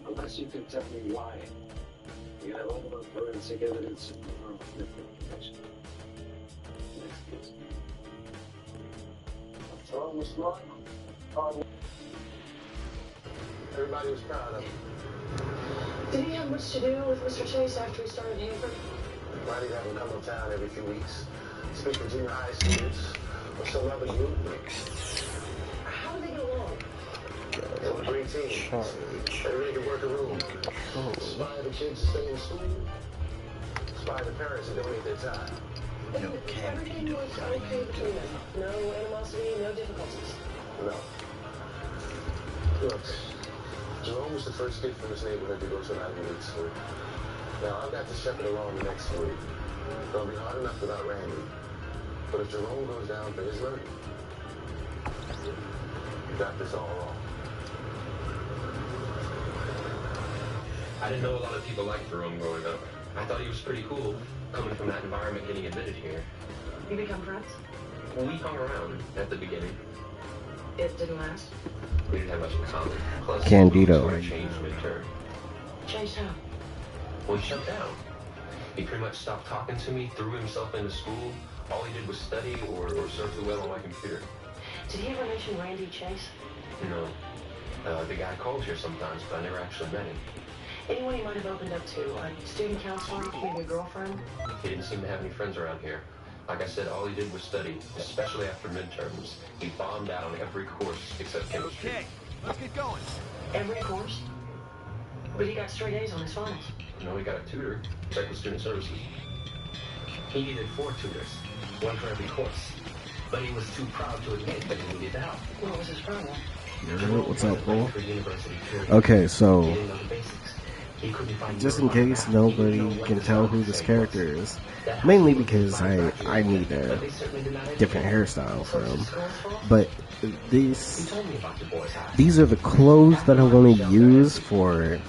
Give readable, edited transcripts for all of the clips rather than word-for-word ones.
Unless you can tell me why. You have all the forensic evidence in the world with information. Next case. What's wrong with Lord? Everybody was proud of him. Did he have much to do with Mr. Chase after he started Hanford? Why do you have him come uptown every few weeks? Speak to junior high students or some other group? How do they get along? They were a great team. They ready to work a room. Spy the kids to stay in school. Spy the parents to donate their time. Everything was okay between them. No animosity, no difficulties. No. Look, Jerome was the first kid from this neighborhood to go to an Ivy League school. Now, I've got to shepherd along the next three. It'll be hard enough without Randy. But if Jerome goes down for his learning, you got this all wrong. I didn't know a lot of people liked Jerome growing up. I thought he was pretty cool, coming from that environment, getting admitted here. You become friends? Well, we hung around at the beginning. It didn't last. We didn't have much in common. Plus, Candido. sort of changed midterm. Changed how? Well, he shut down. He pretty much stopped talking to me, threw himself into school. All he did was study or surf the web on my computer. Did he ever mention Randy Chase? No. The guy called here sometimes, but I never actually met him. Anyone he might have opened up to? A student counselor, maybe a girlfriend? He didn't seem to have any friends around here. Like I said, all he did was study, especially after midterms. He bombed out on every course except chemistry. Okay, let's get going. Every course? But he got straight A's on his finals. No, he got a tutor. Check with student services. He needed 4 tutors, one for every course. But he was too proud to admit that he needed help. What was his problem? What's up, Paul? For university, period. Okay, He so didn't know the basics. He couldn't find just in case nobody can tell who this character is, mainly because I need a different hairstyle for him. But these are the clothes that I'm going to use for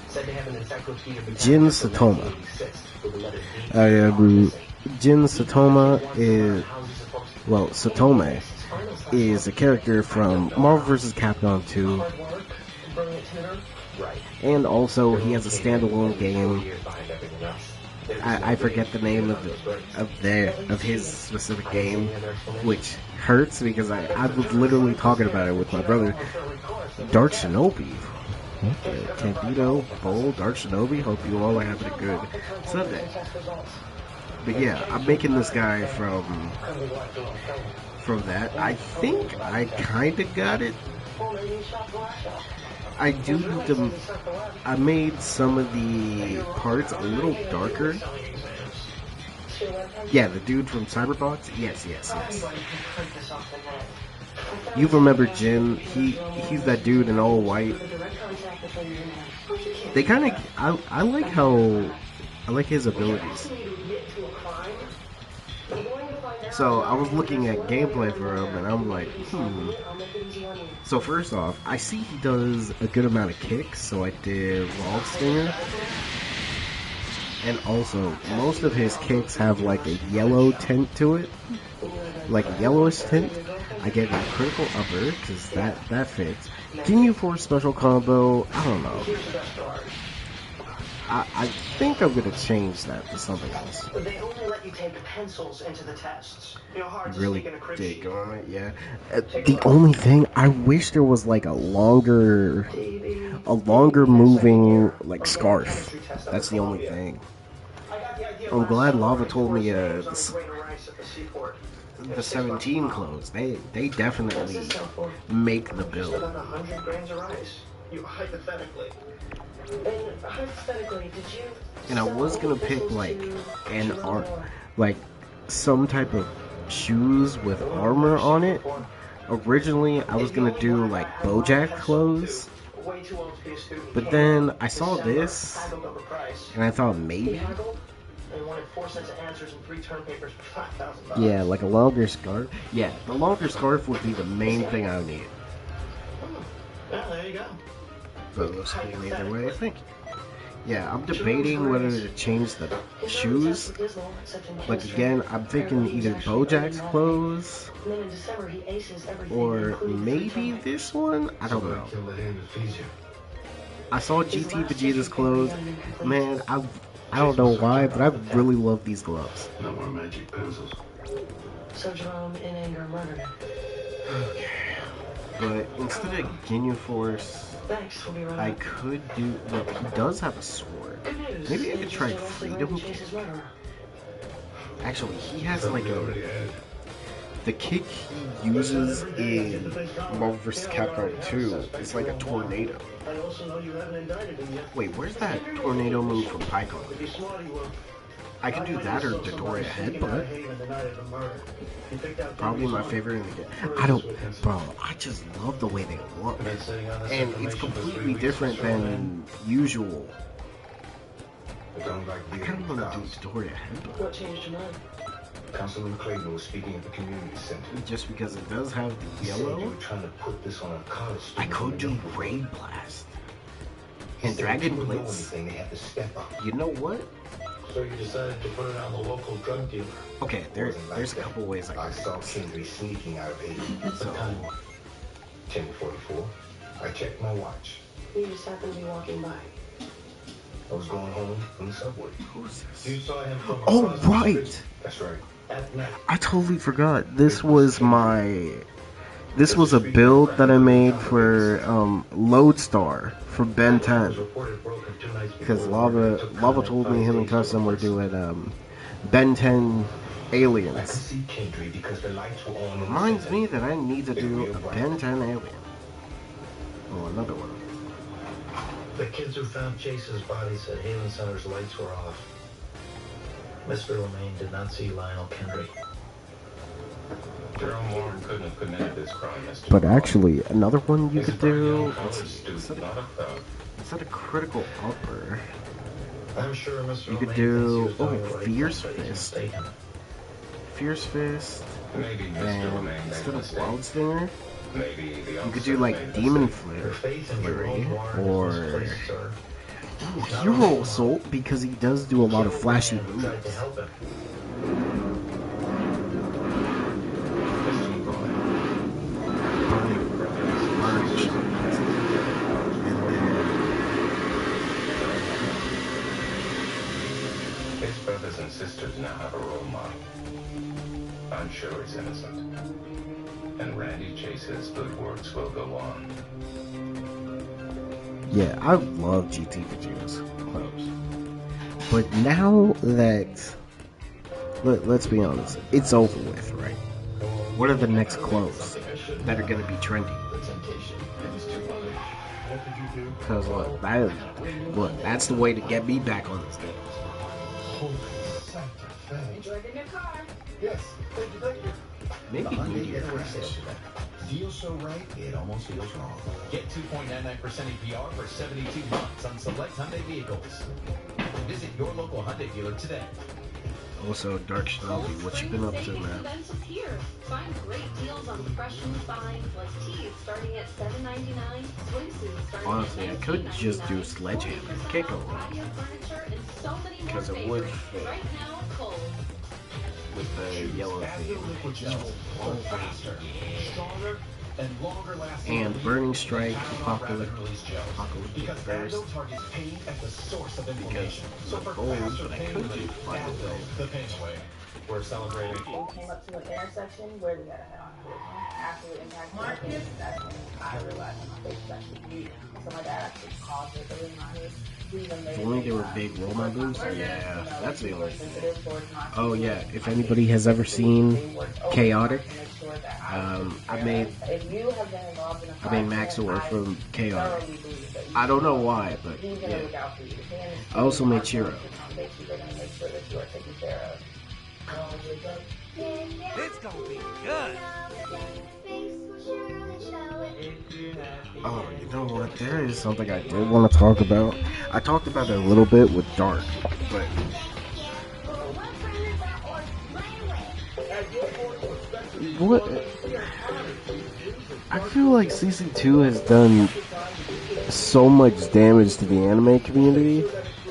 Jin Satoma. Jin Satoma is, well, Satome is a character from Marvel vs. Capcom 2. And also, he has a standalone game. I forget the name of his specific game, which hurts because I was literally talking about it with my brother. Dark Shinobi. Okay, Candido, Bowl, Dark Shinobi. Hope you all are having a good Sunday. But yeah, I'm making this guy from that. I think I kind of got it. I do need to. I made some of the parts a little darker. Yeah, the dude from Cyberbots. Yes. You remember Jin? He's that dude in all white. They kind of. I like how. I like his abilities. So I was looking at gameplay for him, and I'm like, So first off, I see he does a good amount of kicks, so I did Log Stinger. And also, most of his kicks have like a yellow tint to it, like a yellowish tint. I get a critical upper, because that fits. Ginyu Force special combo, I don't know. I think I'm going to change that to something else. They only let you take pencils into the tests. Hard really to a dig on it, yeah. The only thing, I wish there was like a longer moving like scarf. That's the only thing. I'm glad Lava told me the 17 clothes. They definitely make the build. And I was gonna pick like some type of shoes with armor on it. Originally, I was gonna do like BoJack clothes, but then I saw this, and I thought maybe. Yeah, like a longer scarf. Yeah, the longer scarf would be the main thing I would need. Well, there you go. But let's see either way, I think. Yeah, I'm debating whether to change the shoes. Like again, I'm thinking either BoJack's clothes or maybe this one. I don't know. I saw GT Vegeta's clothes. Man, I don't know why, but I really love these gloves. No more magic pencils. So Jerome, in anger, murdered him. Okay. But instead of Xenoverse, Thanks, we'll be right I up. could do. Well, he does have a sword. Good news. Maybe I could Agents try still arrested Freedom. Randy Chase's murderer. Actually, he has like We a. already had. The kick he uses in Marvel vs. Capcom 2 is like a tornado. I also know you haven't indicted him yet. Wait, where's that tornado move from Pycon? If he's smart, he will. I can do that or Dodoria Headbutt. Probably my favorite in the game. Bro, I just love the way they look. And it's completely different than usual. I don't like I kind of want to do Dodoria Headbutt. What changed your mind? Councilman Clayton was speaking at the community center. Just because it does have the He said you yellow. were trying to put this on a college I student. could do Raid Blast. He And said Dragon if people know Blitz. anything, they have to step up. You know what? So you decided to put it on the local drug dealer. Okay, there's a couple ways I I can do saw this. Kendry sneaking out of Aiden. So, 10:44. I checked my watch. We just happened to be walking by. I was going home from the subway. who's You this? saw him from Oh, across the right! street That's right. at night. I totally forgot. This was a build that I made for Lodestar for Ben 10. Because Lava told me him and Custom were doing Ben 10 I could Aliens. see Kendry because the lights were on. in the Reminds center. me that I need to do a Ben 10 Alien. Oh, another one. The kids who found Chase's body said Haven Center's lights were off. Mr. Lemaine did not see Lionel Kendry. Jerome Warren couldn't have committed this crime, Mr. But Warren. actually, another one you He's a could very do. young Let's college see. student, not a thug. Instead of Critical Upper, I'm sure Mr. You could Lemaine do- thinks he was doing oh, the right Fierce thing, but he's Fist. mistaken. Fierce Fist, Maybe Mr. and Lemaine made instead a of mistake. Wild Stinger, Maybe the you could officer do like made a Demon mistake. Your faith in Flare, Jerome Warren or is misplaced, sir. ooh, Hero Assault because he does do a lot of flashy Tried to moves. help him. His brothers and sisters now have a role model. I'm sure he's innocent. And Randy Chase's good works will go on. Yeah, I love GT Vegeta's clothes. But now that, let's be honest, it's over with, right? What are the next clothes that are going to be trendy? Because look, that's the way to get me back on this game. Enjoy the new car. Yes, thank you. Maybe Hyundai Meteor Getaway Crash. sale today. Deal so right, it almost feels wrong. Get 2.99% APR for 72 months on select Hyundai vehicles. Visit your local Hyundai dealer today. Also, Dark Shinobi, what you been up to, man? Events is here. Find great deals on fresh new finds like tees starting at $7.99, swimsuits starting Honestly, I at could just do $19.99, Sledgehammer, 40% kick off over patio furniture, and so many more 'Cause it would favorites. fit. Right now, Kohl's. With the yellow theme. Liquid gels flow faster, stronger, and longer lasting. And Burning Strike, Rapid release gels. Apocalyptic Because Burst. Advil targets pain at the source of inflammation. So I'm for old, faster but I pain could do relief, Final Advil, Wave. the pain away. We're celebrating. We came up to an intersection where we got a head-on collision. After the impact happened, that's when I realized my face was actually bleeding. So my dad actually called me to remind me. If only they were big roll-my boots. Yeah, that's the only thing. Oh yeah, if anybody has ever seen Chaotic, I made Maxor from Chaotic. I don't know why, but yeah. I also made Chiro. It's gonna be good. Oh, you know what? There is something I did want to talk about. I talked about it a little bit with Dark, but what? I feel like CC2 has done so much damage to the anime community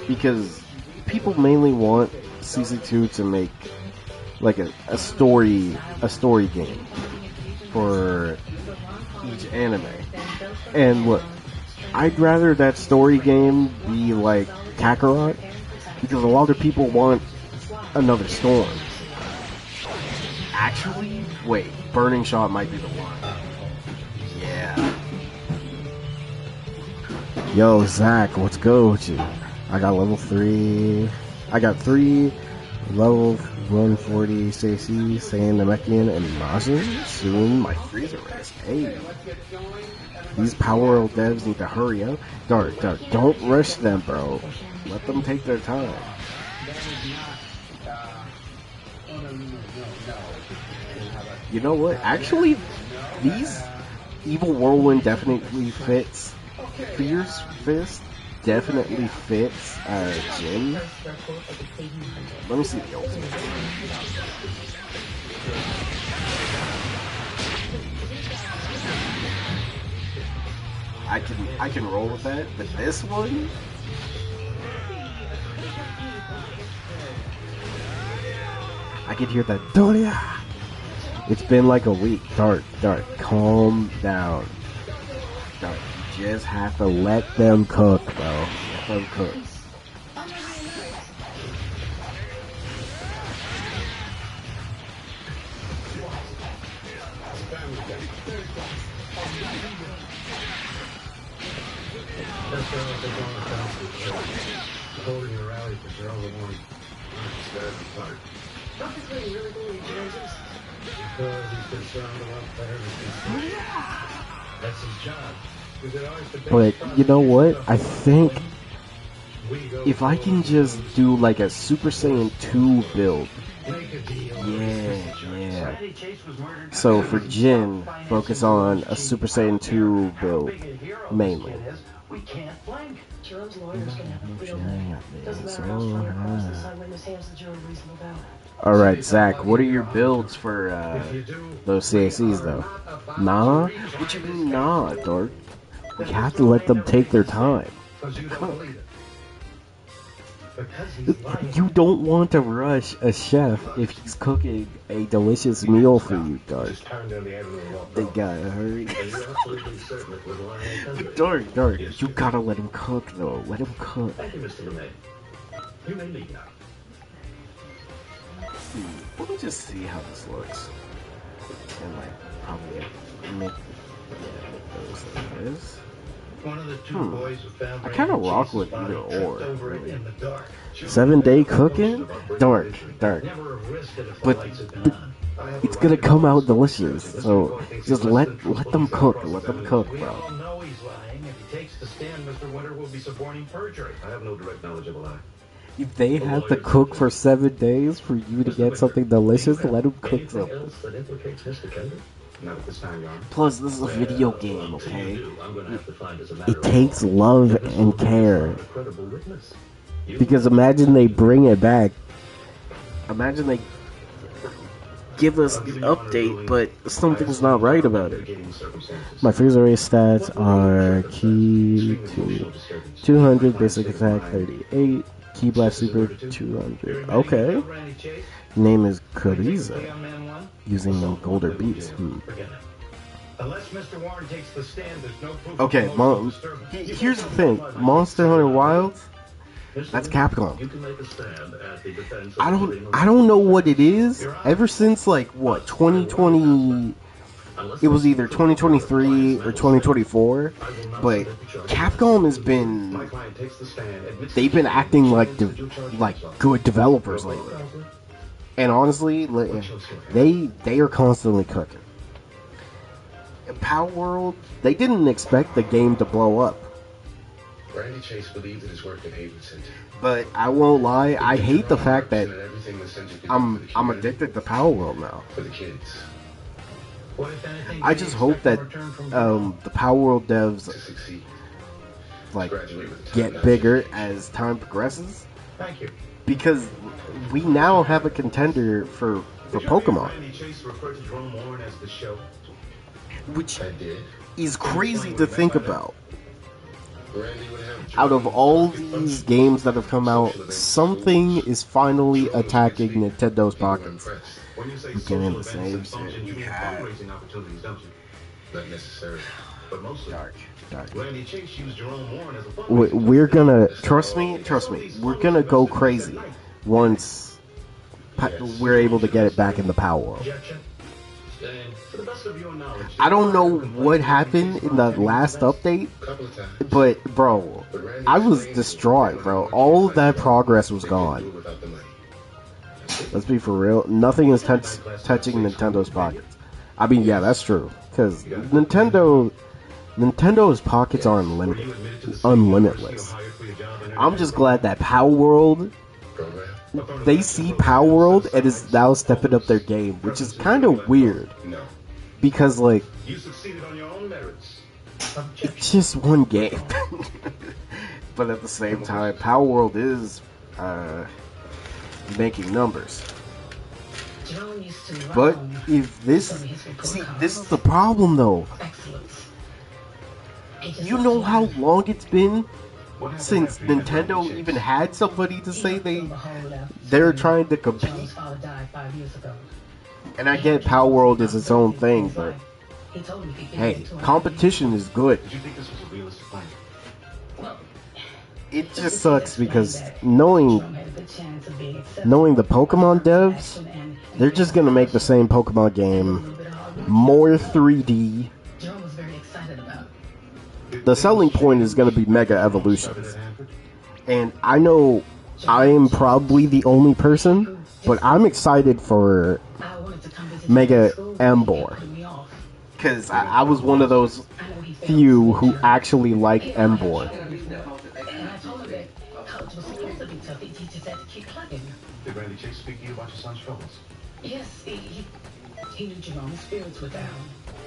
because people mainly want CC2 to make like a story game for each anime. And look, I'd rather that story game be like Kakarot, because a lot of people want another Storm. Actually, wait, Burning Shot might be the one. Yeah. Yo, Zach, let's go with you. I got level 3. I got 3 level 140 CC, Saiyan, Namekian, and Majin. Soon my freezer race. Hey. These Power World devs need to hurry up. Dark, don't rush them, bro. Let them take their time. You know what? Actually, these Evil Whirlwind definitely fits. Fierce Fist definitely fits Jin. Let me see the ultimate. I can roll with that, but this one, I can hear that Doria. It's been like a week. Dark, calm down. Dark, you just have to let them cook, bro. Let them cook. Holding a rally for Zero One. Because he's concerned about better than that's his job. But you know what? I think if I can just do like a Super Saiyan 2 build. Yeah. So for Jin, focus on a Super Saiyan 2 build mainly. We can't blink. Jerome's lawyer's gonna have to feel that. Doesn't matter how strong your cause is, I win this hands to Jerome reasonable doubt. Alright, Zach, what are your builds for those CACs though? Nah? What you mean nah, Dark? We have to let them take their time. You don't want to rush a chef if he's cooking a delicious meal for you, Dark. They gotta hurry. Dark, you gotta let him cook though. Let him cook. Thank you, Mr. LeMay. You may leave now. Let me just see how this looks. And like, probably make those like this. One of the two boys who found I kind of rock with either or. really. 7 day cooking? Dark. But it's gonna come out delicious. So just let them cook. Let them cook, We bro. all know he's lying. If he takes the stand, Mr. Winter will be suborning perjury. I have no direct knowledge of a lie. If they have to cook for 7 days for you to get something delicious, let them cook something. Else that implicates Mr. Kendrick? Not at this time, Your Honor. Plus, this is a video game, okay? I'm gonna have to find as a matter It takes love and care. of credible witness. Because imagine they bring it back. Imagine they give us the update, but something's not right about it. My freezer race stats are key to 200, basic attack 38, key blast super 200. Okay. Name is Kuriza. Using Golder Beast. Unless Mr. Warren takes the stand, there's no proof. Okay, here's the thing. Monster Hunter Wilds, that's Capcom. You can make a stand at the defense. I don't know what it is. Ever since like what 2020, it was either 2023 or 2024. But Capcom has been, they've been acting like good developers lately. And honestly, they are constantly cooking. Power World, they didn't expect the game to blow up. Randy Chase believed in his work at Haven Center. But I won't lie, I hate the fact that I'm addicted to Power World now. For the kids. I just hope that the Power World devs like get bigger as time progresses. Thank you. Because we now have a contender for Pokemon. Which is crazy to think about. Out of all these games that have come out, something is finally attacking Nintendo's pockets. We get in the same shit. Not necessarily. but mostly Dark. Randy Chase used Jerome Warren as a We're gonna trust me. We're gonna go crazy once we're able to get it back in the Power World. I don't know what happened in the last update, but bro, I was distraught, bro. All of that progress was gone. Let's be for real. Nothing is touching Nintendo's pockets. I mean, yeah, that's true. Because Nintendo's pockets are unlimitless. I'm just glad that Power World, they see Power World and is now stepping up their game, which is kind of weird. Because, like, it's just one game. But at the same time, Power World is making numbers. But if this is the problem though. You know how long it's been since Nintendo even had somebody to say they're trying to compete. And I get Power World is its own thing, but hey, competition is good. It just sucks because knowing the Pokemon devs, they're just gonna make the same Pokemon game, more 3D. The selling point is gonna be Mega Evolutions. And I know I am probably the only person, but I'm excited for Mega Embor. Because I was one of those few who actually like Embor. Did Randy Chase speak to you about your son's troubles? Yes, he knew Jerome's spirits were down.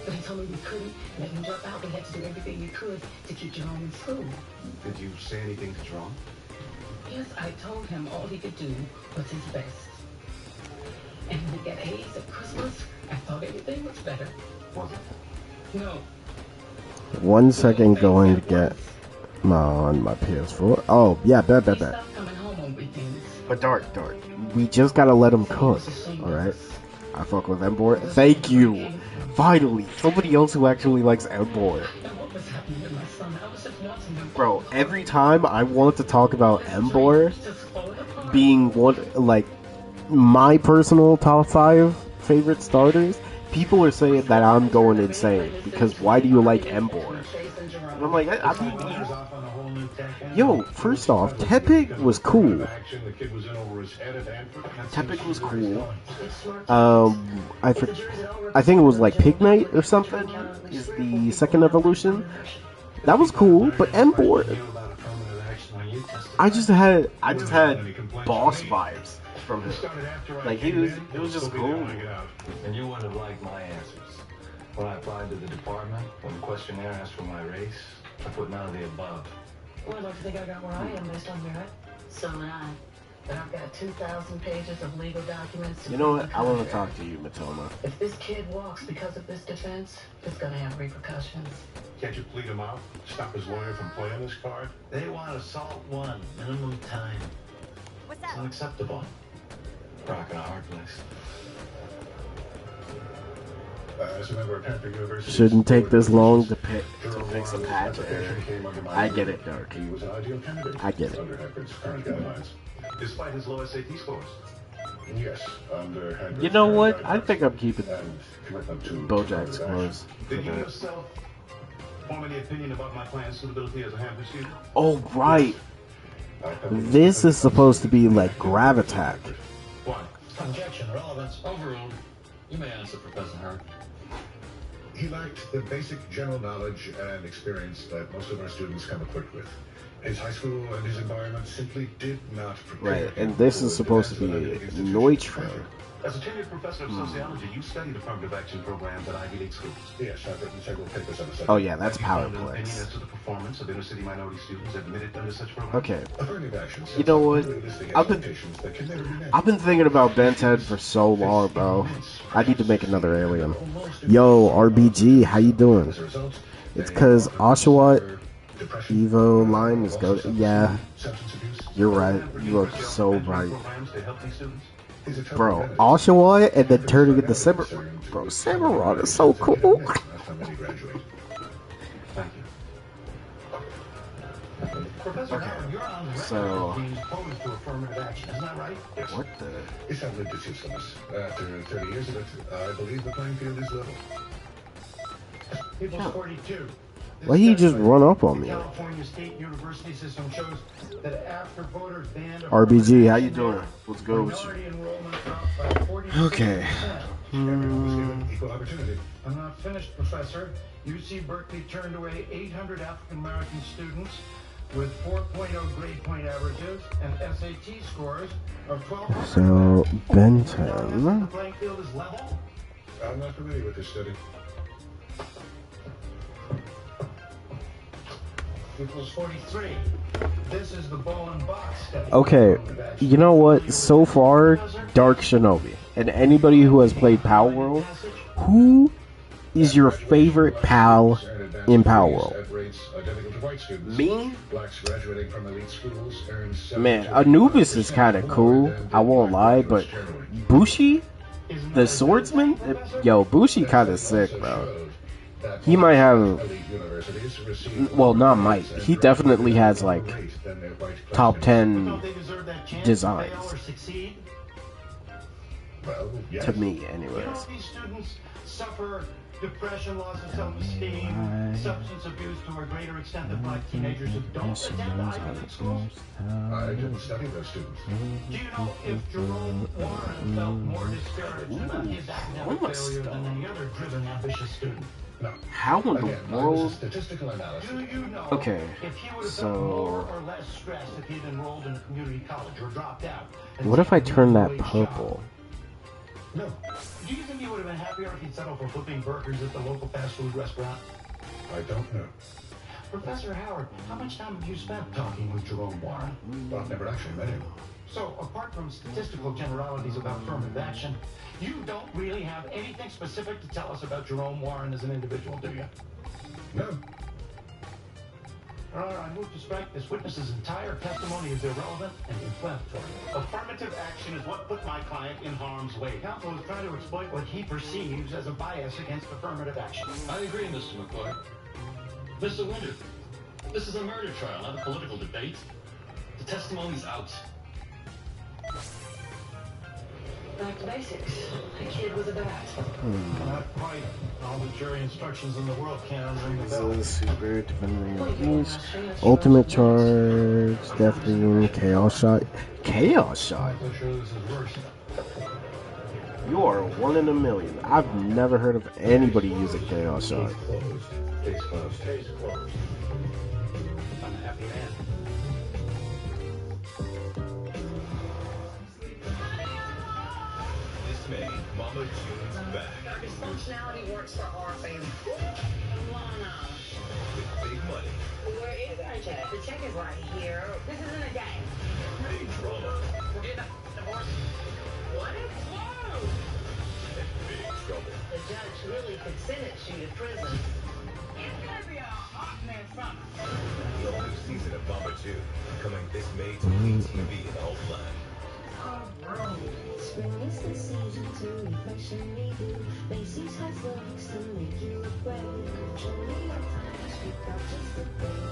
But he told me we couldn't let him drop out. We had to do everything we could to keep Jerome in school. Did you say anything to Jerome? Yes, I told him all he could do was his best. And when he got A's at Christmas, I thought everything was better. Was it? No. 1 second going to get on my PS4. Oh, yeah, bet. But Dark. We just gotta let him cook, alright? I fuck with Embor. Thank you! Finally, somebody else who actually likes Embor. Bro, every time I want to talk about Embor being one, like, my personal top 5 favorite starters, people are saying that I'm going insane because why do you like Embor? And I'm like, I mean, yo, first off, Tepig was cool. Tepig was cool. I think it was like Pignite or something is the second evolution. That was cool, but Embor, I just had boss vibes from him. Like it was just cool. And you wouldn't have liked my answers. When I applied to the department, when the questionnaire asked for my race, I put none of the above. Well, I'd like to think I got where I am based on merit. So am I. But I've got 2,000 pages of legal documents. You know what? I want to talk to you, Matoma. If this kid walks because of this defense, it's gonna have repercussions. Can't you plead him out? Stop his lawyer from playing this card? They want assault 1, minimum time. What's It's that? unacceptable. Rock in a hard place. As a member of Panther University, Shouldn't take this long to fix a patch error. I get it, Dark. He was an ideal candidate I get it. under Hagrid's current guidelines. Despite his low SAT scores. Yes, under Hagrid's You know current what? I guidelines think I'm keeping and commitment to Bojack's further close. Did you yourself form any opinion about my plan's suitability as a Hamper student? Oh, right. action. This is supposed to be like Gravitac. Why? Objection, relevance. Overruled. You may answer, Professor Hart. He lacked the basic general knowledge and experience that most of our students come equipped with. His high school and his environment simply did not prepare Right, him and this for is supposed to be the demands of an institution. Neutral. As a tenured professor of sociology, you studied affirmative action programs at Ivy League schools. Yes, I've written several papers on the subject. Oh yeah, that's Have you formed an opinion Powerplex. as to the performance of inner city minority students admitted under such programs? Okay, Affirmative action you know what? unrealistic I've been expectations that can never be met. I've been thinking about Ben 10 for so long, bro. I need to make another alien. Yo, RBG, how you doing? As a result, It's they 'cause suffer Oshawott depression, Evo line is loss go. of Yeah, substance abuse. you're right. You are so right, Programs to help these students? He's a tough bro. candidate. Oshawott and then turning into Bro, Cimarron is so cool. Last time he graduated. Professor Howard, you're on the record So- as being opposed to affirmative action, isn't that right? What the? It's outlived its usefulness. After 30 years of it, I believe the playing field is level. People's 42. Why he just run up on me? California State University system shows that after voters banned RBG, how you doing? What's good with minority you? enrollment dropped by 46%. Okay. Everyone was given equal opportunity. I'm not finished, Professor. UC Berkeley turned away 800 African American students with 4.0 grade point averages and SAT scores of 1200. So, Ben The 10. playing field is level. I'm not familiar with this study. Equals 43. This is the ball and box study. Okay, you know what? So far, Dark Shinobi. And anybody who has played Power World, who is your favorite pal in Power World? At rates identical to white students. Me? Blacks graduating from elite schools earn Man, Anubis is kind of cool. I won't lie, but Bushi, the swordsman, yo, Bushi kind of sick, bro. He might have, well, not might. He definitely has like top 10 designs. To me, anyways. These students suffer depression, loss of self-esteem, substance abuse to a greater extent than black teenagers who don't attend Ivy League schools. I didn't study those students. Do you know if Jerome Warren felt more discouraged about his academic failure than any other driven, ambitious student? No. How in the Again, world? statistical analysis. Do you know Okay, if he would have so- felt more or less stressed if he'd enrolled in a community college or dropped out? and What if I taken a turn that minimum wage job? purple? No. Do you think he would have been happier if he'd settled for flipping burgers at the local fast food restaurant? I don't know. Professor Howard, how much time have you spent talking with Jerome Warren? Well, I've never actually met him. So, apart from statistical generalities about affirmative action, you don't really have anything specific to tell us about Jerome Warren as an individual, do you? No. I move to strike this witness's entire testimony is irrelevant and inflammatory. Affirmative action is what put my client in harm's way. Counsel is trying to exploit what he perceives as a bias against affirmative action. I agree, Mr. McCoy. Mr. Winter, this is a murder trial, not a political debate. The testimony's out. Back to basics. A kid with a bat. Not quite. All the jury instructions in the world can ring the This bell. is Super Defending the Peace. Ultimate Charge, Death Beam, Chaos Shot. Chaos Shot? I'm sure this is worse. You are one in a million. I've never heard of anybody use a Chaos Shot. Case closed. Case closed. I'm a happy man. This May, Mama June's back Functionality works for our family. Lana. with big money, Where is our check? The check is right here. This isn't a game. big drama, We're getting a divorce. What? Whoa! and big trouble. The judge really could sentence you to prison. It's gonna be a hot mess summer. The all-new season of Mama June, coming this May to WeTV and Healthline. Spring is the season to refresh and redo. Macy's has looks to make you look brand new. Show me your time, pick out just the thing.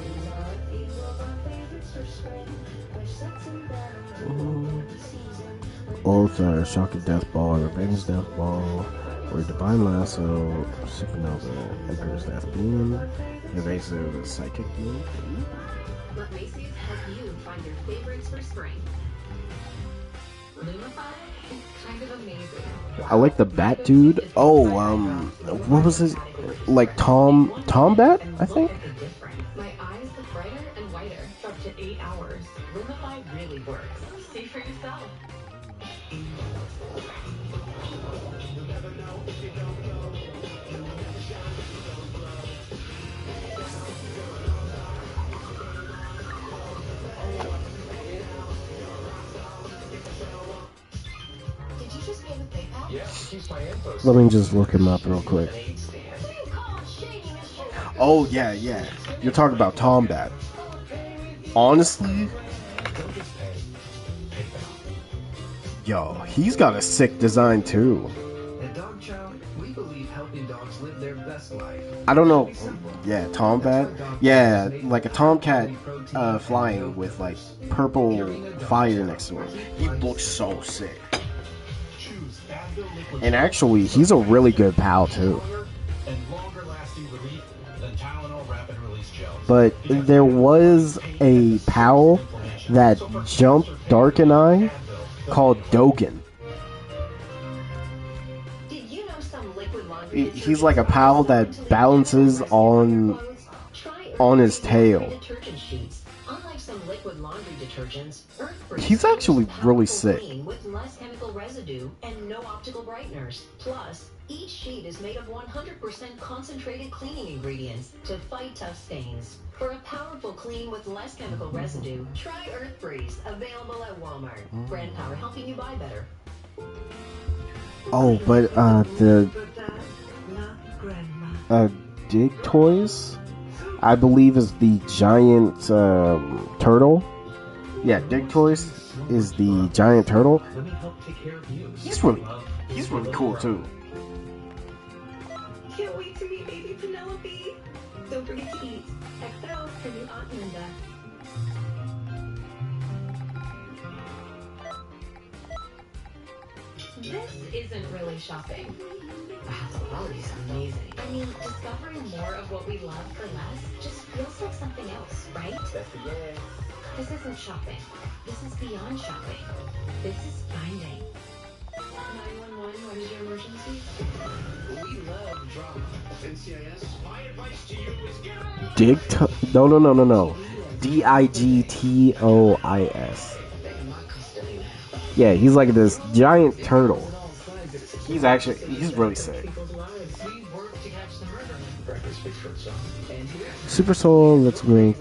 These are a few of our favorites for spring. Fresh sets and bottoms, every season. Ultra, Shock of Death Ball, Revenge Death Ball, or Divine Lasso, Supernova, Emperor's Death Beam, Evasive Psychic Beam. Let Macy's help you find your favorites for spring. Lumify is kind of amazing. I like the Bat Dude. Oh, what was his? Like Tom Bat, I think? My eyes look brighter and whiter for up to 8 hours. Lumify really works. See for yourself. Did you just pay with PayPal? Yeah, it keeps my info. Let me just look him up real quick. Oh, yeah. You're talking about Tom Bat. Honestly, yo, he's got a sick design too. At Dog Chow, we believe helping dogs live their best life. I don't know. Yeah, Tombat. Yeah, like a tomcat flying with like purple fire next to him. He looks so sick. And actually, he's a really good pal too. But there was a pal that jumped Dark and I called Dogen. He's like a pal that balances on his tail. He's actually really sick. With less chemical residue and no optical brighteners. Plus, each sheet is made of 100% concentrated cleaning ingredients to fight tough stains. For a powerful clean with less chemical residue, try Earth Breeze, available at Walmart. Brand power helping you buy better. Oh, but the Dig Toys, I believe, is the giant turtle. Yeah, Dig Toys is the giant turtle. He's really cool too. Can't wait to meet baby Penelope. Don't forget to eat. XO from your Aunt Linda. This isn't really shopping. Wow, the quality is amazing. I mean, discovering more of what we love for less just feels like something else, right? This isn't shopping. This is beyond shopping. This is finding. 911, what is your emergency? We love drama. NCIS, my advice to you is get out. No. Digtois. Yeah, he's like this giant turtle. He's really sick. Super Soul, let's make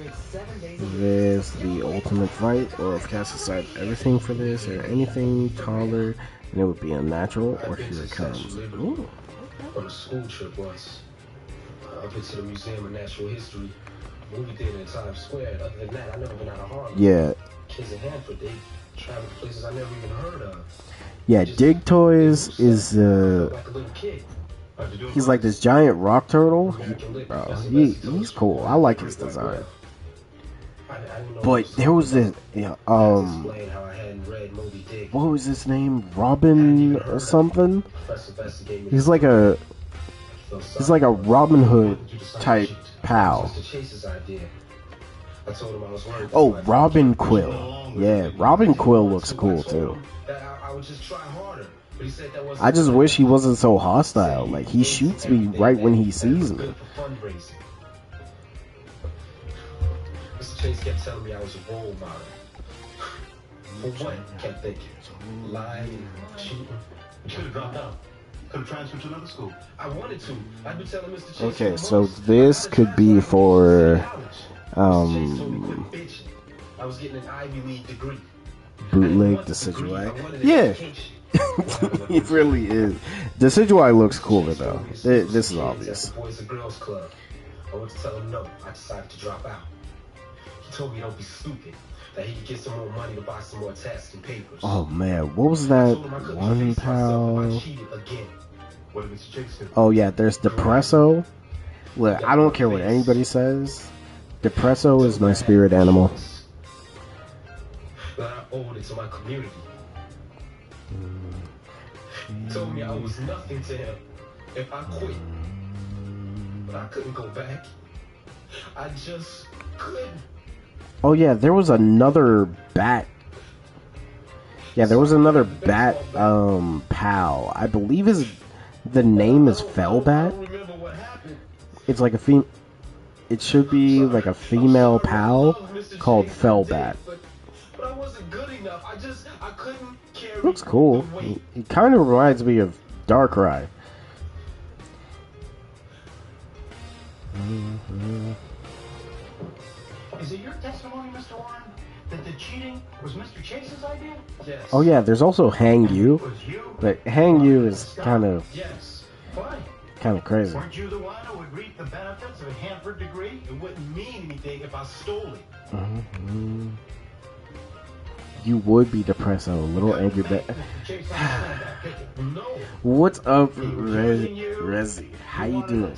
this the ultimate fight, or if cast aside everything for this or anything taller, then it would be unnatural, or here it comes. Ooh. On a school trip once. I've been to the Museum of Natural History, movie theater in Times Square. Other than that, I've never been out of Harlem. Yeah. Kids in Hanford, they travel to places I never even heard of. Yeah, Dig Toys is he's like this giant rock turtle. He's cool. I like his design. But there was this what was his name? Robin or something? He's like a Robin Hood type pal. Oh, Robin Quill. Yeah, Robin Quill looks cool too. I just wish he wasn't so hostile. Like, he shoots me right when he sees me. Mr. Chase kept telling me I was a role model. For what? Kept thinking. Lying, cheating. You should have dropped out. Could have transferred to another school. I wanted to. I've been telling Mr. Chase. Okay, so this could be for I was getting an Ivy League degree. Bootleg Decidueye. Yeah. He really is. Decidueye looks cooler though. This is obvious. Boys and Girls Club. I went to tell him no. I decided to drop out. He told me don't be stupid. That he could get some more money to buy some more tests and papers. Oh man, what was that one pal? Oh yeah, there's Depresso. Look, I don't care what anybody says. Depresso is my spirit animal. But I owed it to my community. He told me I was nothing to him if I quit. But I couldn't go back. I just couldn't. Oh yeah, there was another bat. Yeah, there was another bat pal. I believe the name is Fellbat. It's like it should be like a female pal called Fellbat. But I wasn't good enough. I couldn't carry. Looks cool. It kind of reminds me of Darkrai. Is it your testimony, Mr. Warren, that the cheating was Mr. Chase's idea? Yes. Oh yeah, there's also Hang You, but Hang You is kind of crazy. Weren't you the one who would reap the benefits of a Hanford degree? It wouldn't mean anything if I stole it. You would be depressed, a little angry. What's up, Rezi? How you doing?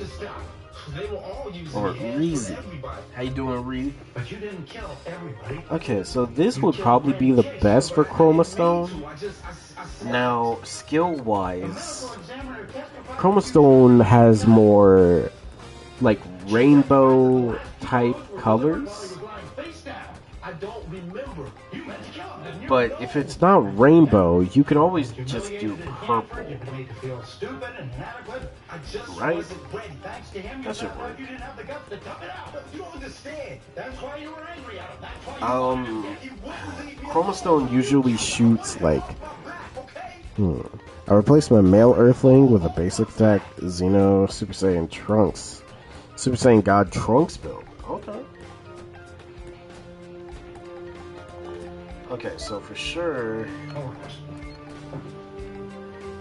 They will all use Or enhanced for Reezy. everybody. How you doing, Reed? But you didn't kill everybody. Okay, so this would probably be the best for Chroma Stone. Now, skill-wise, Chroma Stone has more, like, rainbow-type colors. I don't remember. You meant to kill him, didn't you? But if it's not rainbow, you can always just do purple. You made to feel stupid and inadequate. I just Right? wasn't ready. Thanks to him, you That should found out work. you didn't have the guts to tough it out. You don't understand. That's why you were angry at him. That's why you wanted him dead. You wouldn't leave me Chroma Stone alone. usually shoots, like... Okay? I replaced my male Earthling with a basic attack Xeno Super Saiyan Trunks. Super Saiyan God Trunks build. Okay. Okay, so for sure...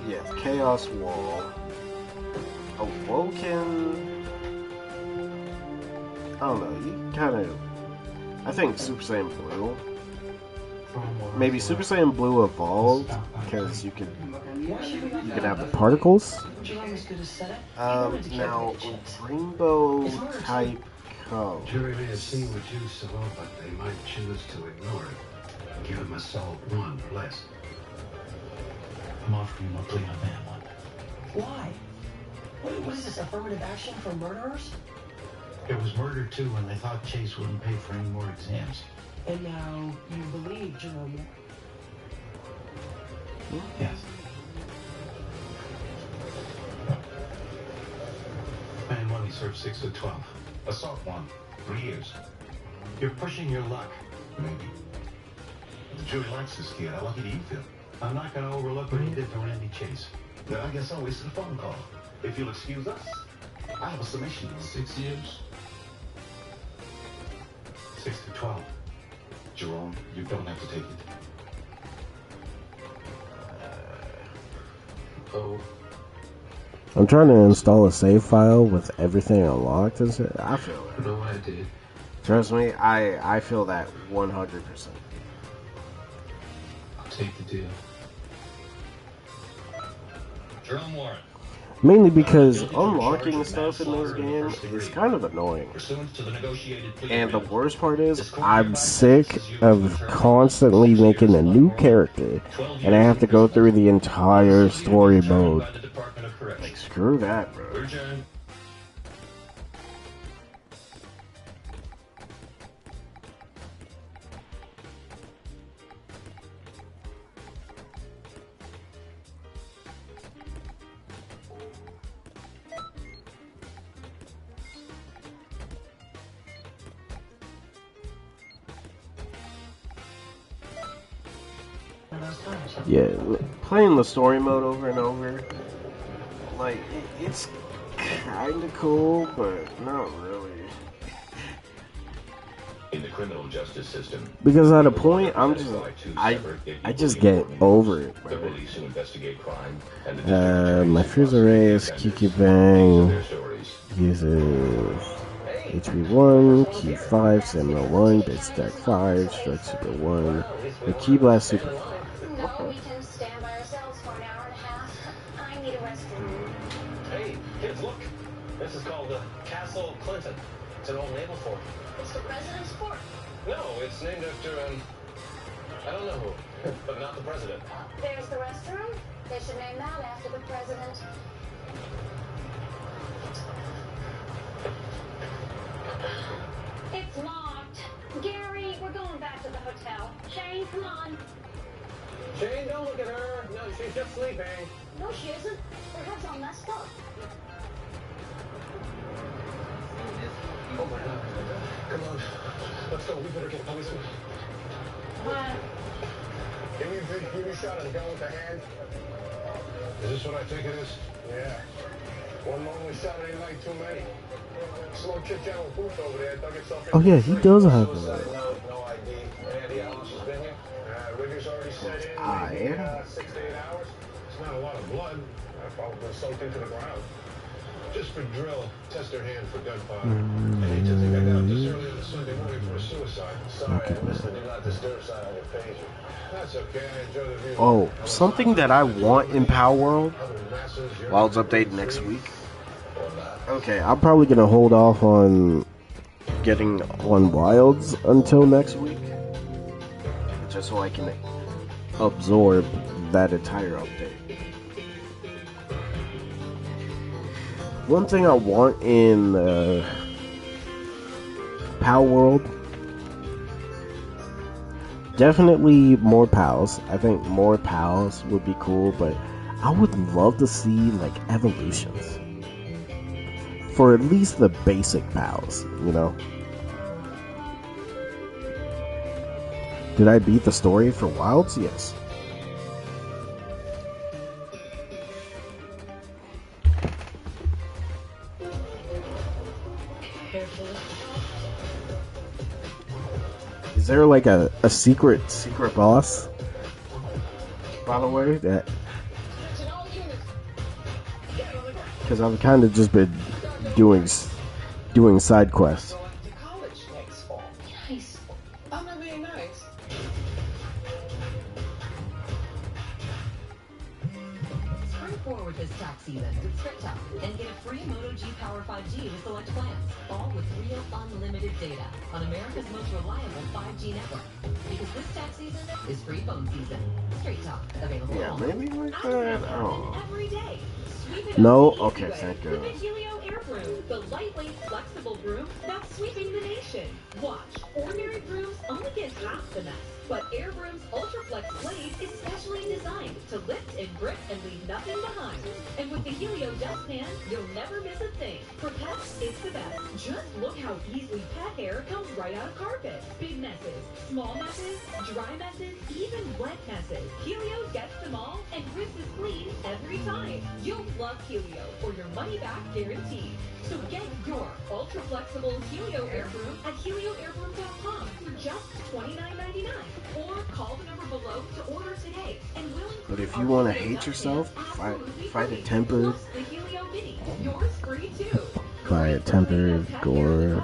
Yeah, Chaos Wall. Awoken... I don't know, you kind of... I think Super Saiyan Blue. Maybe Super Saiyan Blue evolved, because you could have the particles. Now, rainbow type colors. Jury may have seen what you saw, but they might choose to ignore it. Give him assault 1 or less. I'm offering him a plea on that one. Why? What is this, affirmative action for murderers? It was murder too, and they thought Chase wouldn't pay for any more exams. And now you believe Jerome. Yes. Man 1, he served 6 to 12. Assault 1, 3 years. You're pushing your luck. Maybe. The jury likes this kid. How lucky do you feel? I'm not going to overlook what he did to Randy Chase. No, I guess I wasted a phone call. If you'll excuse us, I have a summation. 6 years? 6 to 12. Jerome, you don't have to take it. I'm trying to install a save file with everything unlocked and shit. I feel it. You know what I did? Trust me, I feel that 100%. I'll take the deal. Jerome Warren. Mainly because unlocking stuff in this game is kind of annoying. Pursuant to the negotiated plea And the agreement, worst part is, I'm sick of constantly making a new character, and I have to go through the entire story mode. by the Department of Correction. Like, screw that, bro. We're adjourned. Yeah, playing the story mode over and over, like, it's kind of cool, but not really. In the criminal justice system, Because at a point, I'm just, I just get over it, the bro. police who investigate crime and the My Freezer Race, QQ Bang, uses HP1, Q5, Stamina 1, Bit Stack 5, Strike Super 1, the Key Blast Super 5. No, we can stand by ourselves for an hour and a half. I need a restroom. Hey, kids, look. This is called the Castle Clinton. It's an old naval fort. It's the president's fort. No, it's named after, I don't know who, but not the president. There's the restroom. They should name that after the president. It's locked. Gary, we're going back to the hotel. Shane, come on. Shane, don't look at her. No, she's just sleeping. No, she isn't. Her head's all messed up. Oh my God. Come on. Let's go. We better get a policeman. Give me a shot of the gun with the hand. Is this what I think it is? Yeah. One lonely Saturday night too many. Slow chit chat with Booth over there dug itself in. Oh yeah, he does have Suicide that. note, no ID. Any idea how long she's been here? Rigger's already set in. Maybe, 6 to 8 hours. It's not a lot of blood. Probably been soaked into the ground. Just for drill, test her hand for gunpowder. I hate to think I got up this early on a Sunday morning for a suicide. Sorry, I missed the do not disturb sign on your pager. That's okay, I enjoy the view. Oh, something that I want in Power World, while it's updated next week, Okay, I'm probably gonna hold off on getting on Wilds until next week, just so I can absorb that entire update. One thing I want in PAL World, definitely more PALs. I think more PALs would be cool, but I would love to see like evolutions for at least the basic PALs, you know? Did I beat the story for Wilds? Yes. Is there like a secret boss, by the way, that, because I've kind of just been doing side quests. Nice. I'm not being nice. Spring forward this tax season with Cartel and get a free Moto G Power 5G with select plans, all with real unlimited data on America's most reliable 5G network. Because this tax season is free phone season. Straight Talk, available. Yeah, maybe like that. I don't know. Every day. No? Okay, thank With the goodness. Helio Air Broom, the lightweight, flexible broom that's sweeping the nation. Watch. Ordinary brooms only get half the mess, but Air Broom's UltraFlex blade is specially designed to lift and grip and leave nothing behind. And with the Helio dustpan, you'll never miss a thing. For pets, it's the best. Just look how easily pet hair comes right out of carpet. Big messes, small messes, dry messes, even wet messes. Helio gets them all and rips is clean every time. You'll love Helio or your money back guaranteed. So get your ultra flexible Helio Air Broom at helioairbroom.com for just $29.99 or call the number below to order today. And we'll But if you want to hate yourself, fight a tempered, the Helio Mini. Yours free too. by a tempered Gore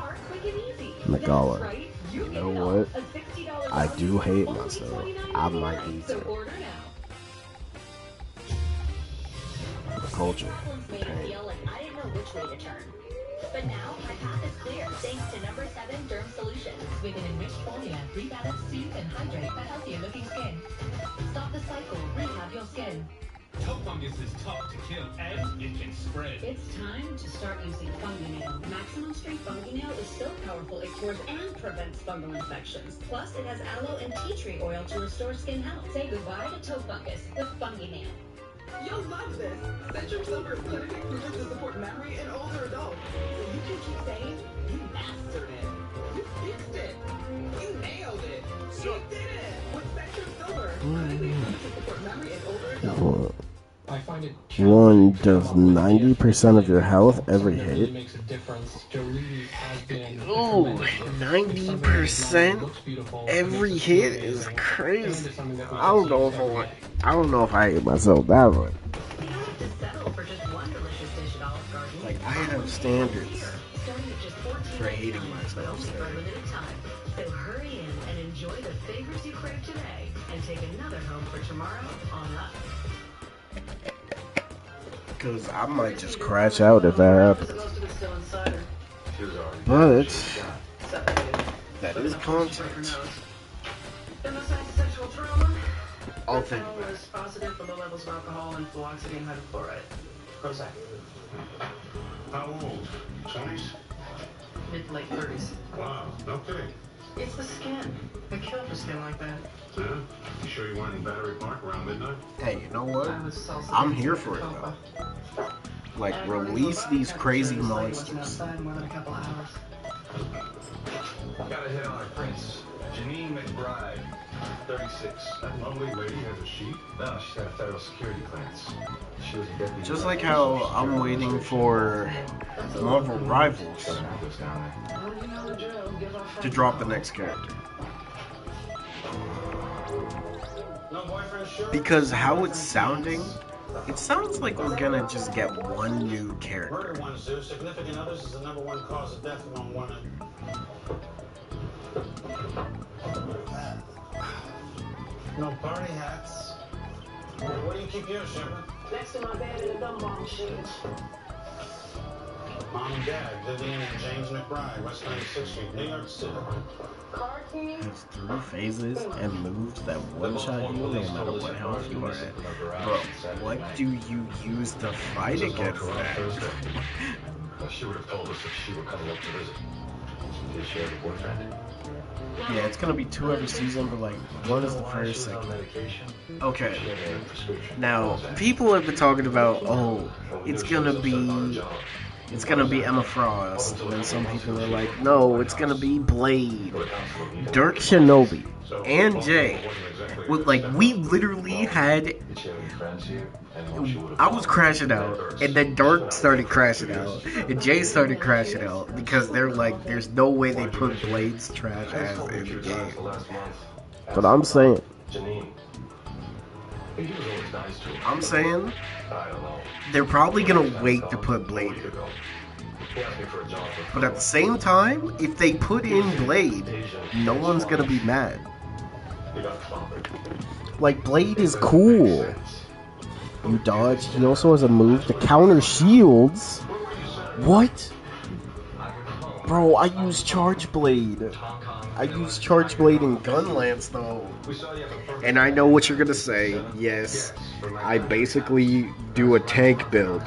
Nagala. You know what? I do hate myself. I might need to. Culture. Made me feel like I didn't know which way to turn. But now my path is clear thanks to No. 7 Derm Solutions. With an enriched formula, rebalance, soothe, and hydrate for healthier looking skin. Stop the cycle, rehab your skin. Toe fungus is tough to kill and it can spread. It's time to start using Fungi-Nail. Maximum Strength Fungi-Nail is so powerful it cures and prevents fungal infections. Plus, it has aloe and tea tree oil to restore skin health. Say goodbye to toe fungus with Fungi-Nail. You'll love this. Central Silver is clinically proven to support memory in older adults. So you can keep saying, you mastered it. You fixed it. You nailed it. You did it. With Central Silver, clinically proven to support memory in older adults. I find it One does 90% of your health every hit. makes a difference. Jolie has been Ooh, 90% every hit is crazy. I don't know if I hate myself that much. Like, I have standards for hating myself. So hurry in and enjoy the favorites you crave today and take another home for tomorrow on us. Because I might just crash out if that happens. But that is content. I'll think about it. Positive for low levels of alcohol and fluoxetine hydrochloride. Prozac. How old? 20s? Mid to late 30s. Wow, no kidding. It's the skin. I kill for skin like that. Yeah? You sure you weren't in Battery Park around midnight? Hey, you know what? I'm here for it though. Like, release these crazy monsters. Outside more than a couple hours. Gotta hit on our prince. Janine McBride, 36. That lovely lady has a sheep? No, she's got a federal security clearance. She was a deputy. Just like how I'm waiting for Marvel Rivals to drop the next character. Because how it's sounding, it sounds like we're gonna just get one new character. Murder ones do. Significant others is the #1 cause of death among women. No party hats. Where do you keep yours, Shepard? Next to my bed in the dumb bomb sheet. Mom and Dad, Vivian and James McBride, West 96th Street, New York City. Has 3 phases and moves that one-shot you no matter what health you are at. Bro, what do you use to fight against that? She would have told us if she were coming up to visit. Did she have a boyfriend? Yeah, it's gonna be 2 every season, but like, 1 is the first, second. Okay. Now, people have been talking about, oh, it's gonna be Emma Frost, and then some people are like, no, it's gonna be Blade, Dirk Shinobi, and Jay. Like, we literally had, I was crashing out, and then Dirk started crashing out, and Jay started crashing out, because they're like, there's no way they put Blade's trash ass in the game. But I'm saying, they're probably gonna wait to put Blade in. But at the same time, if they put in Blade, no one's gonna be mad. Like, Blade is cool. You dodge. He also has a move to counter shields. What? Bro, I use Charge Blade. I use Charge Blade and Gun Lance, though. And I know what you're gonna say. Yes, I basically do a tank build.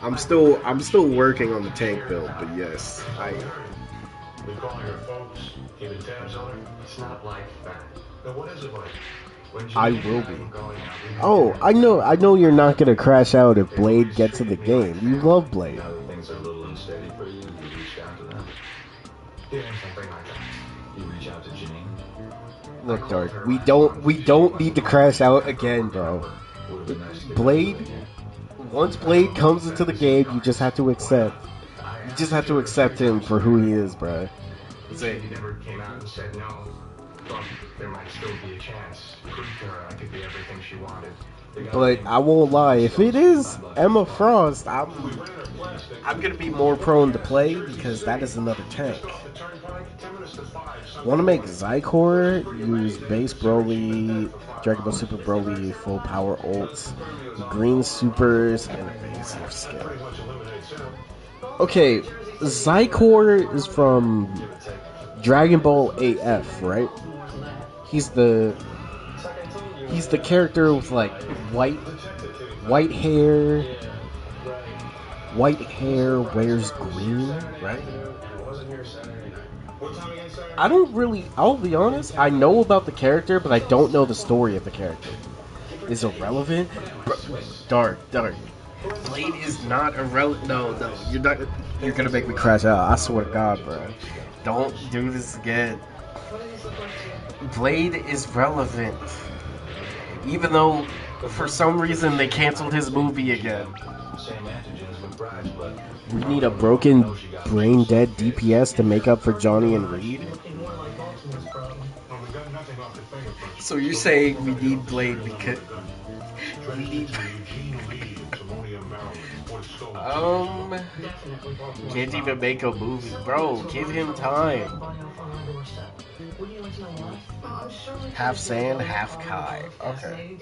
I'm still working on the tank build, but yes, We call your folks, keeping tabs on her. It's not like that. Now, what is it like? I will be. Oh, I know you're not gonna crash out if Blade gets in the game. You love Blade. Things are a little unsteady for you. You reach out to them. Yeah, something like that. You reach out to Janine. Look, Dark, we don't need to crash out again, bro. Blade, once Blade comes into the game, you just have to accept him for who he is, bro. Say he never came out and said no. But there might still be a chance. Prove to her I could be everything she wanted. But I won't lie, if it is Emma Frost, I'm gonna be more prone to play because that is another tank. Want to make Xycor, use base Broly, Dragon Ball Super Broly, full power ults, green supers, and evasive skill. Okay, Xycor is from Dragon Ball AF, right? He's the character with like white hair, wears green, right? I'll be honest, I know about the character, but I don't know the story of the character. Is it relevant? Dark. Blade is not irrelevant. No, you're gonna make me crash out. I swear to God, bro. Don't do this again. Blade is relevant. Even though, for some reason, they canceled his movie again. We need a broken, brain-dead DPS to make up for Johnny and Reed? So you're saying we need Blade because... we need... Can't even make a movie. Bro, give him time. Half sand, half Kai. Okay.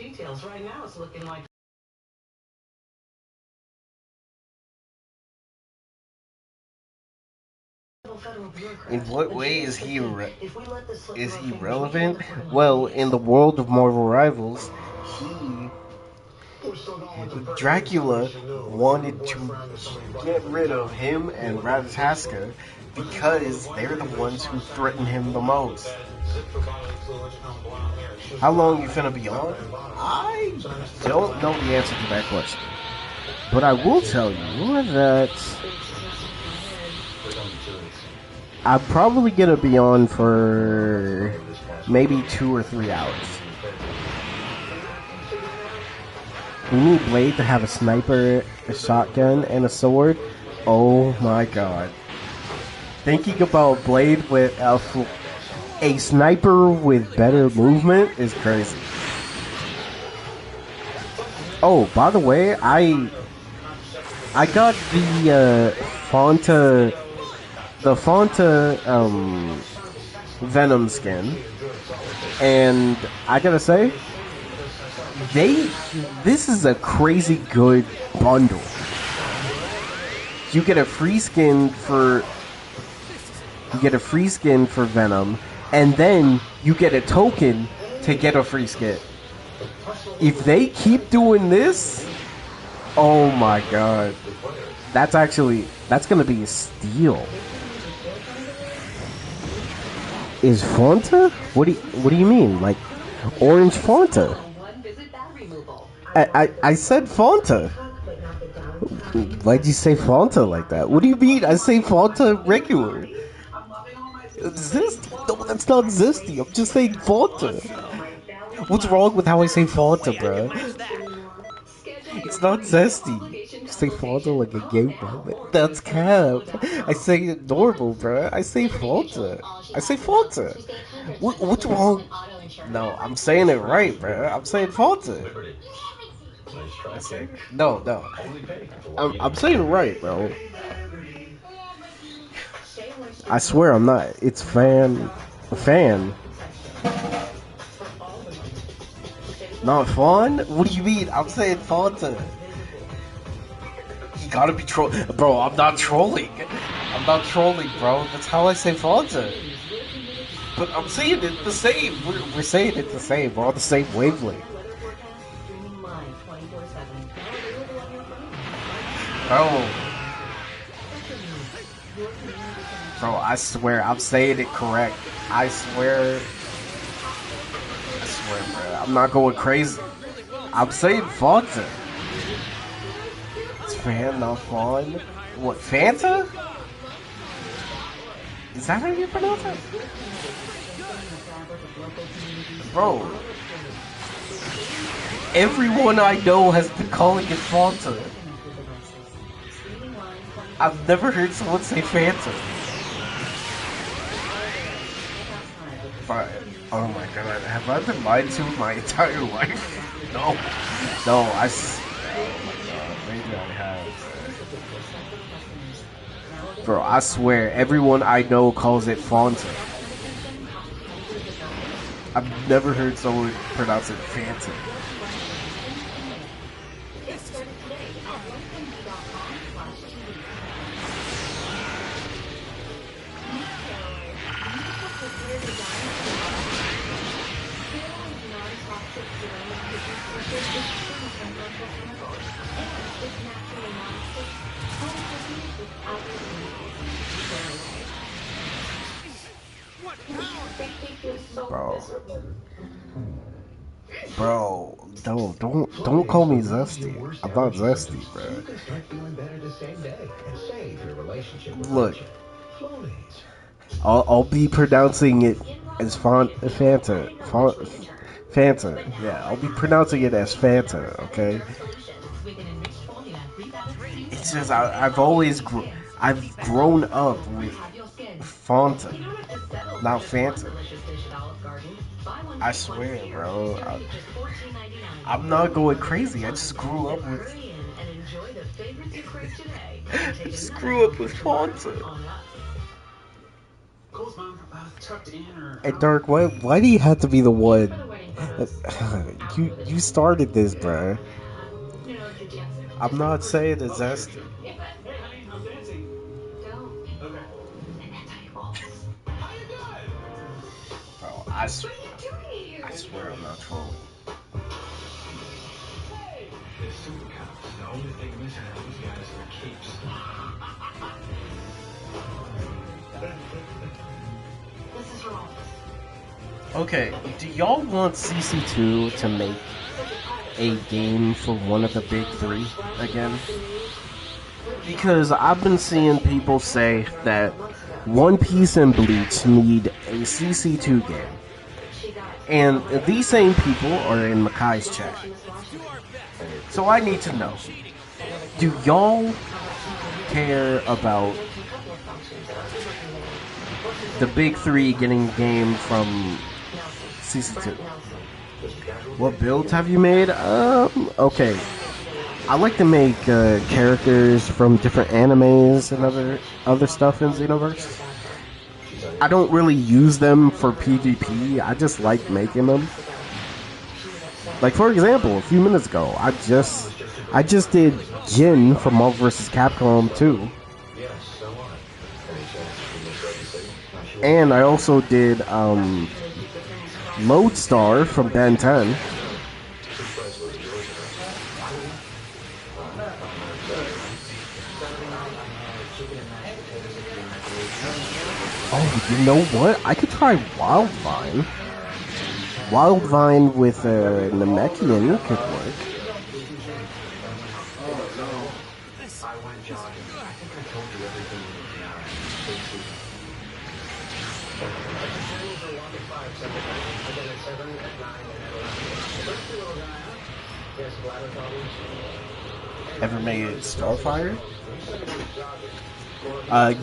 In what way is he relevant? Well, in the world of Marvel Rivals, Dracula wanted to get rid of him and Ratataska because they're the ones who threaten him the most. How long you finna be on? I don't know the answer to that question. But I will tell you that I'm probably gonna be on for maybe 2 or 3 hours. We need Blade to have a sniper, a shotgun, and a sword. Oh my god. Thinking about Blade with a sniper with better movement is crazy. Oh, by the way, I got the Fonta Venom skin, and I gotta say, this is a crazy good bundle. you get a free skin for Venom, and then you get a token to get a free skin. If they keep doing this, oh my god, that's gonna be a steal. Is Fanta? What do you mean? Like orange Fanta? I said Fanta. Why'd you say Fanta like that? What do you mean? I say Fanta regular. Zesty? No, that's not zesty. I'm just saying Fanta. What's wrong with how I say Fanta, bro? It's not zesty. You say Fanta like a gay man. That's cap. I say it normal, bro. I say Fanta. I say Fanta. What's wrong? No, I'm saying it right, bro. I'm saying Fanta. No. I'm saying it right, bro. I swear I'm not. It's fan. Not fun? What do you mean? I'm saying Fanta. You gotta be bro. I'm not trolling. Bro. That's how I say Fanta. But I'm saying it the same. We're saying it the same. We're on the same wavelength. Bro, I swear, I'm saying it correct. I swear, bro. I'm not going crazy. I'm saying Fanta. It's fan, not fun. What, Fanta? Is that how you pronounce it? Bro. Everyone I know has been calling it Fanta. I've never heard someone say Fanta. But, oh my god, have I been lied to my entire life? No, oh my god, maybe I have. Bro, I swear, everyone I know calls it Fanta. I've never heard someone pronounce it Fanta. Bro, don't call me zesty. I'm not zesty, bro. Look, I'll be pronouncing it as Fanta. Yeah, I'll be pronouncing it as Fanta. Okay. It's just I've grown up with Fanta, not Fanta. I swear, bro. I'm not going crazy. I just grew up with. Fanta. Hey, Dark, why do you have to be the one? You started this, bro. I'm not saying it's zesty. Bro, I swear I'm not trolling. The only thing missing out of these guys are capes. This is wrong. Okay, do y'all want CC2 to make a game for one of the big three again? Because I've been seeing people say that One Piece and Bleach need a CC2 game. And these same people are in Makai's chat. So I need to know, do y'all care about the big three getting a game from CC2? What builds have you made? Okay. I like to make characters from different animes and other stuff in Xenoverse. I don't really use them for PvP. I just like making them. Like, for example, a few minutes ago, I just did Jin from Marvel vs. Capcom 2 And I also did Lodestar from Ben 10. Oh, you know what? I could try Wildvine. Wildvine with Namekian could work. Ever made Starfire?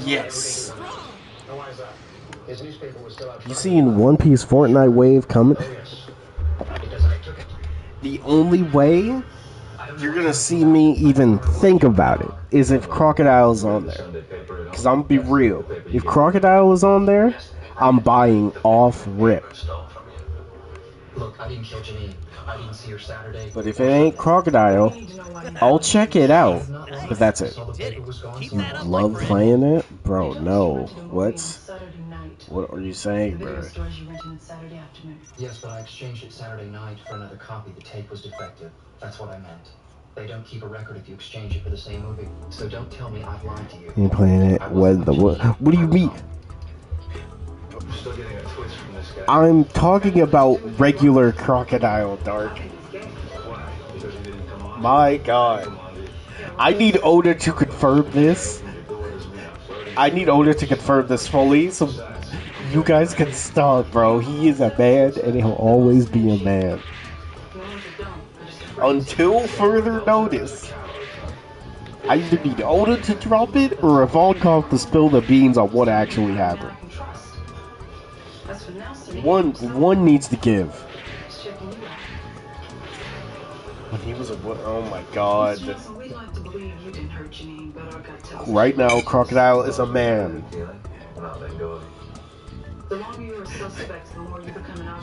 Yes. You seen One Piece Fortnite wave coming? The only way you're gonna see me even think about it is if Crocodile's on there. Cause I'm gonna be real. If Crocodile is on there, I'm buying off rip. Look, I didn't kill Janine. I didn't see her Saturday. But if it ain't Crocodile, I'll check it out. But that's it. You love playing it? Bro, no. What are you saying, bro? Yes, but I exchanged it Saturday night for another copy. The tape was defective. That's what I meant. They don't keep a record if you exchange it for the same movie. So don't tell me I've lied to you. You playing it? What do you mean? I'm talking about regular Crocodile, Dark. My God. I need Oda to confirm this. I need Oda to confirm this fully, so you guys can stop, bro. He is a man, and he'll always be a man. Until further notice. I either need Oda to drop it, or Ivankov to spill the beans on what actually happened. One needs to give. When he was oh my God. Right now, Crocodile is a man.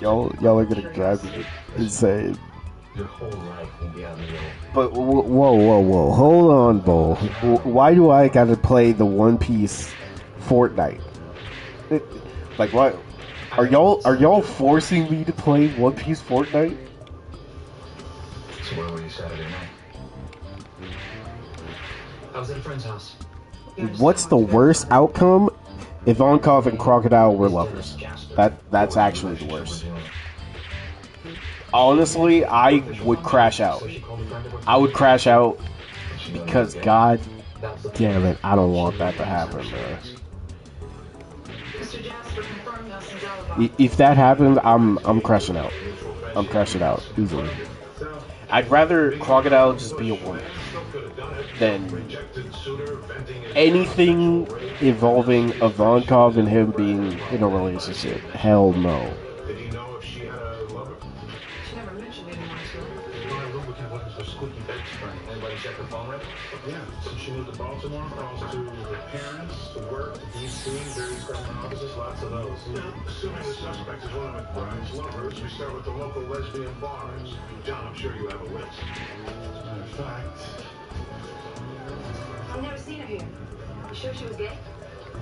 Y'all are gonna drive me insane. But whoa, hold on, Bull. Why do I gotta play the One Piece Fortnite? Like, what? Are y'all forcing me to play One Piece Fortnite? So where were you Saturday night? I was at a friend's house. What's the worst outcome? Ivankov and Crocodile were lovers. That's actually the worst. Honestly, I would crash out. I would crash out because God damn it, I don't want that to happen, man. If that happens, I'm crashing out. I'm crashing out easily. I'd rather Crocodile just be a woman than anything involving Ivankov and him being in a relationship. Hell no. Yeah, since she moved to Baltimore, calls to her parents, to work, to DC, various government offices, lots of those. Now, assuming the suspect is one of McBride's lovers, we start with the local lesbian bars. John, I'm sure you have a list. As a matter of fact, I've never seen her here. You sure she was gay?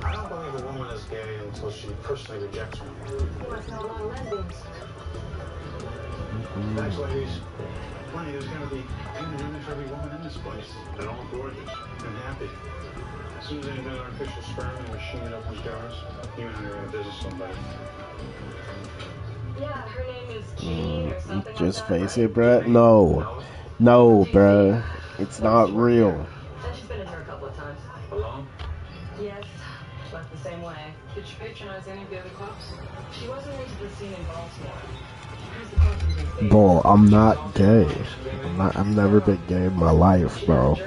I don't believe a woman is gay until she personally rejects me. You must know a lot of lesbians. Thanks, ladies. Plenty, there's going to be room for every woman in this place. They're all gorgeous and happy. As soon as they get an artificial sperm and machine it opens doors, you and I are in a business somebody. Yeah, her name is Jean or something Just like that, face it, bruh. No, bruh. It's not real. And she's been in here a couple of times. Alone? Yes, left the same way. Did she patronize any of the other clubs? She wasn't into the scene in Baltimore. Bull, I'm not gay. I've never been gay in my life, bro.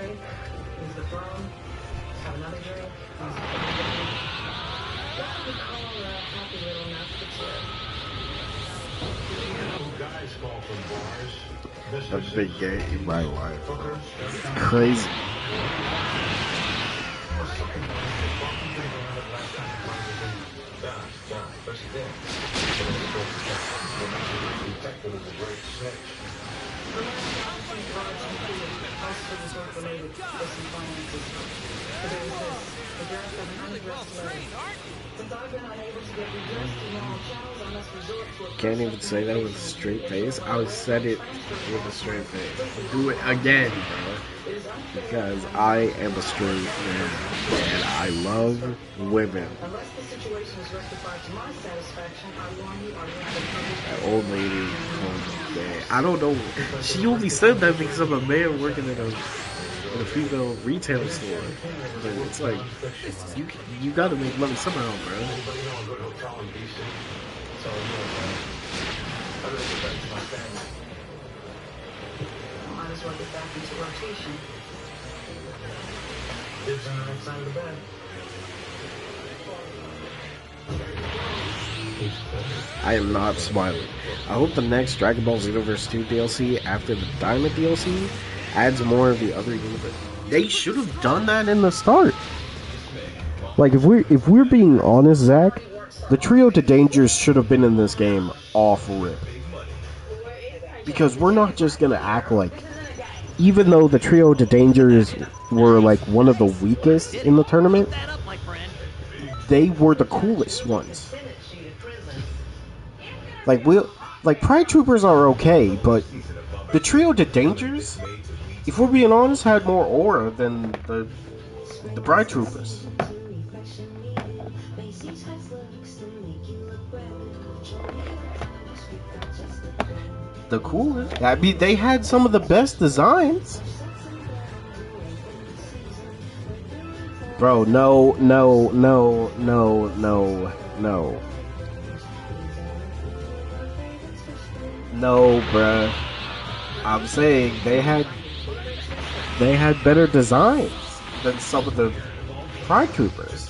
I've been gay in my life, bro. It's crazy. Can't even say that with a straight face. I said it with a straight face. Do it again, bro. Because I am a straight man and I love women. That old lady, oh man. I don't know. She only said that because I'm a man working in a female retail store. But it's like, you gotta make money somehow, bro. Might as well get back into rotation. Dibs on the right side of the bed. I am not smiling. I hope the next Dragon Ball Xenoverse 2 DLC after the Diamond DLC adds more of the other universe. They should have done that in the start. Like if we're being honest, Zach, the Trio to Dangers should have been in this game off rip. Because we're not just gonna act like, even though the Trio to Dangers were like one of the weakest in the tournament, they were the coolest ones. Like Pride Troopers are okay, but the Trio to Dangers, if we're being honest, had more aura than the Pride Troopers. The coolest. I mean, they had some of the best designs. Bro, no. No, bruh. I'm saying they had better designs than some of the Pride Troopers.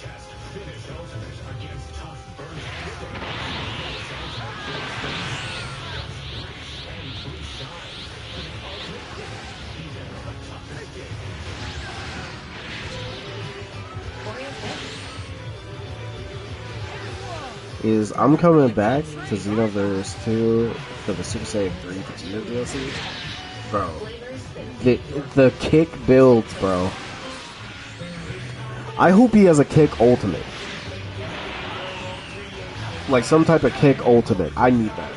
I'm coming back to Xenoverse 2 for the Super Saiyan 3 Vegeta DLC. Bro, the kick builds, bro. I hope he has a kick ultimate. Like some type of kick ultimate. I need that.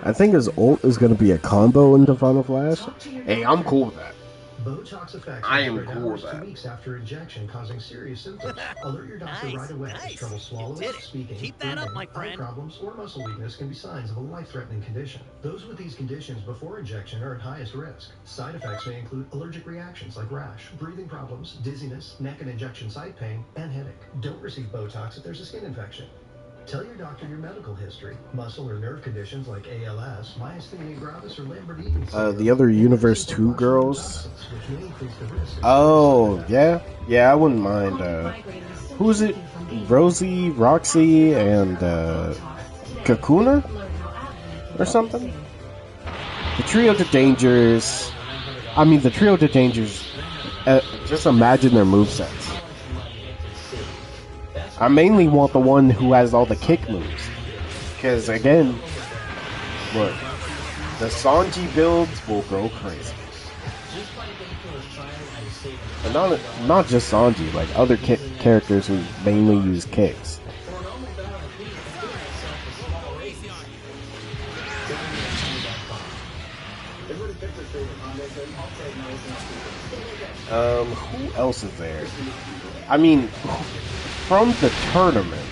I think his ult is going to be a combo into Final Flash. Hey, I'm cool with that. Botox effects I am cool with that. 2 weeks after injection, causing serious symptoms. Alert your doctor right away. Nice. Trouble swallowing, speaking, Keep that up, my friend. eye problems, or muscle weakness can be signs of a life-threatening condition. Those with these conditions before injection are at highest risk. Side effects may include allergic reactions like rash, breathing problems, dizziness, neck and injection site pain, and headache. Don't receive Botox if there's a skin infection. Tell your doctor your medical history. Muscle or nerve conditions like ALS, myasthenia gravis, or Lambert-Eaton syndrome. The other Universe 2 girls. Oh, yeah. Yeah, I wouldn't mind. Who is it? Rosie, Roxy, and Kakuna? Or something? The Trio to Dangers. I mean, the Trio to Dangers. Just imagine their movesets. I mainly want the one who has all the kick moves. Because, again, look, the Sanji builds will go crazy. But not just Sanji, like other characters who mainly use kicks. Who else is there? I mean, from the tournament,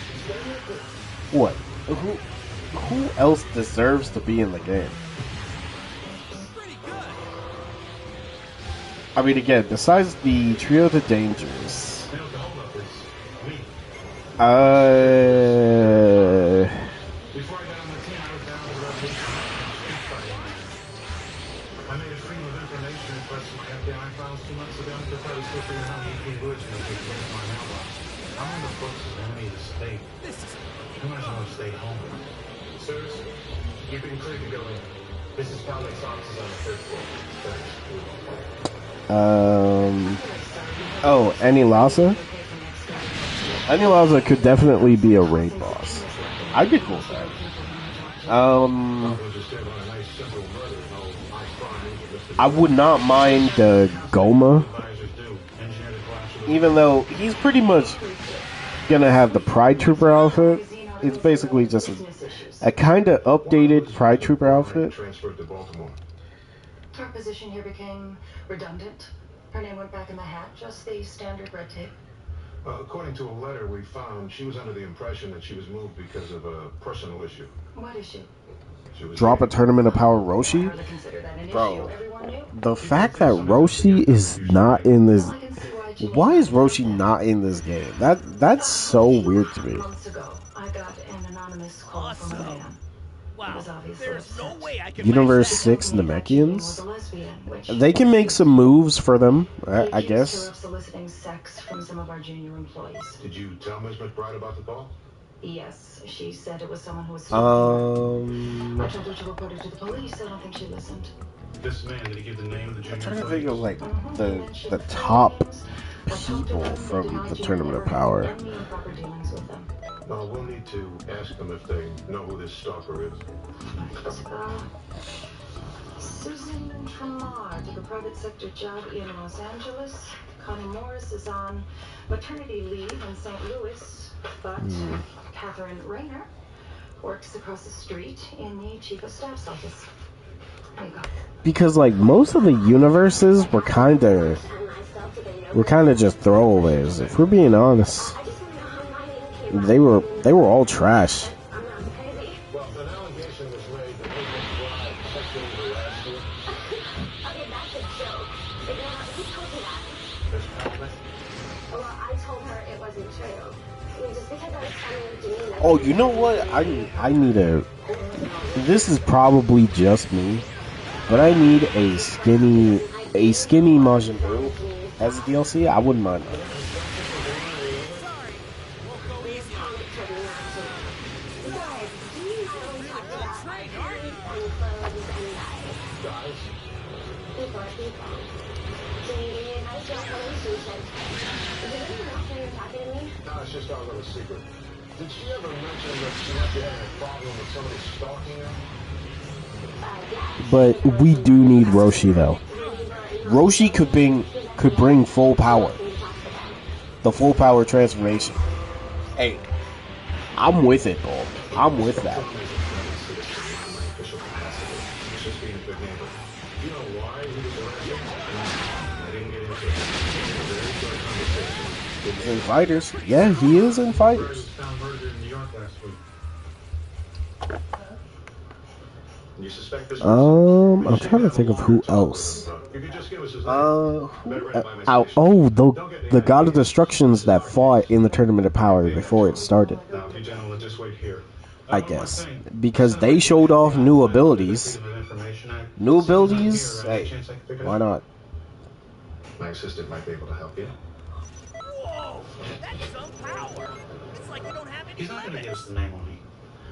what? Who else deserves to be in the game? I mean, again, besides the Trio to Dangers, Brooks is an enemy of the state. You might as well stay home. Sirs, you've been cleared to go in. Mrs. Palnick's office is on the third floor. Oh, Annie Laza? Annie Laza could definitely be a raid boss. I'd be cool with that. I would not mind Goma, even though he's pretty much gonna have the Pride Trooper outfit. It's basically just a kind of updated Pride Trooper outfit. Her position here became redundant. Her name went back in the hat, just the standard red tape. According to a letter we found, she was under the impression that she was moved because of a personal issue. What issue? Drop a Tournament of Power Roshi? Bro, the fact that Roshi is not in this... Why is Roshi not in this game? That's so weird to me. Months ago, I got an anonymous call from a man. Wow, there's no way I can Xenoverse 6 Namekians? They can make some moves for them, I guess. Of soliciting sex from some of our junior employees. Did you tell Ms. McBride about the call? Yes, she said it was someone who was I I told her to report it to the police. I don't think she listened. This man, did he give the name of the junior I'm trying to employee? think of like the top people from the Tournament of Power. We'll need to ask them if they know who this stalker is. Susan Tramar took a private sector job in Los Angeles. Connie Morris is on maternity leave in St. Louis, but Catherine Rayner works across the street in the chief of staff's office. There you go. Because like most of the universes were kind of just throwaways. If we're being honest, they were all trash. Well, an allegation was made that Ms. McBride sexually harassed you. Okay, that's a joke. Who told you that? Ms. Palnick? Well, I told her it wasn't true. I mean, just because I was friendly with Janine. Oh, you know what? I need a... This is probably just me, but I need a skinny Majin Buu as a DLC. I wouldn't mind that. No, it's just our little secret. Did she ever mention that she might be having a problem with somebody stalking her? But we do need Roshi though. Roshi could bring full power. The full power transformation. Hey, I'm with it, bro. I'm with that. He's in Fighters. Yeah, he is in Fighters. I'm trying to think of who else. The God of Destructions that fought in the Tournament of Power before it started. I guess. Because they showed off new abilities. New abilities? Hey, why not? My assistant might be able to help you. Whoa, that's some power. It's like you don't have any He's not going to limits. give us the name on me.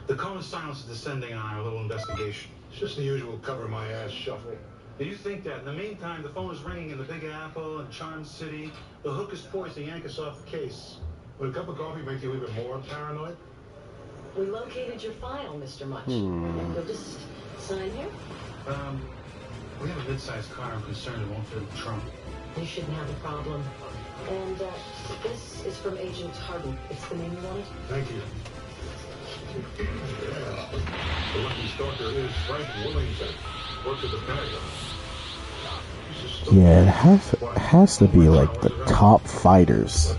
The cone of silence is descending on our little investigation. It's just the usual cover my ass shuffle. Do you think that in the meantime the phone is ringing in the Big Apple and Charm City? The hook is poised to yank us off the case. Would a cup of coffee make you even more paranoid? We located your file, Mr. Much. You'll just sign here? We have a mid-sized car. I'm concerned it won't fit the trunk. You shouldn't have a problem. And this is from Agent Harden. It's the name you wanted? Thank you. The lucky stalker is Frank Willington. Works at the Pentagon. Yeah, it has to be like the top fighters.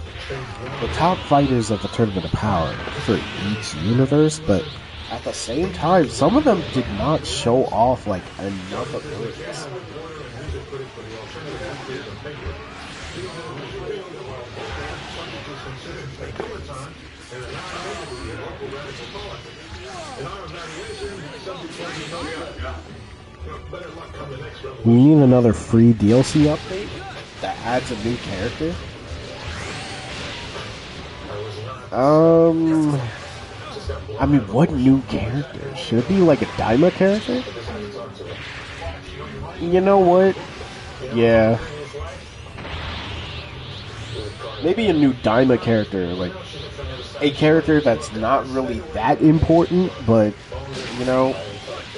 The top fighters of the Tournament of Power for each universe, but at the same time, some of them did not show off like enough abilities. We need another free DLC update that adds a new character. I was not I mean, what new character? Should it be like a Daima character? You know what? Yeah. Maybe a new Daima character, like a character that's not really that important, but you know,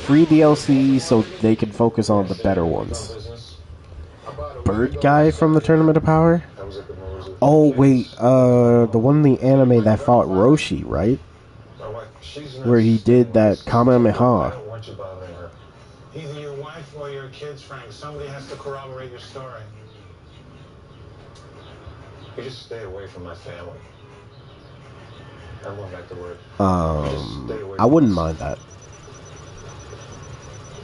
free DLC so they can focus on the better ones. Bird guy from the Tournament of Power? Oh wait, the one in the anime that fought Roshi, right? Where he did that Kamehameha. Either your wife or your kids, Frank. Somebody has to corroborate your story. You just stay away from my family. I'm going back to work. I wouldn't mind that.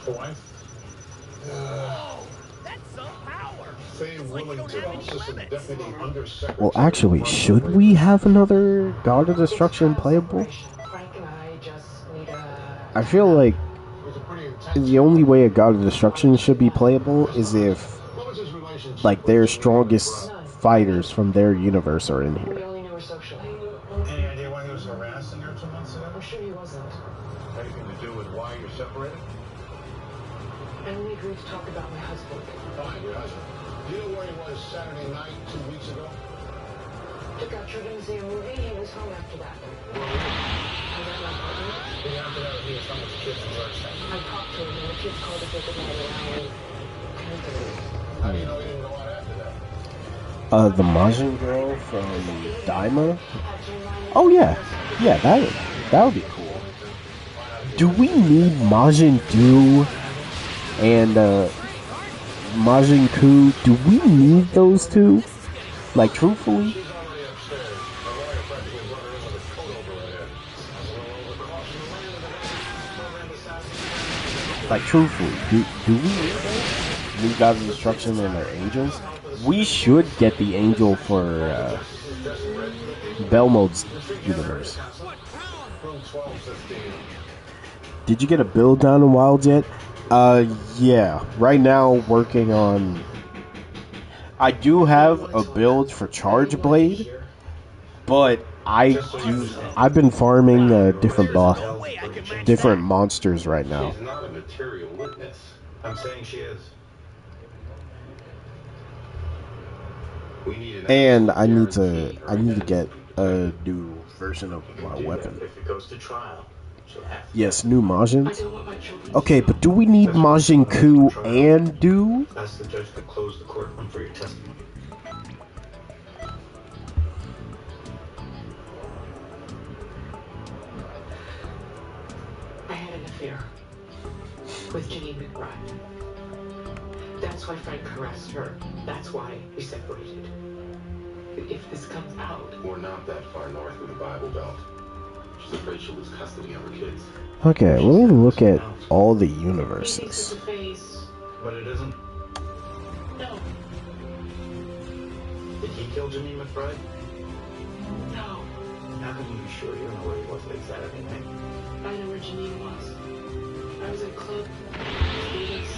The wife? That's some power. Faye Willington, Assistant Deputy Undersecretary. Well, actually, should we have another God of Destruction playable? I feel like the only way a God of Destruction should be playable is if, like, their strongest fighters from their universe are in here. Any idea why he was harassing her 2 months ago? I'm sure he wasn't. Anything to do with why you're separated? I only agreed to talk about my husband. Fine, your husband. Do you know where he was Saturday night 2 weeks ago? Took out children to see a movie. He was home after that. I got my partner. He after that, he was home with the kids in Georgetown. I talked to him, and the kids called to say goodnight around 10:30. How do you know he didn't go out after that? The Majin girl from Daima? Oh yeah. Yeah, that would be cool. Do we need Majin Du and Majin Ku? Do we need those two? Like, truthfully? Like, truthfully, do we need those? New Gods of Destruction and their angels? We should get the angel for Belmode's universe. Did you get a build down in Wild yet? Yeah. Right now, working on... I do have a build for Charge Blade, but I've been farming different monsters right now. She's not a material witness. I'm saying she is. And I need to get a new version of my weapon. If it goes to trial, she'll have to. Yes, new Majins. Okay, but do we need Majin Ku and Du? Ask the judge to close the courtroom for your testimony. I had an affair with Janine McBride. That's why Frank harassed her. That's why we separated. If this comes out... We're not that far north of the Bible Belt. She's afraid she'll lose custody of her kids. Okay, let me look at all the universes. But it isn't. No. Did he kill Janine McBride? No. How can you be sure you don't know where he was late Saturday night? I know where Janine was. I was at a club. Vegas.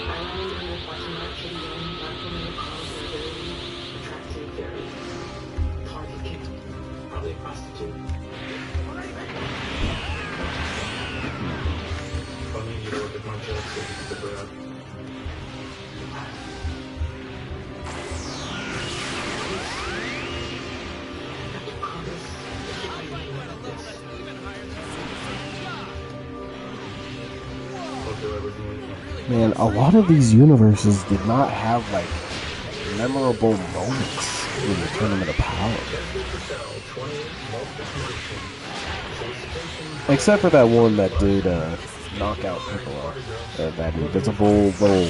I ran into her parking lot, to the young black woman who calls her very attractive, very hard-looking, probably a prostitute. I need you to look at my jokes so you can figure it out. Man, a lot of these universes did not have, like, memorable moments in the Tournament of Power. Except for that one that did knock out Piccolo. That invisible little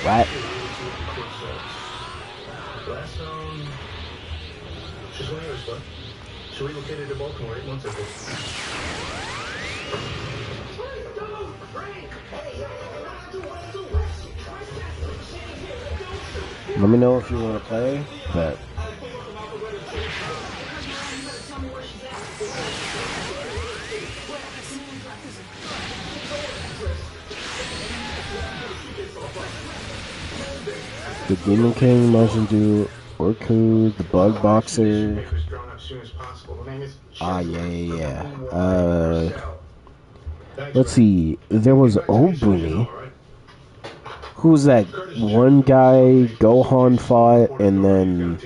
rat. She's one of yours, bud. She relocated to Baltimore 8 months ago. Let me know if you want to play, but... The Demon King, Majin Du, Orku, the Bug Boxer, as soon as possible. The name is yeah. Let's see. There was Obuni. Who's that one guy Gohan fought, and then,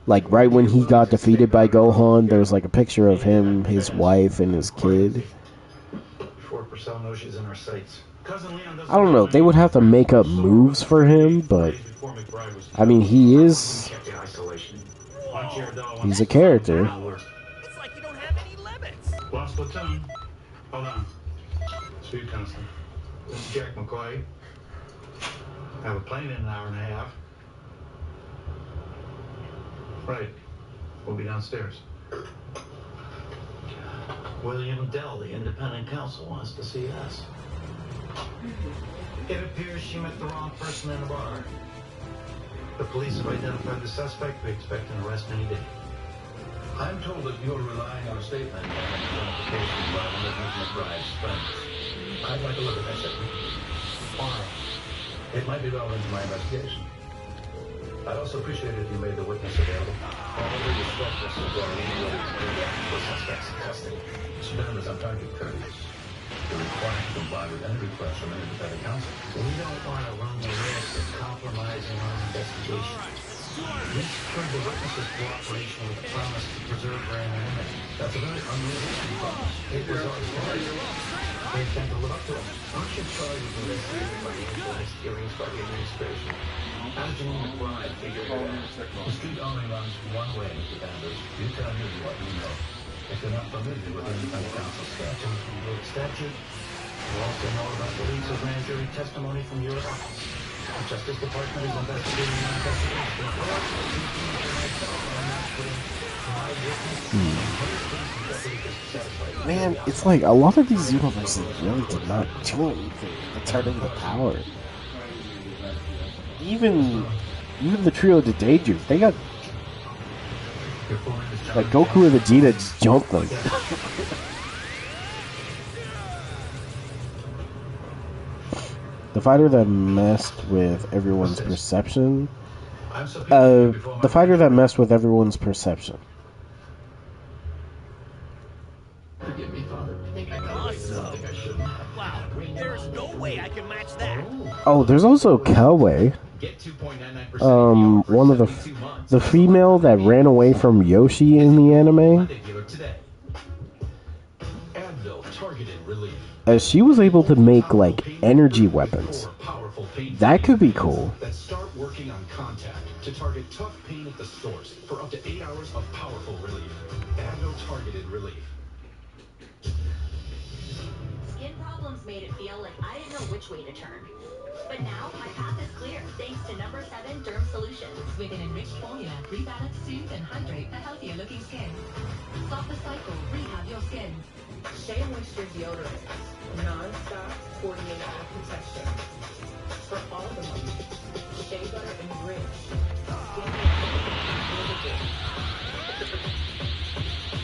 like, right when he got defeated by Gohan, there's like a picture of him, his wife, and his kid. Before Purcell knows she's in our sights. I don't know. They would have to make up moves for him, but I mean, he is. He's a character. It's like you don't have any limits. Lost platoon. Hold on. Speed constant. This is Jack McCoy. I have a plane in an hour and a half. Right. We'll be downstairs. William Dell, the independent counsel, wants to see us. It appears she met the wrong person in the bar. The police have identified the suspect. We expect an arrest any day. I'm told that you're relying on a statement and identification by one of Ms. McBride's friends. I'd like to look at that statement. Why? It might be relevant to my investigation. I'd also appreciate it if you made the witness available. All due respect, Mr. Doyle, you will do that for suspects in custody. Mr. Dennis, I'm trying to be courteous. You're required to comply with any request from an independent counsel. We don't want to run the risk of compromising our investigation. We secured the witness's cooperation with a promise to preserve her anonymity. That's a very unrealistic promise. It was our story. They intend to live up to it. Aren't you charged with investigating financial misdealings by the administration? How did Janine McBride figure it out? The street only runs one way, Mr. Danvers. You tell me what you know. If you're not familiar with independent counsel statute, you also know about the leaks of grand jury testimony from your office. The Justice Department is investigating my investigation. Man, it's like a lot of these universes really did not do anything to turn into power. Even the trio of the Daedrus, they got like Goku and Vegeta just jumped them. The fighter that messed with everyone's perception. The fighter that messed with everyone's perception. Forgive me, Father. I think I got something I shouldn't have. Wow, there's no way I can match that. Oh, there's also Kelway. One of the female that ran away from Yoshi in the anime. She was able to make like energy weapons. That could be cool. That start working on contact to target tough pain at the source for up to 8 hours of powerful relief. Advil targeted relief. Skin problems made it feel like I didn't know which way to turn. But now my path is clear thanks to No. 7 Derm Solutions. With an enriched formula, rebalance, soothe, and hydrate a healthier looking skin. Stop the cycle, rehab your skin. Shea Moisture Deodorant. Non-stop 48-hour protection. For all the money. Shea Butter Enriched. Skin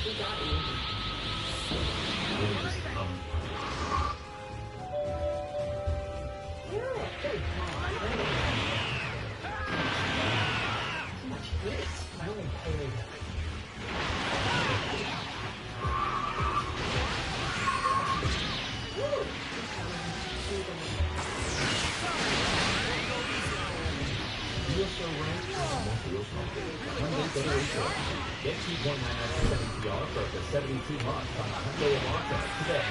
we got you. Get 2.99% APR for up to 72 months on a Hyundai Elantra today.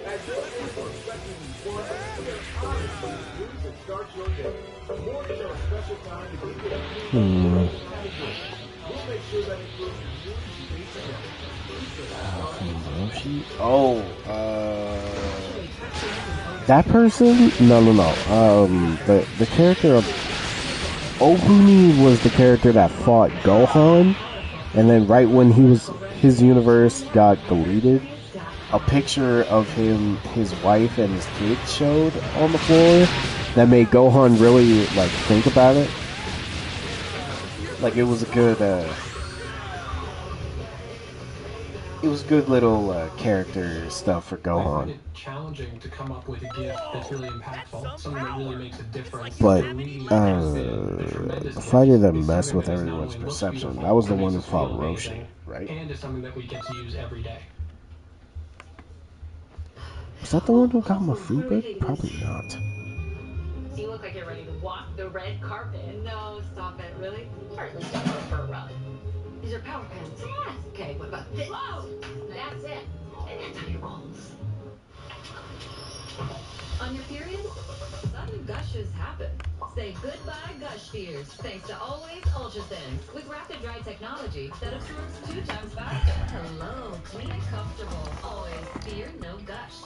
As you're looking for expecting one of the hottest news that starts your day, mornings are a special time to give you a category. We'll make sure that includes news, Oh, that person? No. The character of Obuni was the character that fought Gohan, and then right when his universe got deleted, a picture of him, his wife, and his kid showed on the floor that made Gohan really like think about it. Like it was a good, little character stuff for Gohan. I find it challenging to come up with a gift that's really impactful, something that really makes a difference. But the fighter that messed with everyone's perception, that was the one who fought Roshi, right? And it's something that we get to use every day. Is that the one who got my food back? Probably not. You look like you're ready to walk the red carpet. No, stop it, really? Or at least I'll go for a run. These are power pens. Yes. Okay, what about this? Whoa! That's it. And that's how you rolls. On your period, sudden gushes happen. Say goodbye gush fears, thanks to Always Ultra Thins. With rapid dry technology that absorbs 2 times faster. Hello, clean and comfortable. Always fear no gush.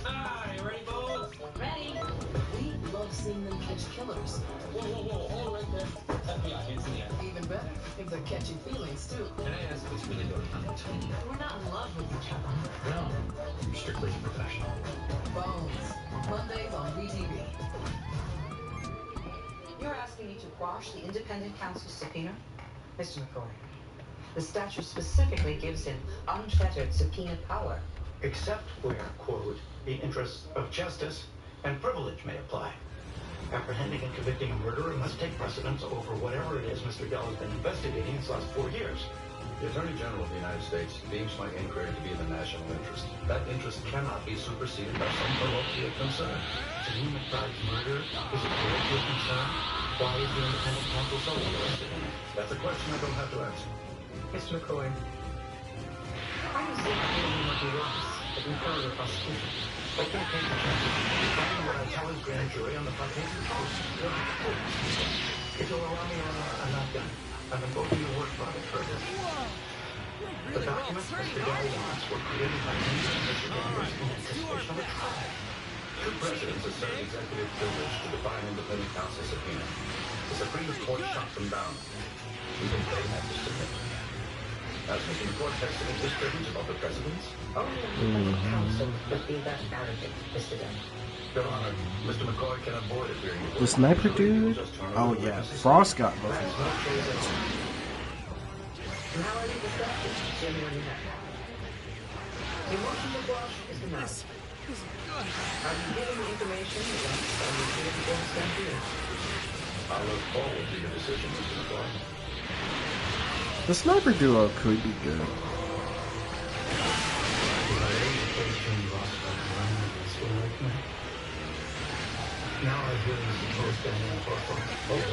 Hi, ready, boys? Ready? We love seeing them catch killers. Whoa, whoa, whoa, hold right there. FBI, hands in the air. Even better, if they're catching feelings too. Can I ask what's really going on between you? We're not in love with each other. No, you're strictly professional. Bones. Mondays on VTV. You're asking me to quash the independent counsel's subpoena? Mr. McCoy, the statute specifically gives him unfettered subpoena power. Except where, quote, the interests of justice and privilege may apply. Apprehending and convicting a murderer must take precedence over whatever it is Mr. Dell has been investigating these last 4 years. The Attorney General of the United States deems my inquiry to be in the national interest. That interest cannot be superseded by some parochial concern. To me, McBride's murder is a parochial concern. Why is the independent counsel so interested in it? That's a question I don't have to answer. Mr. McCoy, I was dealing with the Ross, the concurrent prosecution. I can't take the chance of finding what I tell his grand jury on the front page of the Post. If you'll allow me, I'm not done. I've been voting to work product for this. The documents Mr. Dell wants were created by me and Mr. Danvers in anticipation of a trial. Two presidents assert executive privilege to define independent counsel subpoena. The Supreme Court shot them down. Even they had to submit. As Mr. McCoy texted in his privilege about the presidents? Only independent counsel would be that arrogant, Mr. Dell. Your Honor, Mr. McCoy can avoid appearing before The sniper dude? Oh yeah, Frost got Now I leave the statute, Jimmy, on your back. Your motion to quash is denied. Are you giving the information you want? Are you giving the stand here? I look forward to your decision, Mr. McCoy. The sniper duo could be good. Now I hear he's supposed to have over.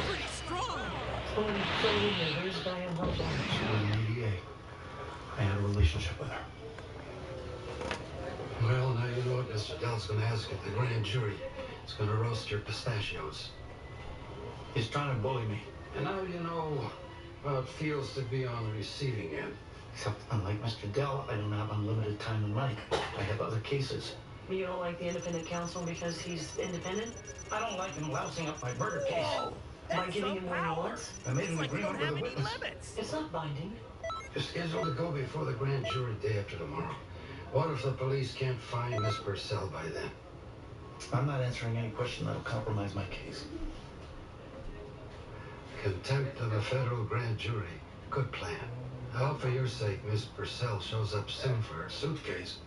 Where's Diane Hope? She was in 88. I had a relationship with her. Well, now you know what Mr. Dell's going to ask at the grand jury. He's going to roast your pistachios. He's trying to bully me. And now you know how it feels to be on the receiving end. Except, unlike Mr. Dell, I don't have unlimited time and money. I have other cases. You don't like the independent counsel because he's independent? I don't like him lousing up my murder case. By giving him what he wants? I made an agreement with a witness. It's not binding. You're scheduled to go before the grand jury day after tomorrow. What if the police can't find Miss Purcell by then? I'm not answering any question that'll compromise my case. Contempt of a federal grand jury. Good plan. I hope for your sake Miss Purcell shows up soon for her suitcase.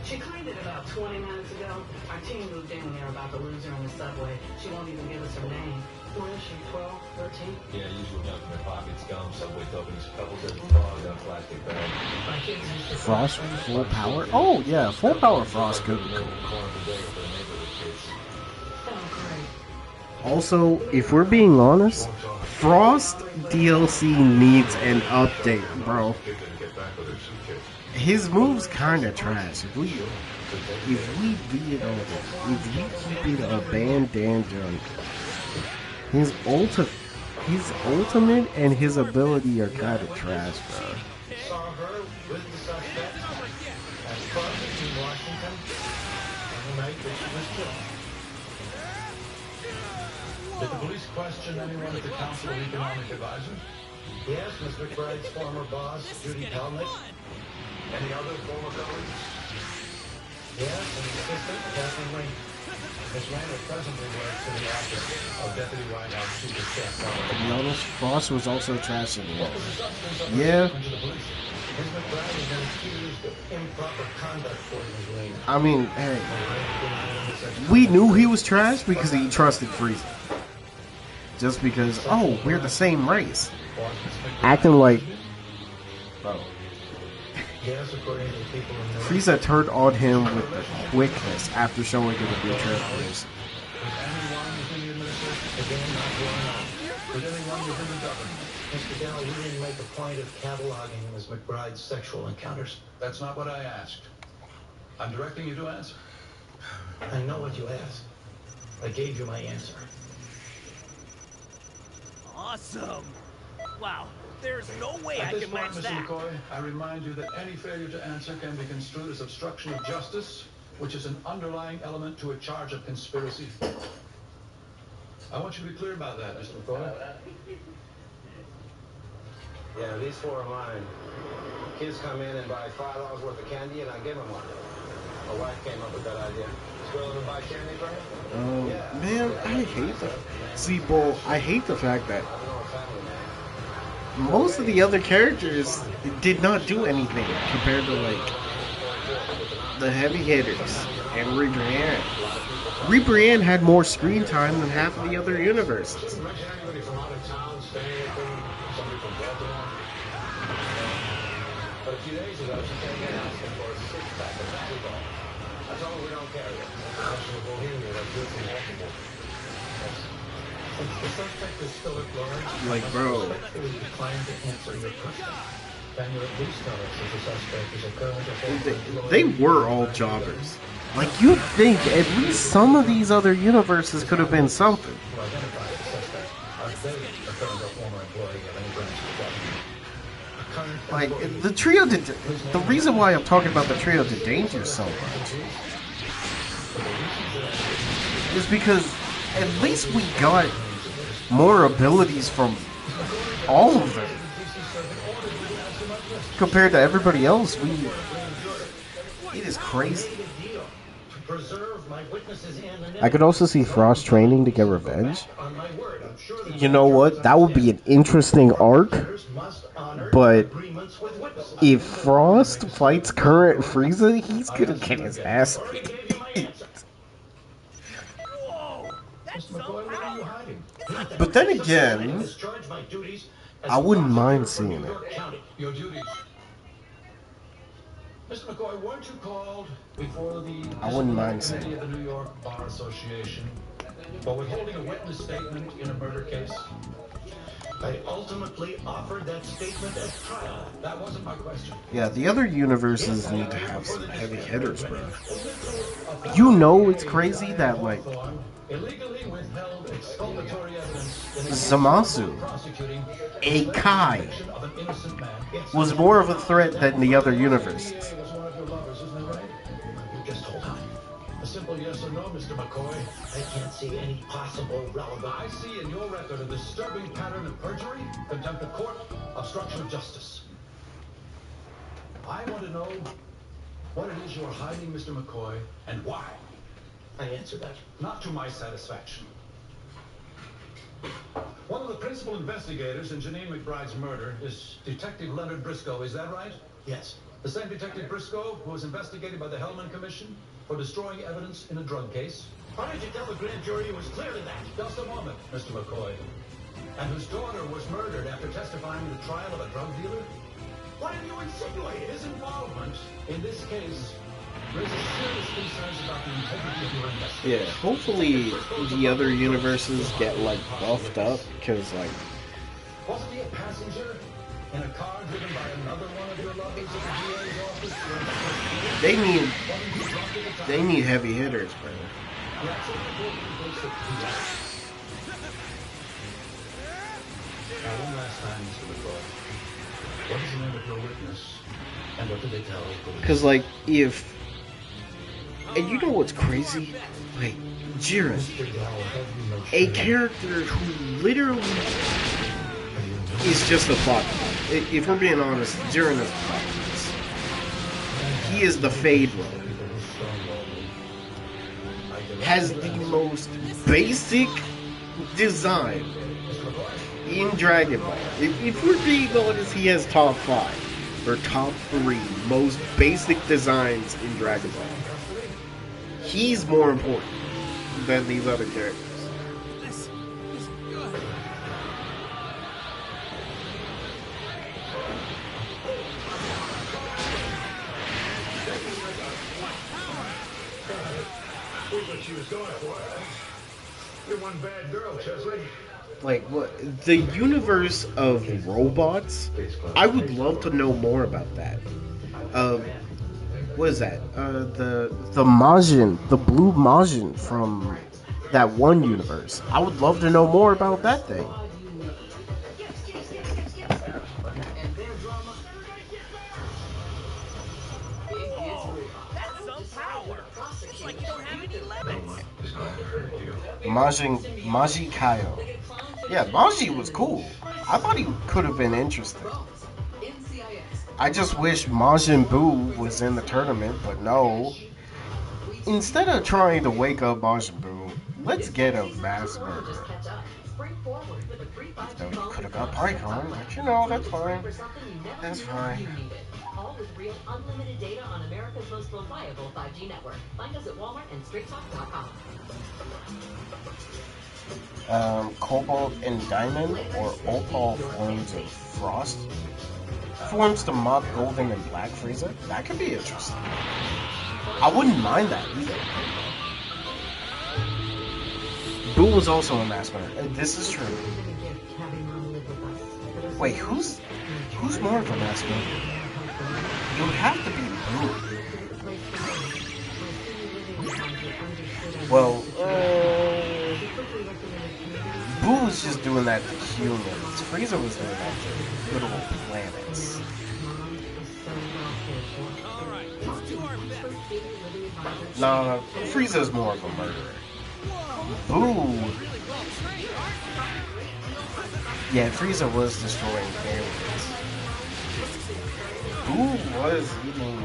She claimed it about 20 minutes ago. Our team moved in there about to lose her on the subway. She won't even give us her name. What is she, 12, 13? Yeah, usual junk in their pockets, gum, subway tokens, a couple dozen frogs on plastic bag. My kids used to Frost full power? Oh yeah, full power Frost could be cool. Also, if we're being honest, Frost DLC needs an update, bro. His moves kinda trash. If we beat it on, if you keep it a bandana junk, his ultimate and his ability are kinda trash, bro. Saw her with the suspect at a club in Washington on the night that she was killed. Did the police question anyone at the Council of Economic Advisors? Yes, Miss McBride's former boss, Judy Pelnick. Any other former colleagues? Yes, and assistant, Kathleen Lane. Miss Randall presently works in the office of Deputy White House Super Chef. To be honest, Frost was also trash in the end. Yeah. Miss McBride has been accused of improper conduct for Ms. Lane. I mean, hey, we knew he was trash because he trusted Frieza. Just because, oh, we're the same race. Acting like bro. Yes, according to the people in the Frieza turned on him with the quickness after showing him the new transformation. Was anyone within the administration? Again, not going on. Was anyone within the government? Mr. Dow, we didn't make a point of cataloging him as McBride's sexual encounters. That's not what I asked. I'm directing you to answer. I know what you asked. I gave you my answer. Awesome. Wow, there's no way At I this can point, match Mr. that. McCoy, I remind you that any failure to answer can be construed as obstruction of justice, which is an underlying element to a charge of conspiracy. I want you to be clear about that, Mr. McCoy. Yeah, these 4 are mine. Kids come in and buy $5 worth of candy, and I give them one. My wife came up with that idea. This girl ever buy candy for her? Man, I hate that. See, bro, I hate the fact that most of the other characters did not do anything compared to, like, the heavy hitters and Rebrianne. Rebrianne had more screen time than half of the other universes. Anybody from out of town staying with them? Somebody from Baltimore? But a few days ago, she came in asking for a 6-pack of basketball. I told her we don't carry it. National Bohemia, that's good from Baltimore. The suspect is still at large. Like, bro. I respectfully decline to answer your question. Can you at least tell us if the suspect is a current or former They were all jobbers. Like, you'd think at least some of these other universes could have been something. to identify the suspect? Are they a current or former employee of any branch of the government? A current Like, employee the trio did. The reason why I'm talking about the trio to danger so much is because at least we got more abilities from all of them compared to everybody else. It is crazy. I could also see Frost training to get revenge. You know what? That would be an interesting arc. But if Frost fights current Frieza, he's gonna get his ass beat. But then again, I wouldn't mind seeing it. Your duties. Mr. McCoy, weren't you called before the I wouldn't mind Disciplinary seeing Committee of the New York Bar Association for withholding a witness statement in a murder case? I ultimately offered that statement at trial. That wasn't my question. Yeah, the other universes need to have some heavy hitters, bro. You know it's crazy that, like, Illegally withheld exculpatory evidence Zamasu, a Kai, was more of a threat than the other universes. was one of your lovers, isn't that right? Just hold on. A simple yes or no, Mr. McCoy. I can't see any possible relevance. I see in your record a disturbing pattern of perjury, contempt of court, obstruction of justice. I want to know what it is you're hiding, Mr. McCoy, and why. I answer that. Not to my satisfaction. One of the principal investigators in Janine McBride's murder is Detective Leonard Briscoe, is that right? Yes. The same Detective Briscoe who was investigated by the Hellman Commission for destroying evidence in a drug case? Why did you tell the grand jury it was clearly that? Just a moment, Mr. McCoy. And whose daughter was murdered after testifying in the trial of a drug dealer? What have you insinuated? His involvement in this case raises serious concerns about the integrity of your investigation. Yeah, hopefully the other universes get, like, buffed up, because, like, Wasn't he a passenger in a car driven by another one of your lovers at the DA's office? they need heavy hitters, bro. Now, one last time, Mr. McCoy. What is the name of your witness? And what did they tell police? Because, like, if... And you know what's crazy? Like, Jiren, a character who literally is just a plot device. If we're being honest, Jiren is a plot device. He is the Fade Runner. Has the most basic design in Dragon Ball. If we're being honest, he has top 5 or top 3 most basic designs in Dragon Ball. He's more important than these other characters. This is good. she was going for. You're one bad girl, Chesley. Like, what? The universe of robots? I would love to know more about that. What is that? The Majin, the blue Majin from that one universe. I would love to know more about that thing. That's some power. It's like you don't have any limits. Majin Kaio. Yeah, Majin was cool. I thought he could have been interesting. I just wish Majin Buu was in the tournament, but no. Instead of trying to wake up Majin Buu, let's get a mass murderer. Though you could have got Pycon, but you know, that's fine. That's fine. All with real unlimited data on America's most reliable 5G network. Find us at Walmart and StraightTalk.com. Cobalt and Diamond or Opal forms of Frost forms to mock Golden and Black Frieza. That could be interesting. I wouldn't mind that either. Boo was also a mass murderer. This is true. Wait, who's more of a mass murderer? It would have to be Boo. Well, Boo was just doing that to humans. Frieza was doing that to little planets. No, Frieza's more of a murderer. Boo. Yeah, Frieza was destroying aliens. Boo was eating.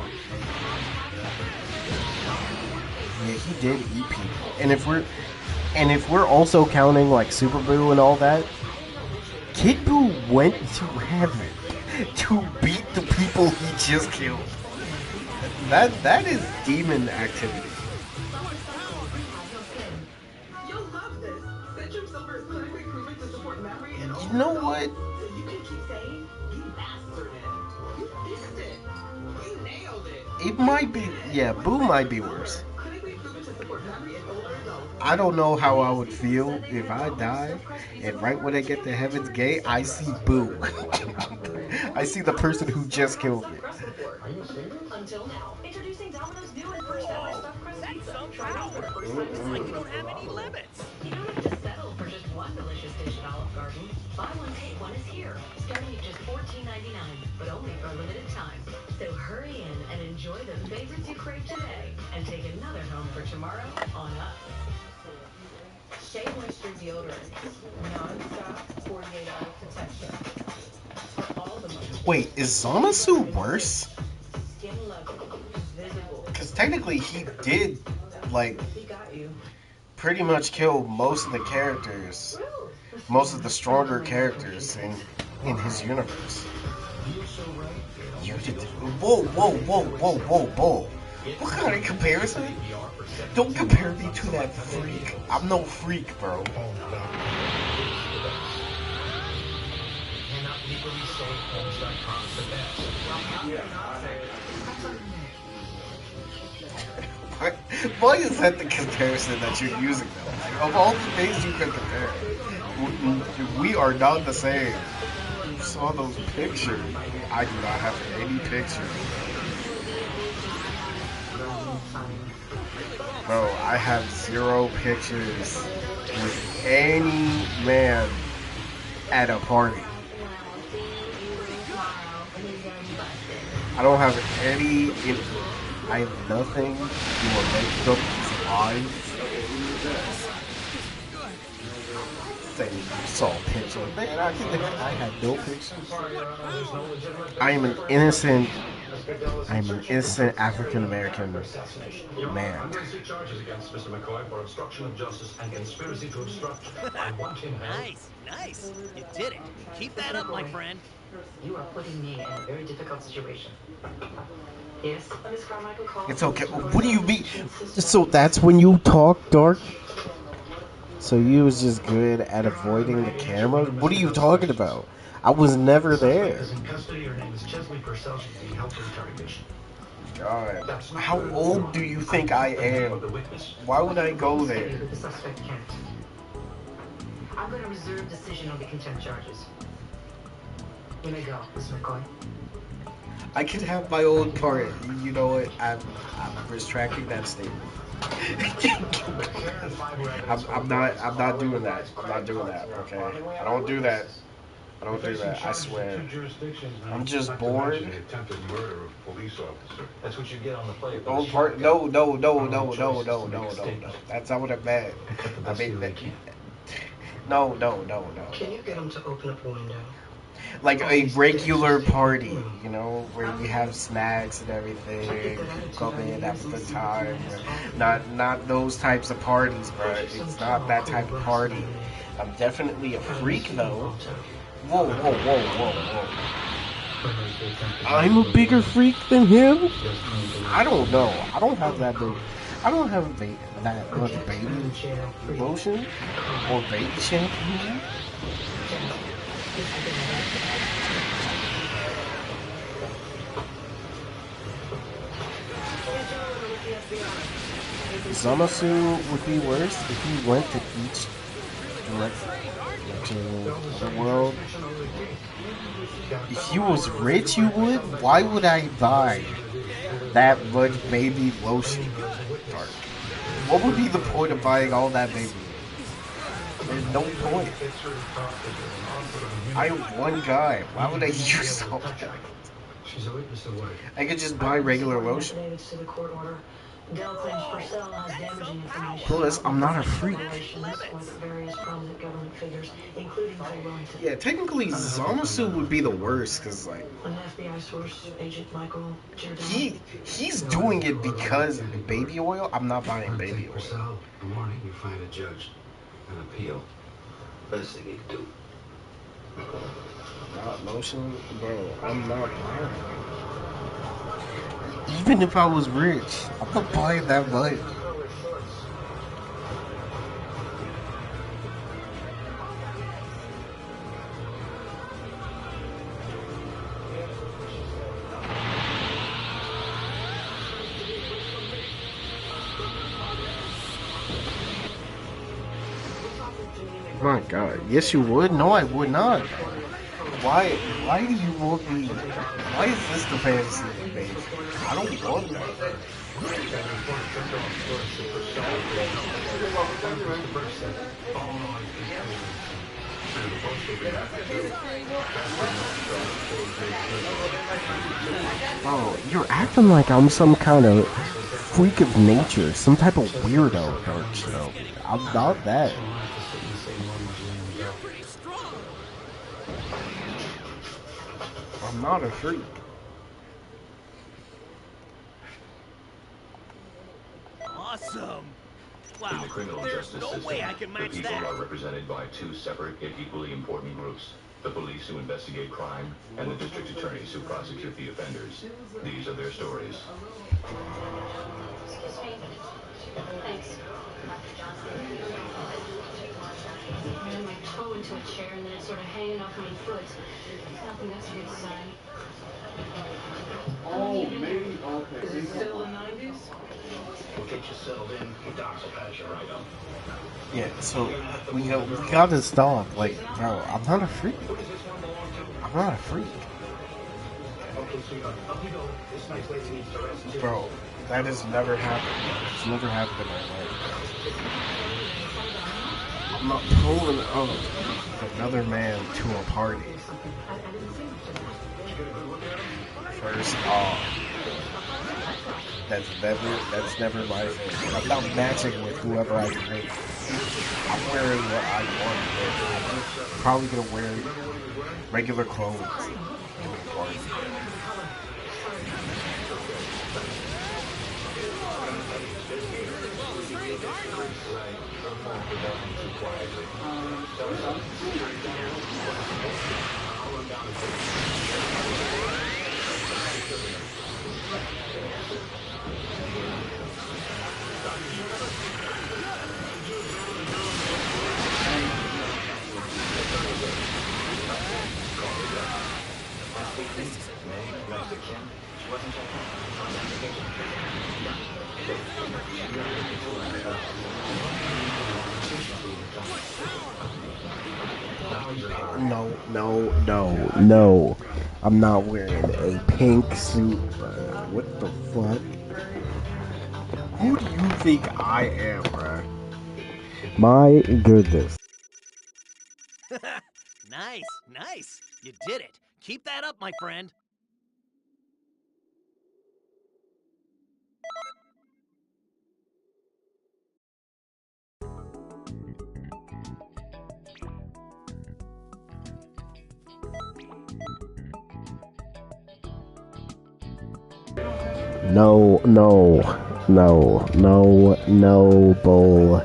Yeah, he did eat people. And if we're also counting like Super Boo and all that, Kid Boo went to heaven to beat the people he just killed. That is demon activity. You'll love this. Xenoverse is clinically proven to support memory and You know what? You can keep saying, you mastered it. You fixed it. You nailed it. It might be, yeah, Boo might be worse. I don't know how I would feel if I die and right when I get to Heaven's Gate, I see Boo. I see the person who just killed me. Until now, introducing Domino's new and first ever stuffed crust pizza. Try it out for the first time. It's like you don't have any limits. You don't have to settle for just one delicious dish at Olive Garden. Buy one, take one is here, starting at just $14.99, but only for a limited time. So hurry in and enjoy the favorites you crave today, and take another home for tomorrow on us. Shea Moisture Deodorant, non-stop 48-hour protection. For all the moisture. Wait, is Zamasu worse? Skin level, visible. Because technically he did, like, He got you. pretty much kill most of the characters, most of the stronger characters in his universe. You did. Whoa, whoa, whoa, whoa, whoa, whoa. What kind of comparison? Don't compare me to that freak. I'm no freak, bro. Why is that the comparison that you're using, though? Like, of all the things you can compare, we are not the same. You saw those pictures. I do not have any pictures. Bro, I have 0 pictures with any man at a party. I don't have any. I have nothing. You will make them live. Say you saw a picture. Man, I had no pictures. I am an innocent African American man. Charges against Mr. McCoy for obstruction of justice and conspiracy to obstruct. I want him held. Nice. You did it. Keep that up, my friend. You are putting me in a very difficult situation. Yes, Miss Carmichael called. It's okay. What do you mean? So that's when you talk, Dark? So you was just good at avoiding the camera? What are you talking about? I was never there. God. How old do you think I am? Why would I go there? The suspect can't. I'm going to reserve decision on the contempt charges. You may go, Mr. McCoy. I could have my own part. You know what? I'm retracting that statement. I'm not doing that. I'm not doing that. Okay. I don't do that. I don't do that. I swear. I'm just bored. That's what you get on the plate. Own part? No. That's not what I meant. I mean that. No. Can you get him to open up a window? Like a regular party, you know, where you have snacks and everything, come in after the time. Not those types of parties, bro. It's not that type of party. I'm definitely a freak, though. Whoa. I'm a bigger freak than him? I don't know. I don't have that big. I don't have that much baby lotion or baby shampoo. Zamasu would be worse if he went to each to the world. If you was rich, you would? Why would I buy that much baby lotion? What would be the point of buying all that baby? There's no point. I'm one guy. Why would I use all that? I could just buy regular lotion. Plus, I'm not a freak. Yeah, technically, Zamasu would be the worst, because, like, he's doing it because of baby oil. I'm not buying baby oil. In the morning, you find a judge and appeal. Best thing you can do. Not lotion? Bro, I'm not buying. Even if I was rich, I'm not buying that much. My God, yes you would? No, I would not. Why do you want me? Why is this the fantasy debate? I don't want that. Oh, you're acting like I'm some kind of freak of nature, some type of weirdo, don't you know? I'm not that. I'm not a freak. Awesome! Wow, In the criminal there's justice no system, way I can the match people that. are represented by two separate yet equally important groups. The police who investigate crime and the district attorneys who prosecute the offenders. These are their stories. Excuse me. Thanks. I ran my toe into a chair and then it's sort of hanging off my foot. Nothing that's a good sign. Oh, maybe. Okay. Is it still the 90s? We'll get you settled in. Docs will patch you right up. Yeah, so we gotta stop. Like, bro, I'm not a freak. I'm not a freak. Bro, that has never happened. It's never happened in my life. I'm not pulling up another man to a party. First off, that's never my thing. I'm not matching with whoever I think. I'm wearing what I want to wear. I'm probably gonna wear regular clothes to the party. Mr. Kim, She wasn't checked out. On the application. No. I'm not wearing a pink suit, bro. What the fuck? Who do you think I am, bro? My goodness. Nice. You did it. Keep that up, my friend. No, Bull.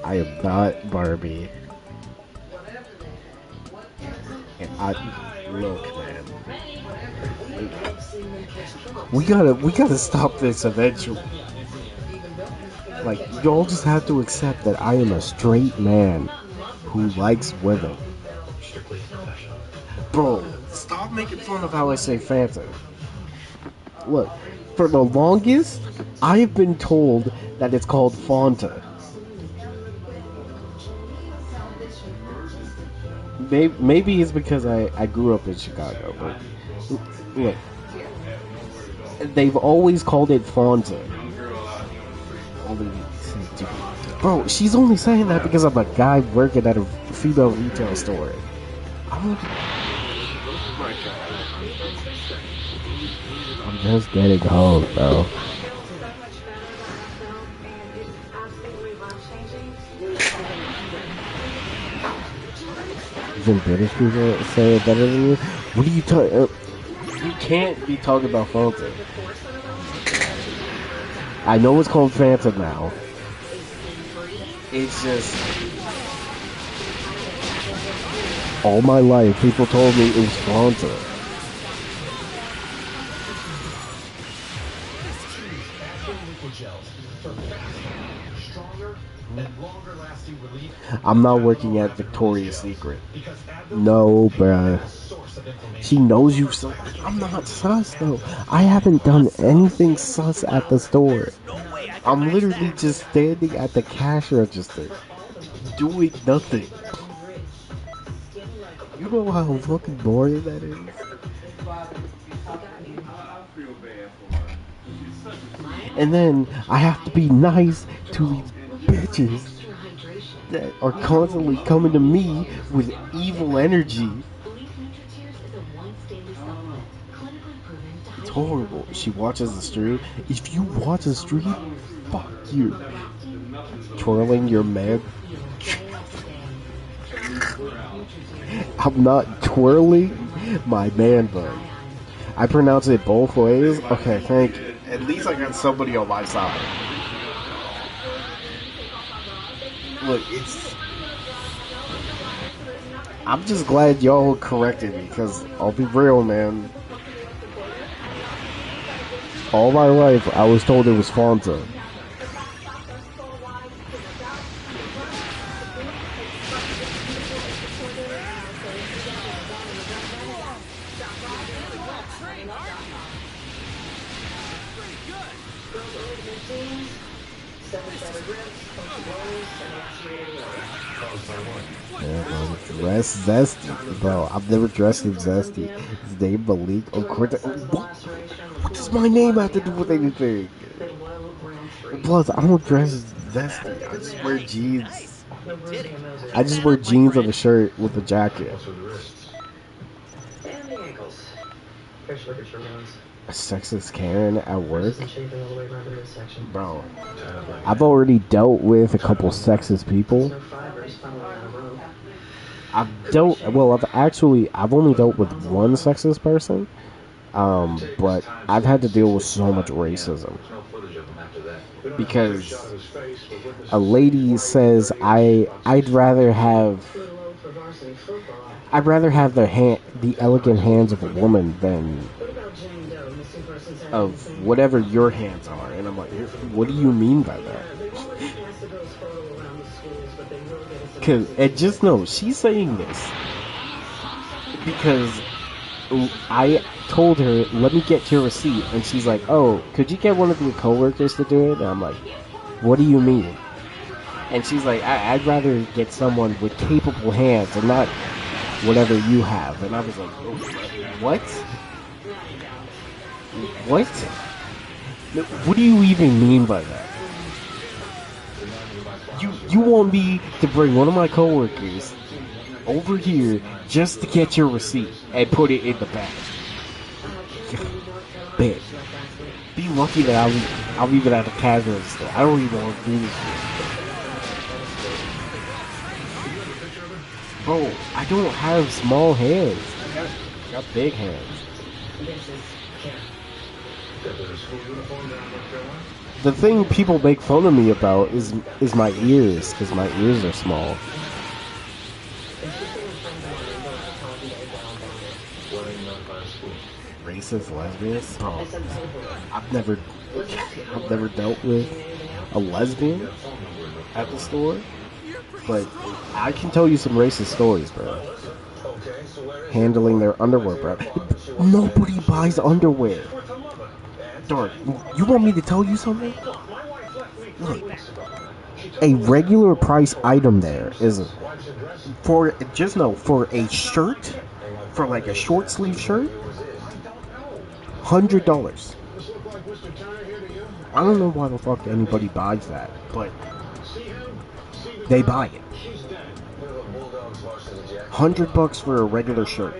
I am not Barbie. And look, man. We gotta stop this eventually. Like, y'all just have to accept that I am a straight man who likes women. Strictly professional. Bro, stop making fun of how I say Fanta. Look, for the longest, I have been told that it's called Fanta. Maybe it's because I grew up in Chicago, but look, they've always called it Fanta. Bro, she's only saying that because I'm a guy working at a female retail store. I'm just getting home, bro. You think British people say it better than you? What are you talking? You can't be talking about Fanta. I know it's called Fanta now. It's just all my life people told me it was Fanta. I'm not working at Victoria's Secret. No, bruh. She knows you so. I'm not sus though. I haven't done anything sus at the store. I'm literally just standing at the cash register, doing nothing. You know how fucking boring that is? And then I have to be nice to these bitches that are constantly coming to me with evil energy. It's horrible. She watches the stream. If you watch the stream, fuck you. Twirling your man. I'm not twirling my man bun. I pronounce it both ways. Okay, thank you. At least I got somebody on my side. Look, I'm just glad y'all corrected me, because I'll be real, man. All my life, I was told it was Fanta. Dress Zesty, bro. I've never dressed him Zesty. His name Malik. What does my name have to do with anything? Plus, I don't dress Zesty. I just wear jeans. I just wear jeans and a shirt with a jacket. And the ankles. Here's look at your nose. A sexist Karen at work? Shaping all the way around the midsection. Bro, I've already dealt with a couple sexist people. No fibers funneling out of rope. I've only dealt with one sexist person, but I've had to deal with so much racism. Because a lady says I'd rather have the elegant hands of a woman than of whatever your hands are, and I'm like, what do you mean by that? And just know she's saying this because I told her, let me get your receipt, and she's like, oh, could you get one of your coworkers to do it? And I'm like, what do you mean? And she's like, I'd rather get someone with capable hands and not whatever you have. And I was like, oh, what? What? What do you even mean by that? You want me to bring one of my coworkers over here just to get your receipt and put it in the bag? Bet. Be lucky that I'll leave it at a casual store. I don't even want to do this shit. Bro, I don't have small hands. I got big hands. The thing people make fun of me about is my ears, because my ears are small. Racist lesbians? Oh, I've never dealt with a lesbian at the store, but I can tell you some racist stories, bro. Handling their underwear, bro. Nobody buys underwear. Dark, you want me to tell you something? Look, a regular price item there is for a shirt, for like a short sleeve shirt, $100. I don't know why the fuck anybody buys that, but they buy it. $100 for a regular shirt.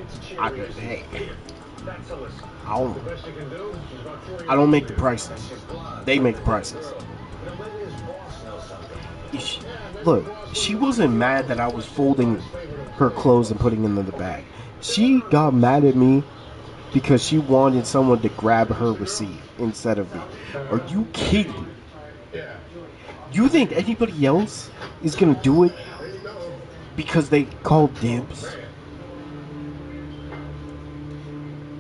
I don't make the prices. They make the prices. Look, she wasn't mad that I was folding her clothes and putting them in the bag. She got mad at me because she wanted someone to grab her receipt instead of me. Are you kidding? You think anybody else is gonna do it because they call dibs?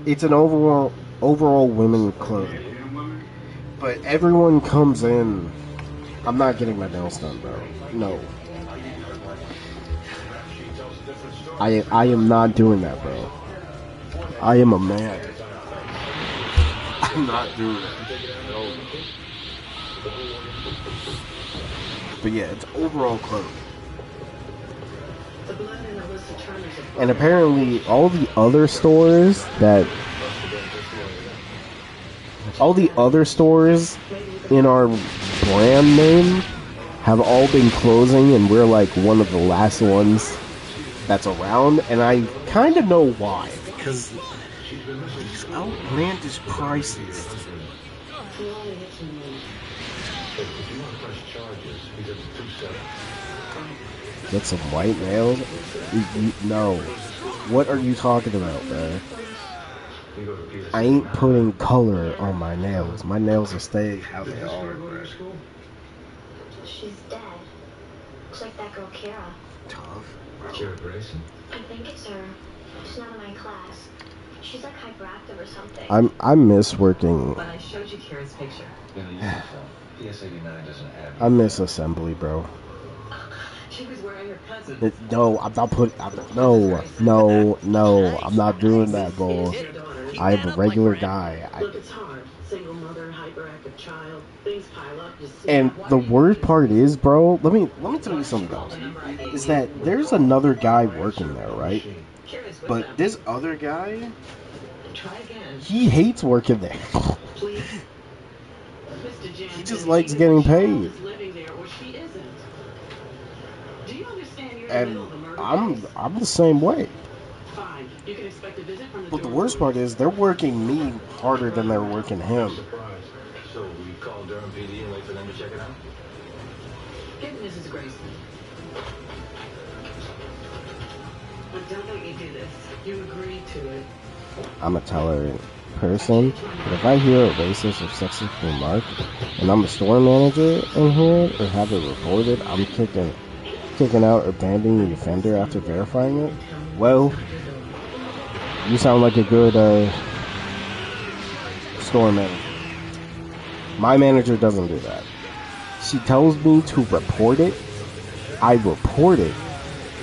It's an overall women clothing. But everyone comes in. I'm not getting my nails done, bro. No. I am not doing that, bro. I am a man. I'm not doing that. No. But yeah, it's overall clothing. And apparently all the other stores in our brand name have all been closing, and we're like one of the last ones that's around, and I kind of know why, because these outlandish prices. Get some white nails? No. What are you talking about, bro? I ain't putting color on my nails. My nails are staying how they are, bro. She's dead. Looks like that girl Kara. Tough. Kara Grayson? I think it's her. She's not in my class. She's like hyperactive or something. I miss working. But I showed you Kara's picture. PS89 doesn't have. I miss assembly, bro. She was wearing her cousin. No, I'm not putting. No, I'm not doing that, bro. I'm a regular guy. Look, it's hard. Single mother, hyperactive child. Things pile up. And the worst part is, bro. Let me tell you something else. Is that there's another guy working there, right? But this other guy, he hates working there. He just likes getting paid. And I'm the same way. But the worst part is they're working me harder than they're working him. So we call Durham PD and wait for them to check it out? Get Mrs. Grayson. But don't let me do this. You agreed to it. I'm a tolerant person, but if I hear a racist or sexist remark and I'm a store manager in here or have it reported, I'm kicking out or banning the offender after verifying it. Well, you sound like a good store manager. My manager doesn't do that. She tells me to report it. I report it.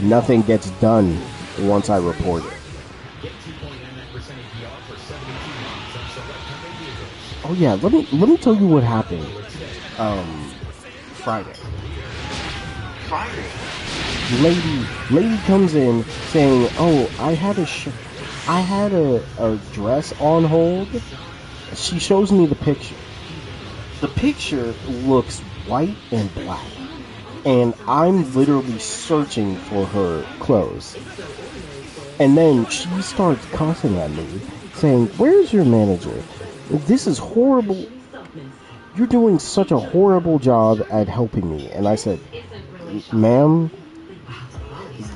Nothing gets done once I report it. Get 2.99% Oh yeah, let me tell you what happened. Friday. Lady comes in saying, "Oh, I had a dress on hold." She shows me the picture. The picture looks white and black, and I'm literally searching for her clothes. And then she starts cussing at me, saying, "Where's your manager? This is horrible. You're doing such a horrible job at helping me." And I said, "Ma'am,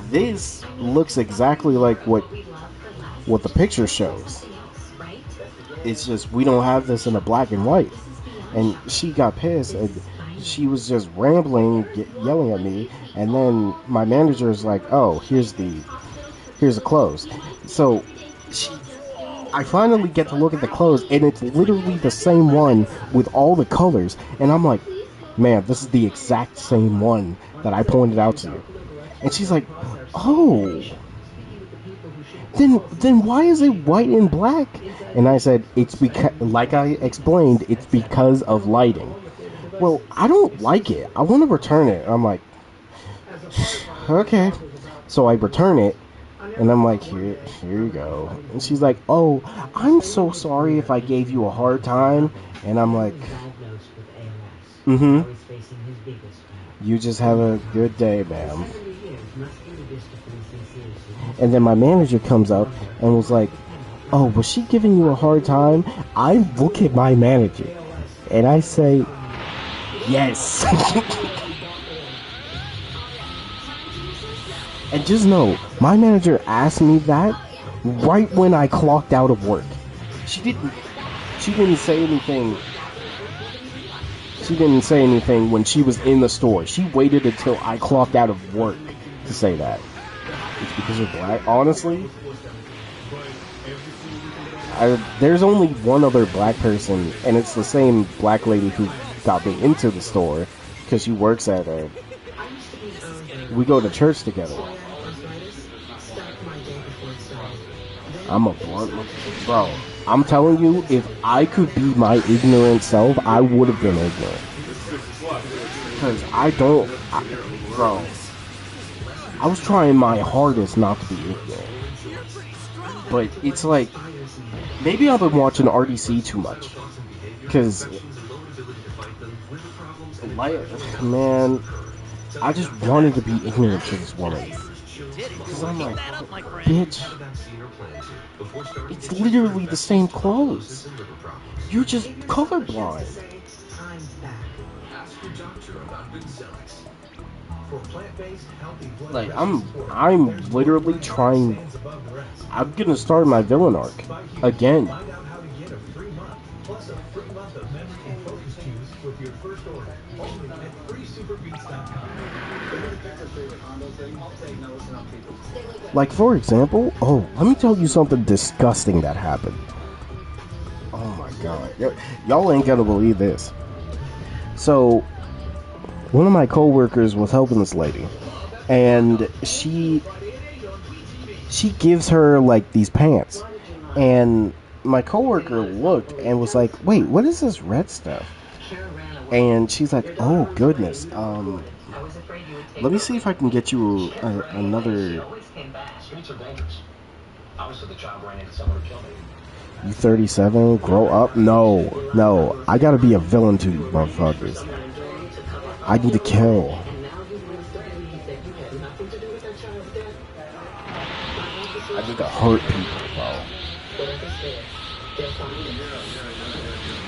this looks exactly like what the picture shows. It's just we don't have this in a black and white." And she got pissed, and she was just rambling, yelling at me. And then my manager is like, "Oh, here's the clothes." So I finally get to look at the clothes, and it's literally the same one with all the colors. And I'm like, "Man, this is the exact same one that I pointed out to you." And she's like, "Oh, then why is it white and black?" And I said, "It's because, like I explained, it's because of lighting." "Well, I don't like it. I want to return it." I'm like, "Okay." So I return it, and I'm like, here you go." And she's like, "Oh, I'm so sorry if I gave you a hard time." And I'm like, "Mm-hmm. You just have a good day, ma'am." And then my manager comes up and was like, "Oh, was she giving you a hard time?" I look at my manager and I say, "Yes." And just know, my manager asked me that right when I clocked out of work. She didn't say anything. She didn't say anything when she was in the store. She waited until I clocked out of work to say that. It's because you're black. Honestly, there's only one other black person, and it's the same black lady who got me into the store because she works at a. We go to church together. I'm a blunt, bro. I'm telling you, if I could be my ignorant self, I would have been ignorant. Because bro. I was trying my hardest not to be ignorant. But it's like, maybe I've been watching RDC too much. Because, man, I just wanted to be ignorant to this woman. Because I'm like, bitch, it's literally the same clothes. You're just colorblind. Like, I'm literally trying. I'm gonna start my villain arc again. Like, for example, let me tell you something disgusting that happened. Oh my god. Y'all ain't gonna believe this. So, one of my coworkers was helping this lady, and she gives her, like, these pants. And my coworker looked and was like, "Wait, what is this red stuff?" And she's like, "Oh, goodness. Let me see if I can get you another..." Streets are dangerous. Obviously, the child ran into someone who killed me. "You 37? Grow up?" No. I gotta be a villain to these motherfuckers. I need to kill. I need to hurt people, bro.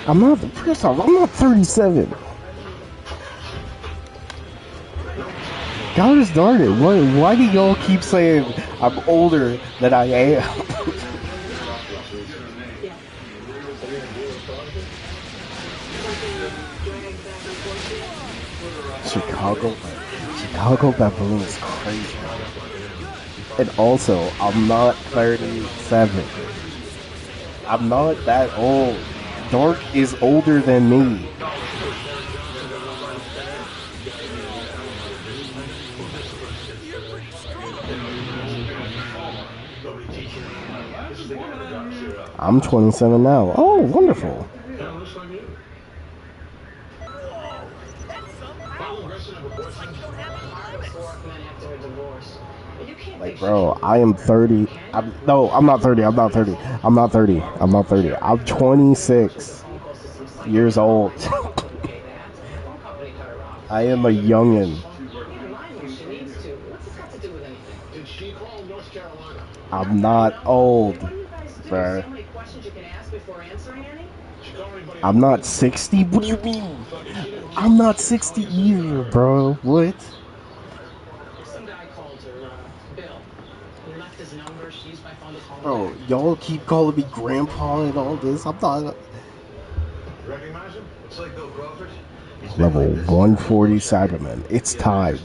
I'm not 37. God darn it. Why do y'all keep saying I'm older than I am? Chicago Baboon is crazy. And also, I'm not 37. I'm not that old. Dark is older than me. I'm 27 now. Oh, wonderful. Like, bro, I am 30. I'm not 30. I'm not 30. I'm not 30. I'm not 30. I'm 26 years old. I am a youngin'. Did she call North Carolina? I'm not old, bro. I'm not 60. What do you mean? I'm not 60 either, bro. What? Some guy called her, Bill. He left his number. She used my phone to call him. Bro, y'all keep calling me grandpa and all this. I'm not. Recognize him? It's like Bill Crawford. Level 140 Cybermen. It's time.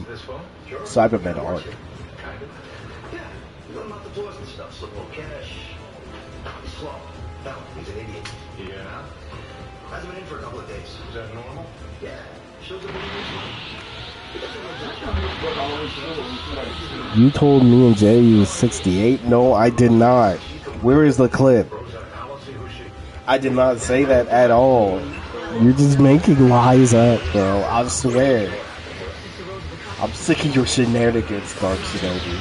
Cybermen arc. Yeah, you know about the tours and stuff. Slip more cash. He's slow. No, he's an idiot. Yeah? Hasn't been in for a couple of days. Is that normal? Yeah. Shows up in You told me and Jay he was 68? No, I did not. Where is the clip? I did not say that at all. You're just making lies up, bro. I swear. I'm sick of your shenanigans, Dark Shinobi.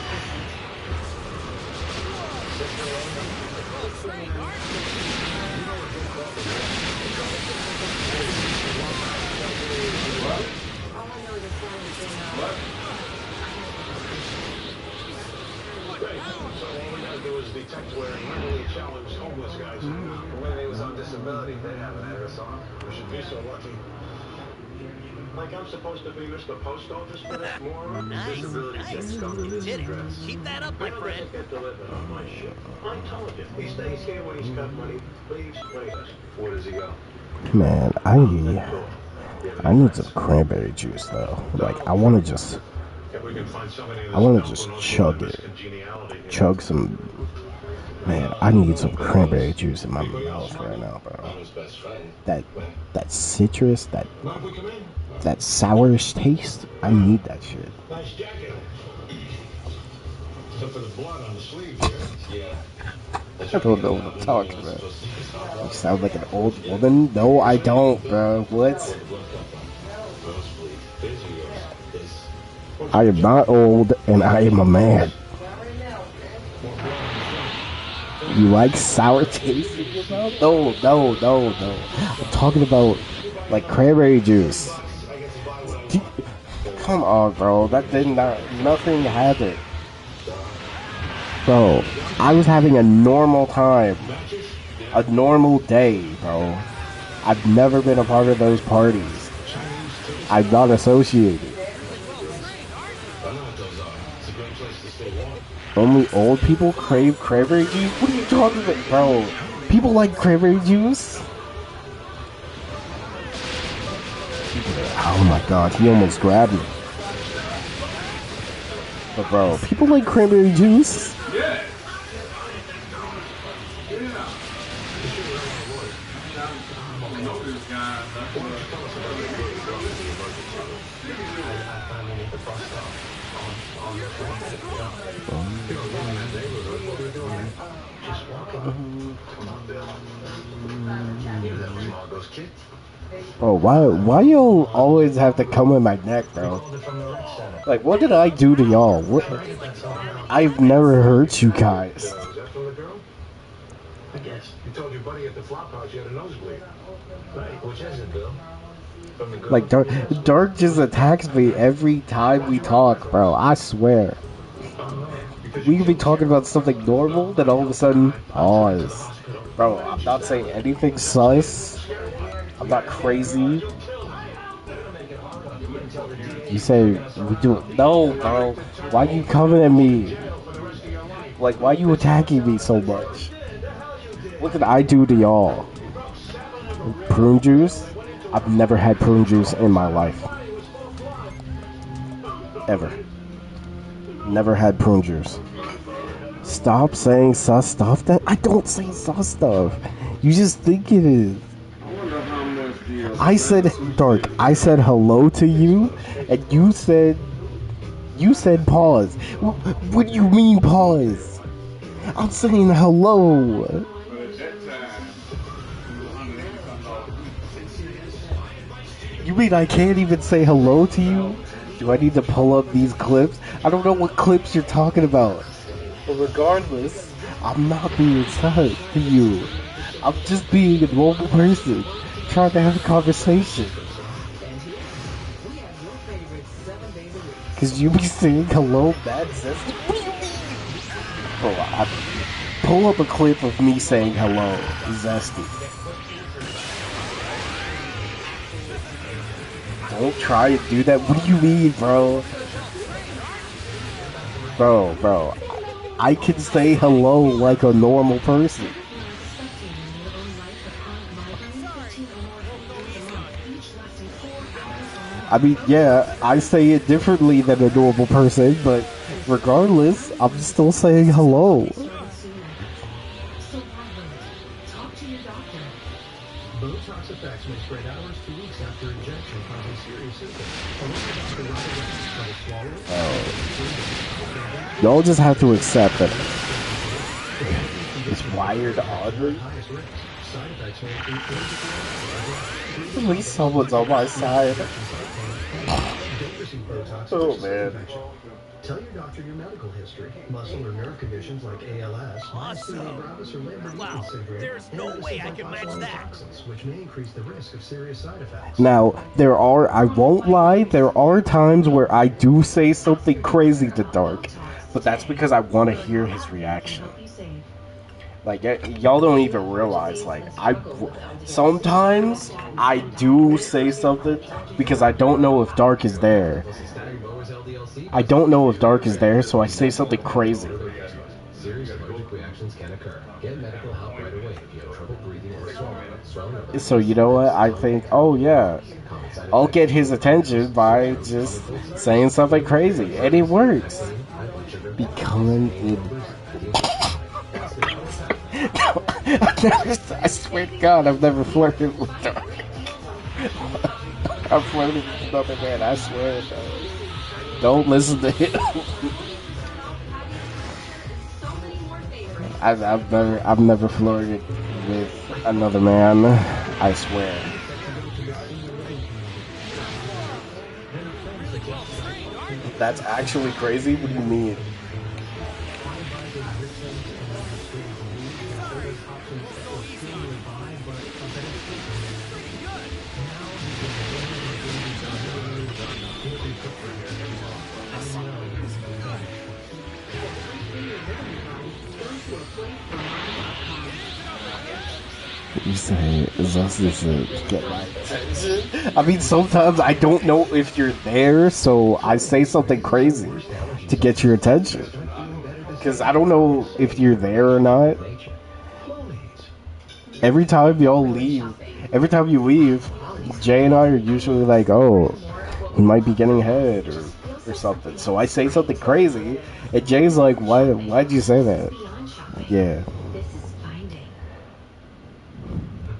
Like I'm supposed to be Mr. Post Office for that moron? Nice. You did it. Keep that up, my friend. Get delivered on my ship. I told you. He stays here when he's got money. Please wait us. Where does he go? Man, I need some cranberry juice though. Like I want to just chug it. Chug some. Man, I need some cranberry juice in my mouth right now, bro. That citrus, that sourish taste. I need that shit. Nice jacket. Except for the blood on the sleeve here. Yeah. I don't know what I'm talking about. You sound like an old woman? No, I don't, bro. What? I am not old, and I am a man. You like sour taste in your mouth? No. I'm talking about, like, cranberry juice. Come on, bro. That did not... Nothing happened. Bro, I was having a normal time. A normal day, bro. I've never been a part of those parties. I'm not associated. Only old people crave cranberry juice? What are you talking about, bro? People like cranberry juice? Oh my god, he almost grabbed me. But bro, people like cranberry juice? Yeah. Bro, why y'all always have to come in my neck, bro? Like, what did I do to y'all? What? I've never hurt you guys. I guess. You told your buddy at the flop house you had a nosebleed. Right, which is it, Bill? Like, Dark just attacks me every time we talk, bro. I swear. We could be talking about something normal, then all of a sudden, pause. Bro, I'm not saying anything sus. I'm not crazy. You say we do it. No, bro. Why you coming at me? Like, why you attacking me so much? What did I do to y'all? Prune juice? I've never had prune juice in my life. Ever. Never had prune juice. Stop saying sus stuff. That I don't say sus stuff. You just think it is. I said, Dark, I said hello to you, and you said pause. What do you mean pause? I'm saying hello. You mean I can't even say hello to you? Do I need to pull up these clips? I don't know what clips you're talking about. But regardless, I'm not being sus to you. I'm just being a normal person, trying to have a conversation. Cause you be saying hello, bad zesty? What do you mean? Bro, pull up a clip of me saying hello, zesty. Don't try to do that. What do you mean, bro? Bro, I can say hello like a normal person. I mean, yeah, I say it differently than a normal person, but regardless, I'm still saying hello. Botox effects may spread hours to weeks after injection, causing serious symptoms. Y'all just have to accept that it's wired oddly. At least someone's on my side. Oh man. Tell your doctor your medical history. Muscle or nerve conditions like ALS, myasthenia gravis, or Lambert-Eaton syndrome. There's no way I can match that. Toxins, which may increase the risk of serious side effects. Now, I won't lie, there are times where I do say something crazy to Dark, but that's because I want to hear his reaction. Like, y'all don't even realize, like, sometimes I do say something because I don't know if Dark is there. I don't know if Dark is there, so I say something crazy. Serious allergic reactions can occur. Get medical help right away if you have trouble breathing or swelling. So you know what? I think, oh yeah, I'll get his attention by just saying something crazy, and it works. Becoming it. I swear to God, I've never flirted with Dark. I've flirted with another man, I swear. Don't listen to him. I've never flirted with another man, I swear. That's actually crazy? What do you mean? You say, Zesty should get my attention? I mean, sometimes I don't know if you're there, so I say something crazy to get your attention. Because I don't know if you're there or not. Every time you leave, Jay and I are usually like, oh, he might be getting head or something. So I say something crazy, and Jay's like, why'd you say that? Yeah.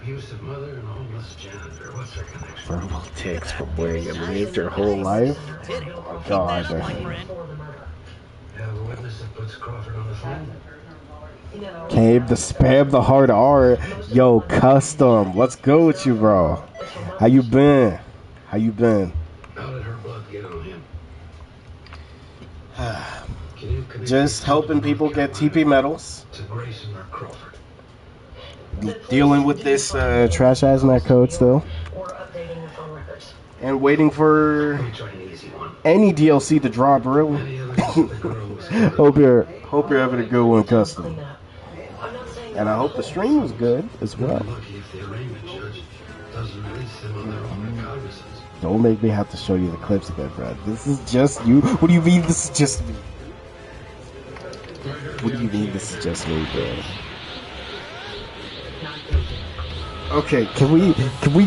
Abusive mother and homeless janitor. What's her connection? Verbal tics from where you lived your whole life? Oh, God. You have a witness that puts Crawford on the phone? Came to spam the hard R. Yo, Custom. Let's go with you, bro. How you been? How did her blood get on him? Just helping people get TP medals. To Grayson or Crawford? Dealing with this trash hazmat code still. And waiting for any DLC to drop, really. hope you're having a good one, Custom. And I hope the stream was good as well. Don't make me have to show you the clips again, bro. This is just you. What do you mean this is just me? What do you mean this is just me, bro? Okay, can we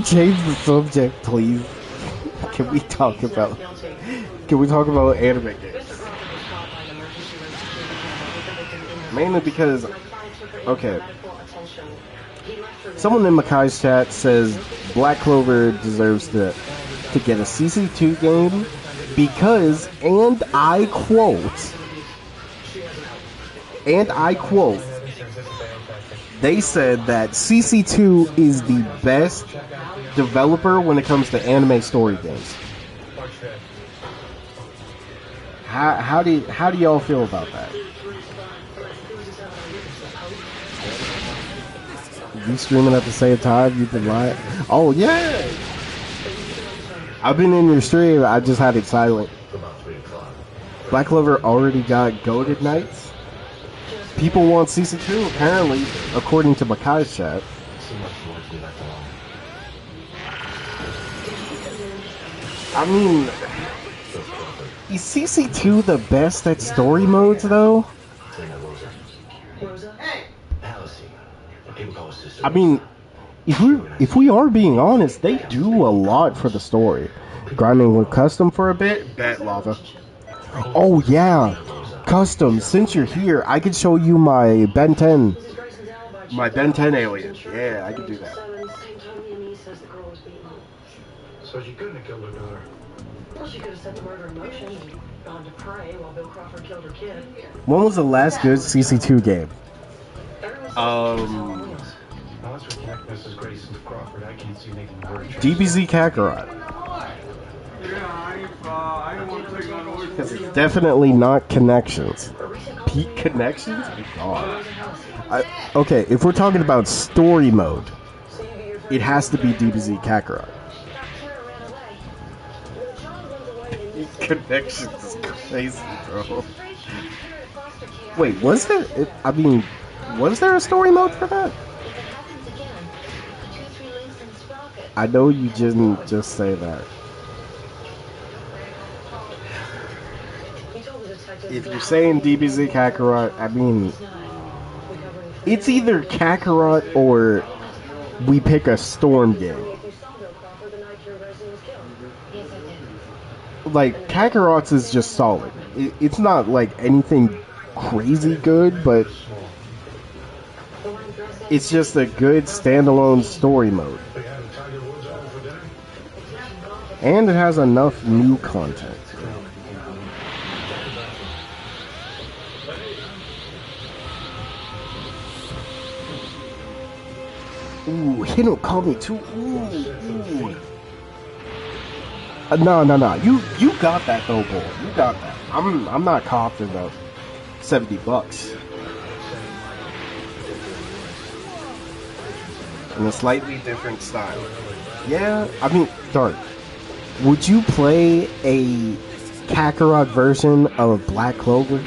change the subject, please? Can we talk about anime games? Mainly because, okay, someone in Makai's chat says Black Clover deserves to get a CC2 game because, and I quote, they said that CC2 is the best developer when it comes to anime story games. How do y'all feel about that? You screaming at the same time? You been lying? Oh yeah. I've been in your stream. I just had it silent. Black Clover already got goated nights. People want CC2 apparently, according to Makai's chat. I mean, is CC2 the best at story modes though? I mean, if we are being honest, they do a lot for the story. Grinding with custom for a bit, bet lava. Oh yeah, custom. Since you're here, I could show you my Ben 10, alien. Yeah, I could do that. So she couldn't have killed her daughter. Well, she could have set the murder in motion and gone to pray while Bill Crawford killed her kid. When was the last good CC2 game? Unless we connect Mrs. Grayson to Crawford, I can't see making the word. DBZ Kakarot. Because it's definitely not Connections. Peak Connections? Oh, God. Okay, if we're talking about story mode, it has to be DBZ Kakarot. Connections is crazy, bro. Wait, was there? Was there a story mode for that? I know you didn't just say that. If you're saying DBZ Kakarot, I mean, it's either Kakarot or we pick a Storm game. Like, Kakarot's is just solid. It's not like anything crazy good, but it's just a good standalone story mode. And it has enough new content. Ooh, Hino called me too. Ooh. No. You got that though, boy. You got that. I'm not costing about $70 in a slightly different style. Yeah, I mean, darn. Would you play a Kakarot version of Black Clover?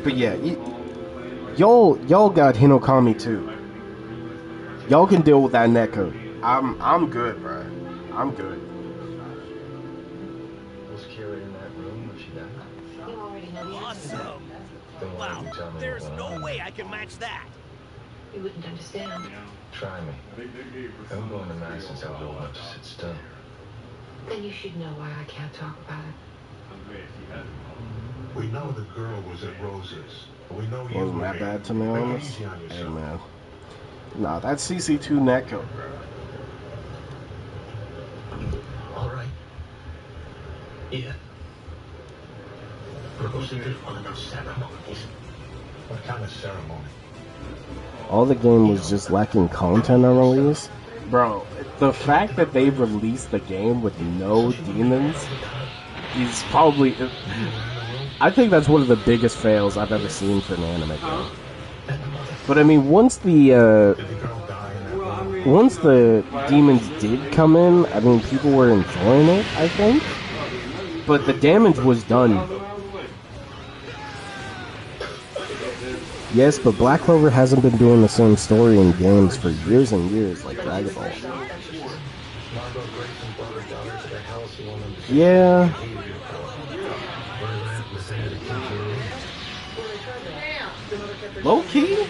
But yeah, y'all got Hinokami too. Y'all can deal with that netcode. I'm good, bro. I'm good. Was Kira in that room when she died? You already know the answer. Awesome. Then why Wow, did you tell me there's what no went on? way I can match that. You wouldn't understand. Try me. I'm going to max since I've old enough to sit still. Then you should know why I can't talk about it. We know the girl was at Rose's. We know you Wasn't that bad to me, honest? easy on Hey, yourself. man. Nah, that's CC2 netcode, bro. All right. Yeah. Rose did one of those ceremonies. What kind of ceremony? All the game was just lacking content on release. Bro, the fact that they released the game with no demons is probably... I think that's one of the biggest fails I've ever seen for an anime game. But I mean, once the demons did come in, I mean, people were enjoying it, I think. But the damage was done. Yes, but Black Clover hasn't been doing the same story in games for years and years, like Dragon Ball. Yeah. Low key?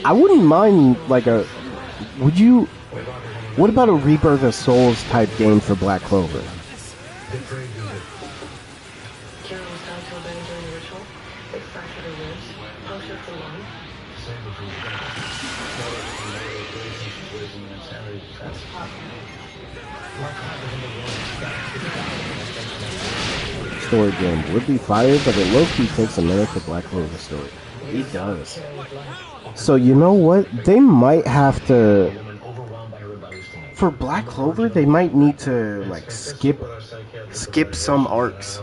I wouldn't mind, like, a... Would you... What about a Rebirth of Souls type game for Black Clover? story game would be fire, but it low-key takes a minute for Black Clover story. It does. So you know what? They might have to... For Black Clover, they might need to, like, skip some arcs.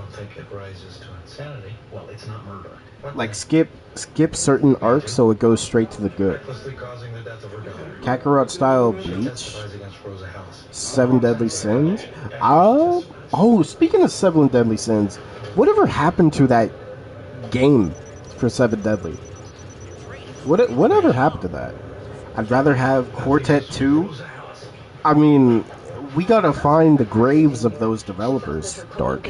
Like, skip certain arcs so it goes straight to the good. Kakarot style Bleach. 7 Deadly Sins. Oh, speaking of 7 Deadly Sins, whatever happened to that game for 7 Deadly? Whatever happened to that? I'd rather have Quartet 2. I mean, we gotta find the graves of those developers, Dark.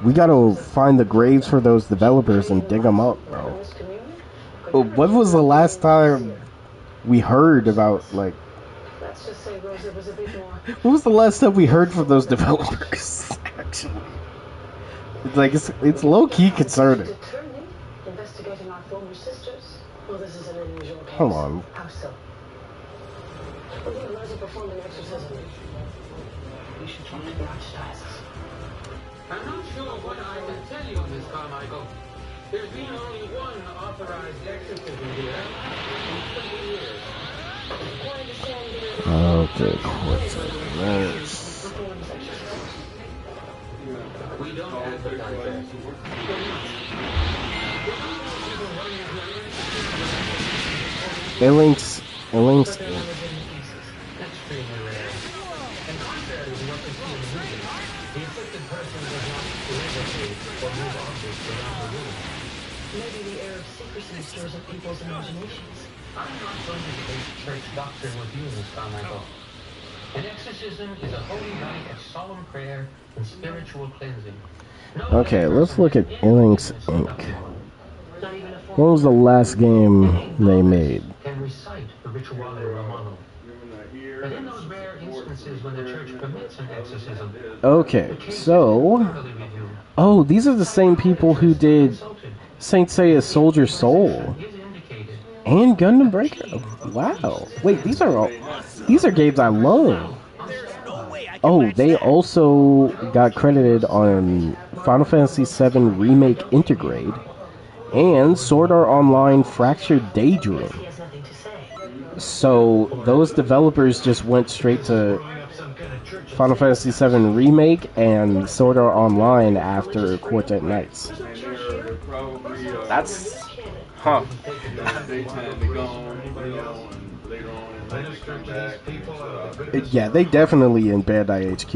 We gotta find the graves for those developers and dig them up, bro. When was the last time we heard about, like... When was the last time we heard from those developers, actually? Like, it's low-key concerning. Investigating our former sisters. Well, this is an unusual case. Hold on. How so? We're going to learn to perform an exorcism. You should talk to the archdiocese. I'm not sure what I can tell you, Miss Carmichael. There's been only one authorized exorcism here in 20 years. Okay, Quartet. We don't have the contract. Links. Extremely rare. And contrary to what they see in the movie, the afflicted person does not levitate or move objects around the room. Maybe the air of secrecy stirs up people's imaginations. I'm not going to debate church doctrine with you, Miss Carmichael. An exorcism is a holy rite of solemn prayer and spiritual cleansing. Okay, let's look at Links Inc. What was the last game they made? Can recite the Rituale Romano. But in those rare instances when the church permits an exorcism, Okay, so... Oh, these are the same people who did Saint Seiya's Soldier Soul. And Gundam Breaker. Wow. Wait, these are games I love. Oh, they also got credited on Final Fantasy VII Remake Intergrade and Sword Art Online Fractured Daydream. So those developers just went straight to Final Fantasy VII Remake and Sword Art Online after Quartet Nights. That's... Huh. Yeah, they definitely in Bandai HQ.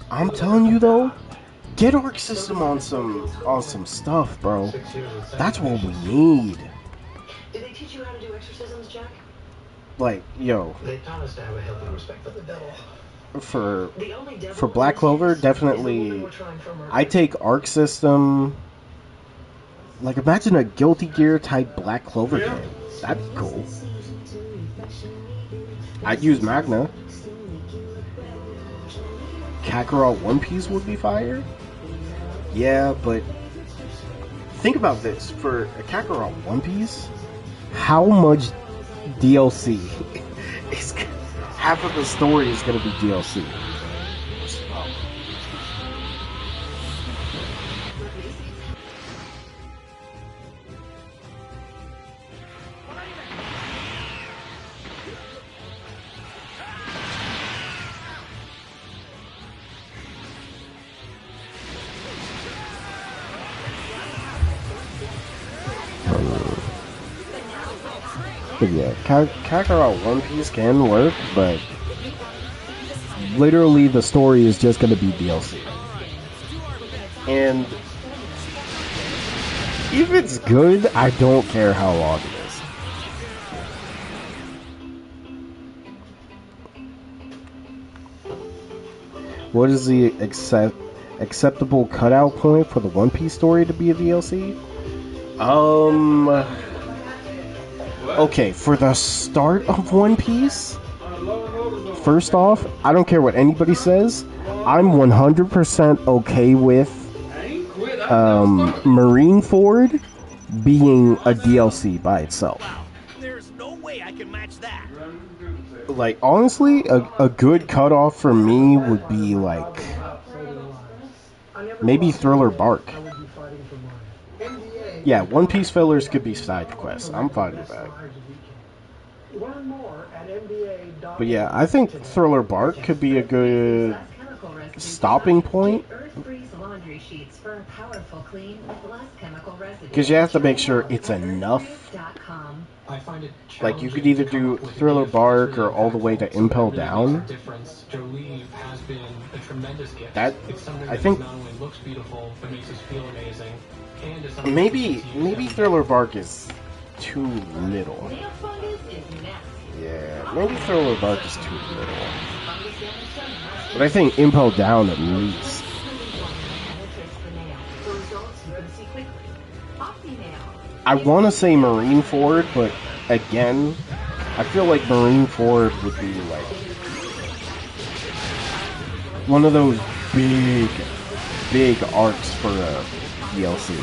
I'm telling you though, get Arc System on some stuff, bro. That's what we need. Did they teach you how to do exorcisms, Jack? Like, yo. They taught us to have a healthy respect for the devil. For Black Clover, definitely. I take Arc System. Like, imagine a Guilty Gear type Black Clover game. That'd be cool. I'd use Magna. Kakarot One Piece would be fire. Yeah, but think about this. For a Kakarot One Piece, how much DLC is... Half of the story is going to be DLC. But yeah, Kakarot One Piece can work, but literally the story is just going to be DLC. And if it's good, I don't care how long it is. What is the acceptable cutout point for the One Piece story to be a DLC? Okay, for the start of One Piece, first off, I don't care what anybody says, I'm 100% okay with Marineford being a DLC by itself. There's no way I can match that. Like, honestly, a good cutoff for me would be, like, maybe Thriller Bark. Yeah, One Piece fillers could be side quests. I'm fine with that. Learn more at NBA. But yeah, I think Thriller Bark could be a good stopping point. Because you have to make sure it's enough. Like, you could either do Thriller Bark or all the way to Impel Down. That, I think, maybe Thriller Bark is too little. Yeah, maybe Thriller Bark is too little. But I think Impel Down at least. I want to say Marineford, but again, I feel like Marineford would be like one of those big arcs for a DLC.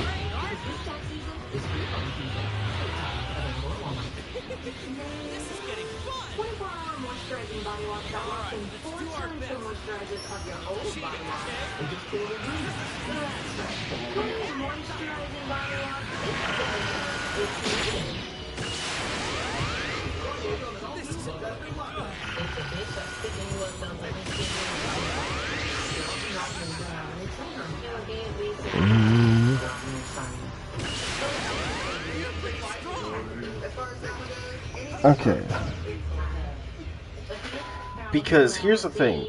Okay. Because here's the thing.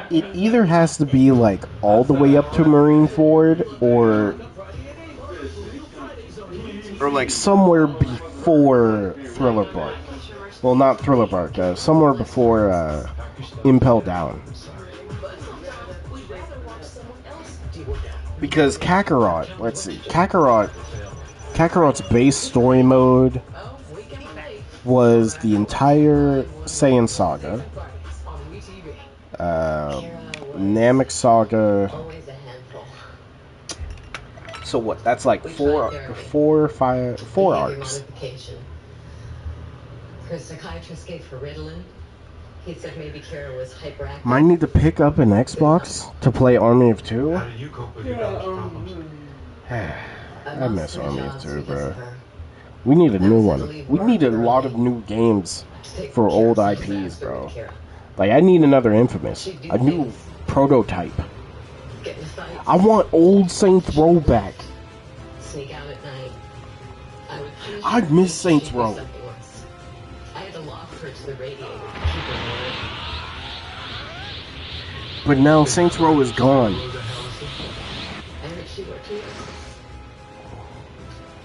It either has to be like all the way up to Marineford or like somewhere before Thriller Bark. Well, not Thriller Bark, somewhere before Impel Down. Because Kakarot, let's see, Kakarot's base story mode was the entire Saiyan Saga, Namek Saga. So what? That's like four arcs. Her psychiatrist gave her Ritalin. He said maybe Kara was hyperactive. Might need to pick up an Xbox to play Army of Two. How do you cope with your daughter's problems? I miss Army of Two, bro. We need a new one. We need a lot of new games for old IPs, bro. Like, I need another Infamous. A new prototype. I want old Saints Row back. Sneak out at night. I miss Saints Row. I had to lock her to the radiator to keep her warm. But now Saints Row is gone. I heard she worked here.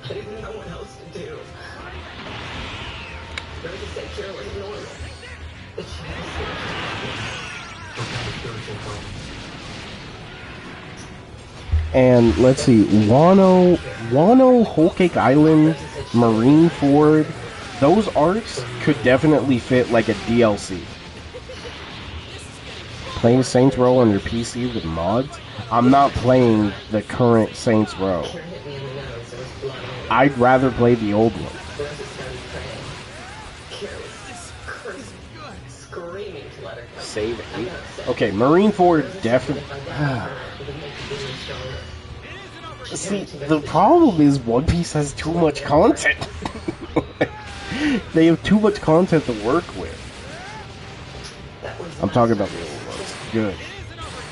I didn't know what else to do. Rosa said Kara was normal. But she had a And let's see, Wano, Whole Cake Island, Marineford, those arcs could definitely fit like a DLC. Playing Saints Row on your PC with mods? I'm not playing the current Saints Row. I'd rather play the old one. Save 8? Okay, Marineford definitely... See, the problem is One Piece has too much content. They have too much content to work with. I'm talking about the old ones. Good.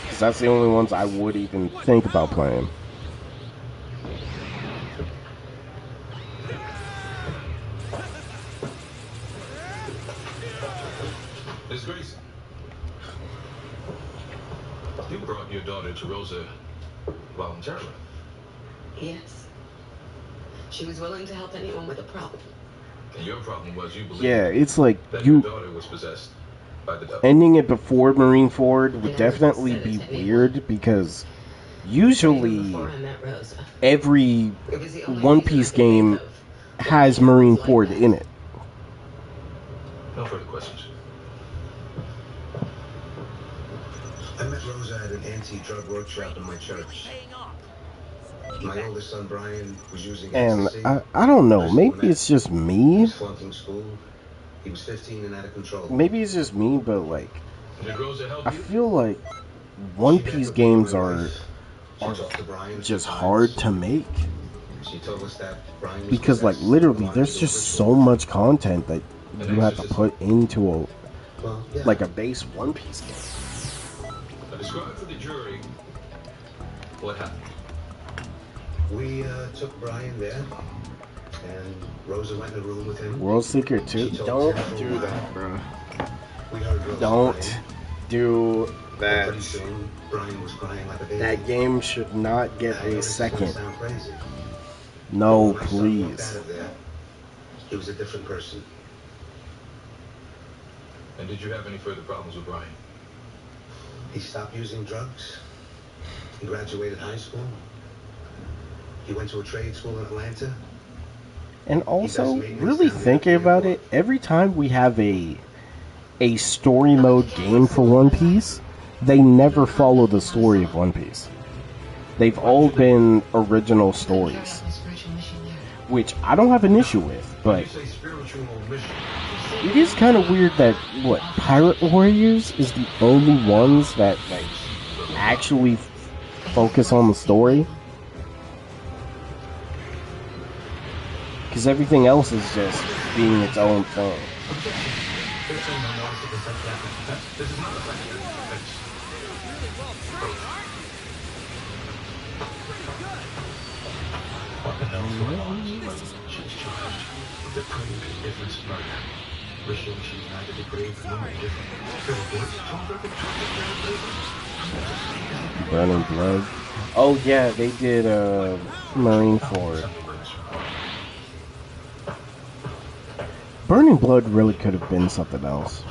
Because that's the only ones I would even think about playing. Miss Grayson, you brought your daughter to Rosa voluntarily. Yes. She was willing to help anyone with a problem. And your problem was you believed It's like that you... your daughter was possessed by the devil. Ending it before Marineford would definitely be weird because usually every One Piece game has Marineford in it. No further questions. I met Rosa at an anti-drug workshop in my church. My oldest son Brian was using And ecstasy. I don't know, maybe it's just me, He was 15 and out of control. maybe it's just me, but like, Did Rosa help I you? feel like One Piece games are just hard to make. She told us that Brian was Because like literally there's just so much content that you have to put into like a base One Piece game. Describe for the jury what happened. We took Brian there, and Rosa went in the room with him. World Secret 2? Don't do that, bro. Don't do that. Pretty soon, Brian was crying like a baby. That game should not get a second. No, please. He was a different person. And did you have any further problems with Brian? He stopped using drugs. He graduated high school. He went to a trade school in Atlanta. And also, really thinking about it, every time we have a story mode game for One Piece, they never follow the story of One Piece. They've all been original stories, which I don't have an issue with, but it is kind of weird that, what, Pirate Warriors is the only ones that like actually focus on the story? Because everything else is just being its own thing. Burning Blood. Oh yeah, they did Marineford. Burning Blood really could have been something else.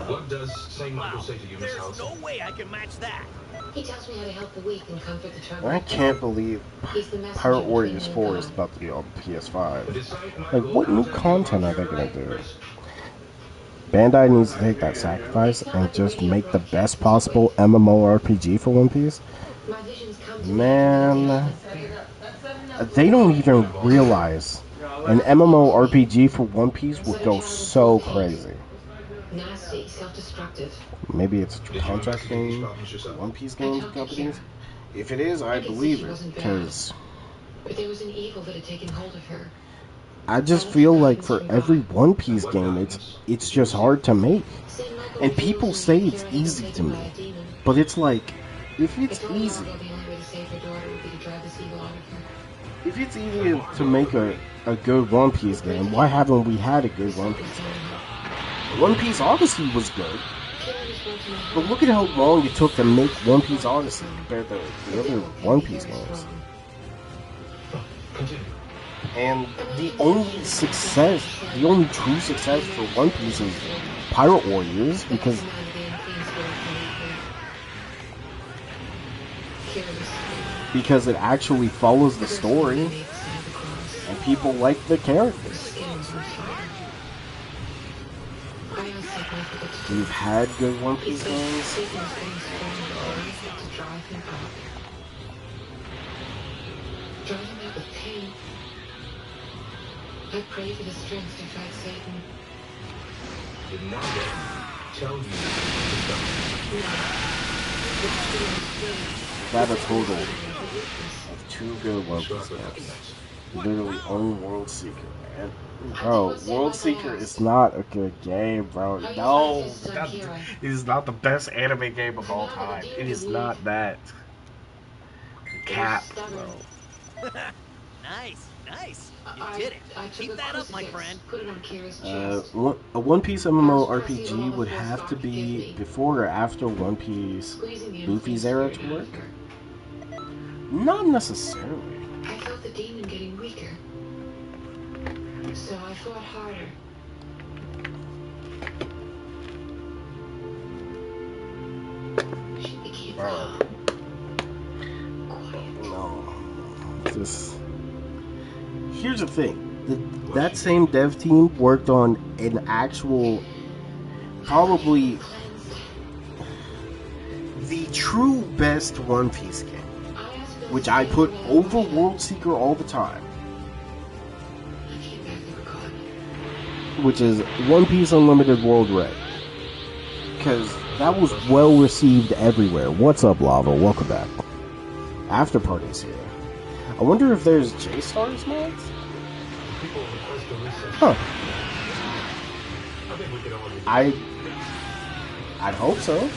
What does St. Michael say to you, Miss House? No way I can match that. He tells me how to help the weak and comfort the troubled. I can't believe Pirate Warriors 4 is about to be on PS5. Like, what new content are they gonna do? Bandai needs to take that sacrifice and just make the best possible MMORPG for One Piece. Man, they don't even realize an MMORPG for One Piece would go so crazy. Nasty, self-destructive. Maybe it's a contract game, One Piece game companies. If it is, I believe it, because but there was an evil that had taken hold of her. I just feel like for every One Piece game, it's just hard to make. And people say it's easy to make, but it's like, if it's easy, to make a good One Piece game, why haven't we had a good One Piece game? One Piece Odyssey was good, but look at how long it took to make One Piece Odyssey compared to the other One Piece games. And the only true success for One Piece is Pirate Warriors, because it actually follows the story and people like the characters. We've had good One Piece games. I pray for the strength to fight Satan. Did Margaret tell you Got a total of 2 good One Piece games. Literally own World Seeker, man. Bro, World Seeker is not a good game, bro. No, it is not the best anime game of all time. It is not that. Cap, bro. Nice. You did it. Keep that up, my friend. A One Piece MMORPG would have to be before or after One Piece Luffy's era to work? Not necessarily. I felt the demon getting weaker, so I fought harder. She became calm. No. Here's the thing. That same dev team worked on an actual, probably the true best One Piece game, which I put over World Seeker all the time. which is One Piece Unlimited World Red. Because that was well received everywhere. What's up, Lava? Welcome back. After Party's here. I wonder if there's J-Stars mods? Huh. I'd hope so.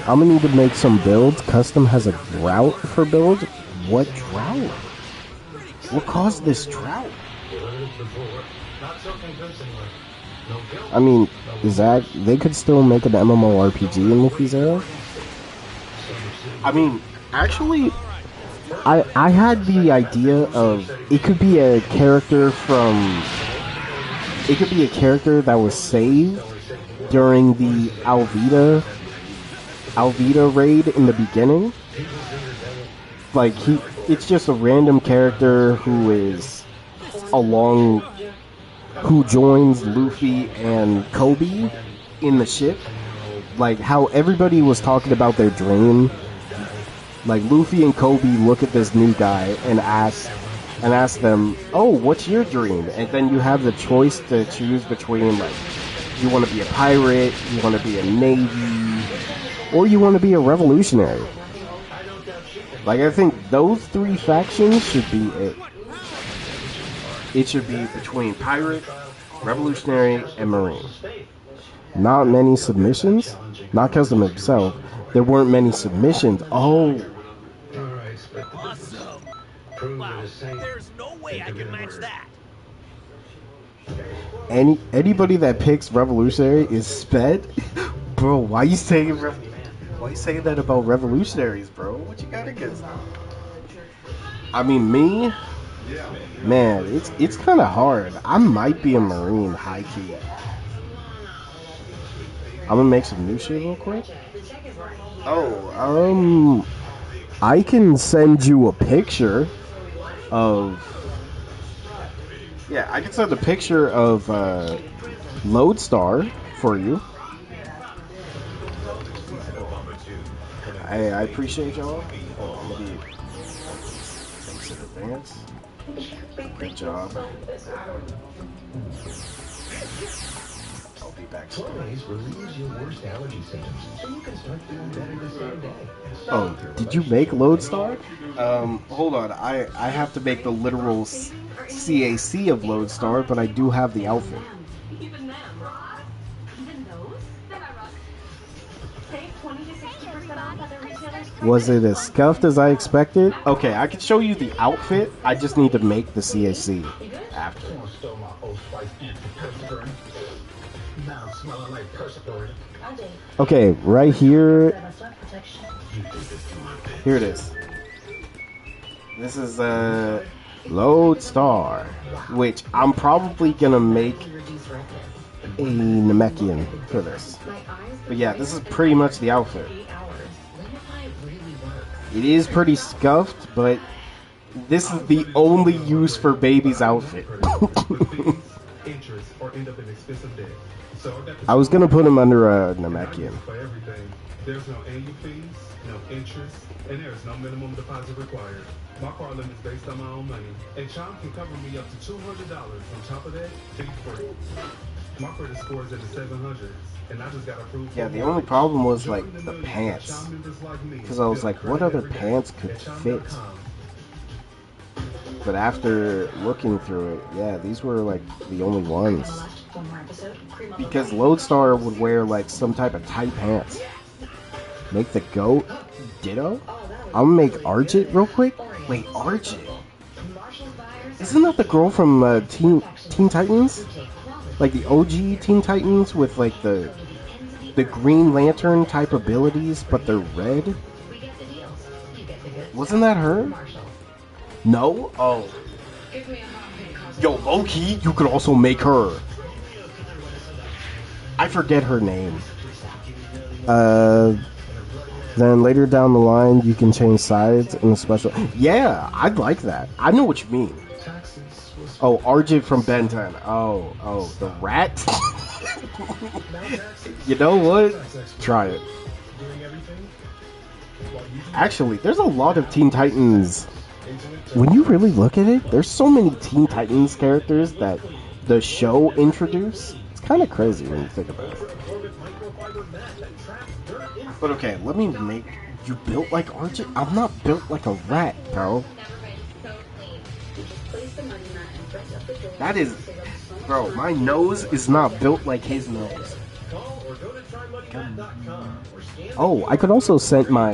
I'm gonna need to make some builds. Custom has a drought for builds. What drought? What caused this drought? I mean, is that they could still make an MMORPG in Luffy's era? I mean, actually, I had the idea of it could be a character that was saved during the Alvida raid in the beginning. Like it's just a random character who joins Luffy and Kobe in the ship. Like how everybody was talking about their dream. Like Luffy and Kobe look at this new guy and ask them, "Oh, what's your dream?" And then you have the choice to choose between, like, you want to be a pirate, you want to be a navy, or you want to be a revolutionary. Like, I think those three factions should be it. It should be between pirate, revolutionary, and marine. Not many submissions. Not Custom himself. There weren't many submissions. Oh. Awesome. Wow, there's no way I can match that. Anybody that picks revolutionary is sped. Bro, why you saying that about revolutionaries, bro? What you got against them? I mean, me, man, it's kind of hard. I might be a marine, high key. I'm gonna make some new shit real quick. Oh, I can send you a picture of. Yeah, I can send a picture of Lodestar for you. I appreciate y'all. Thanks in advance. Good job. I'll be back soon. relieves your worst allergy symptoms, so you can start feeling better the same day. Oh, did you make Lodestar? Hold on. I have to make the literal CAC of Lodestar, but I do have the outfit. Was it as scuffed as I expected? Okay, I can show you the outfit. I just need to make the CAC after. Okay, right here. Here it is. This is Lodestar, which I'm probably gonna make a Namekian for this. But yeah, this is pretty much the outfit. It is pretty scuffed, but this is the only use for Baby's outfit. I was gonna put him under a Namekian. There's no annual fees, no interest, and there's no minimum deposit required. My car limit is based on my own money, and Chom can cover me up to $200. On top of that, fee free. My credit score is in the 700s, and I just got approved. Yeah, the only problem was like the pants, because I was like, what other pants could fit? But after looking through it, yeah, these were like the only ones. Because Lodestar would wear like some type of tight pants. Make the goat ditto. I'm gonna make Argit real quick. Wait, Argit? Isn't that the girl from Teen Titans? Like the OG Teen Titans with like the Green Lantern type abilities, but they're red? Wasn't that her? No? Oh. Yo, Loki, you could also make her. I forget her name. Then later down the line, you can change sides in a special... Yeah, I'd like that. I know what you mean. Oh, Argit from Ben 10. Oh, the rat? You know what? Try it. Actually, there's a lot of Teen Titans. When you really look at it, there's so many Teen Titans characters that the show introduced. It's kind of crazy when you think about it. But okay, let me make you built like RJ. I'm not built like a rat, bro. That is, bro. My nose is not built like his nose. Oh, I could also send my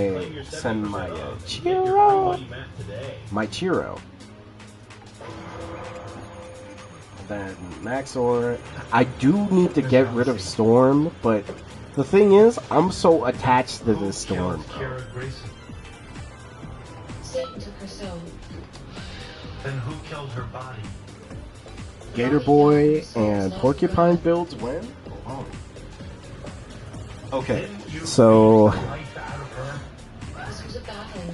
Chiro. My Chiro. Then Maxor. I do need to get rid of Storm, but the thing is, I'm so attached to this Storm. Satan took her soul. Then who killed her body? Gator Boy and Porcupine builds win? Oh. Okay, so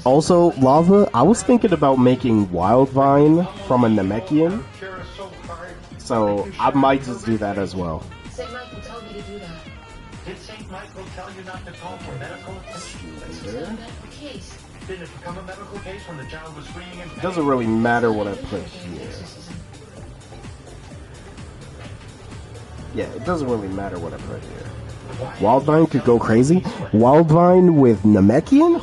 also Lava, I was thinking about making Wildvine from a Namekian, so I might just do that as well. St. Michael told me to do that. Did St. Michael tell you not to call for medical attention? This was not a medical case. Did it become a medical case when the child was screaming in pain? It doesn't really matter what I put here. Yeah, it doesn't really matter what I put here. Wildvine could go crazy. Wildvine with Namekian?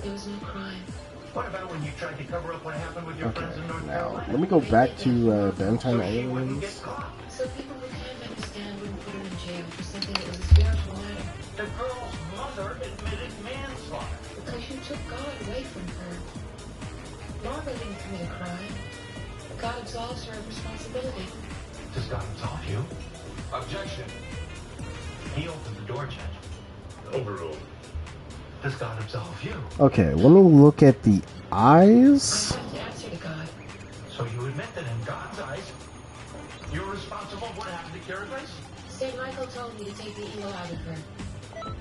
There was no crime. What about when you tried to cover up what happened with your Okay, friends in North now Carolina? let me go back to Bentime Aliens. So people who can't understand wouldn't put her in jail for something that was a spiritual matter. The girl's mother admitted manslaughter. Because you took God away from her. Barbara didn't commit a crime. God absolves her of responsibility. Does God absolve you? Objection. He opened the door, Judge. Overruled. Does God absolve you? Okay, let me look at the eyes. I have to answer to God. So you admit that in God's eyes, you're responsible for what happened to Kira Grace? St. Michael told me to take the evil out of her.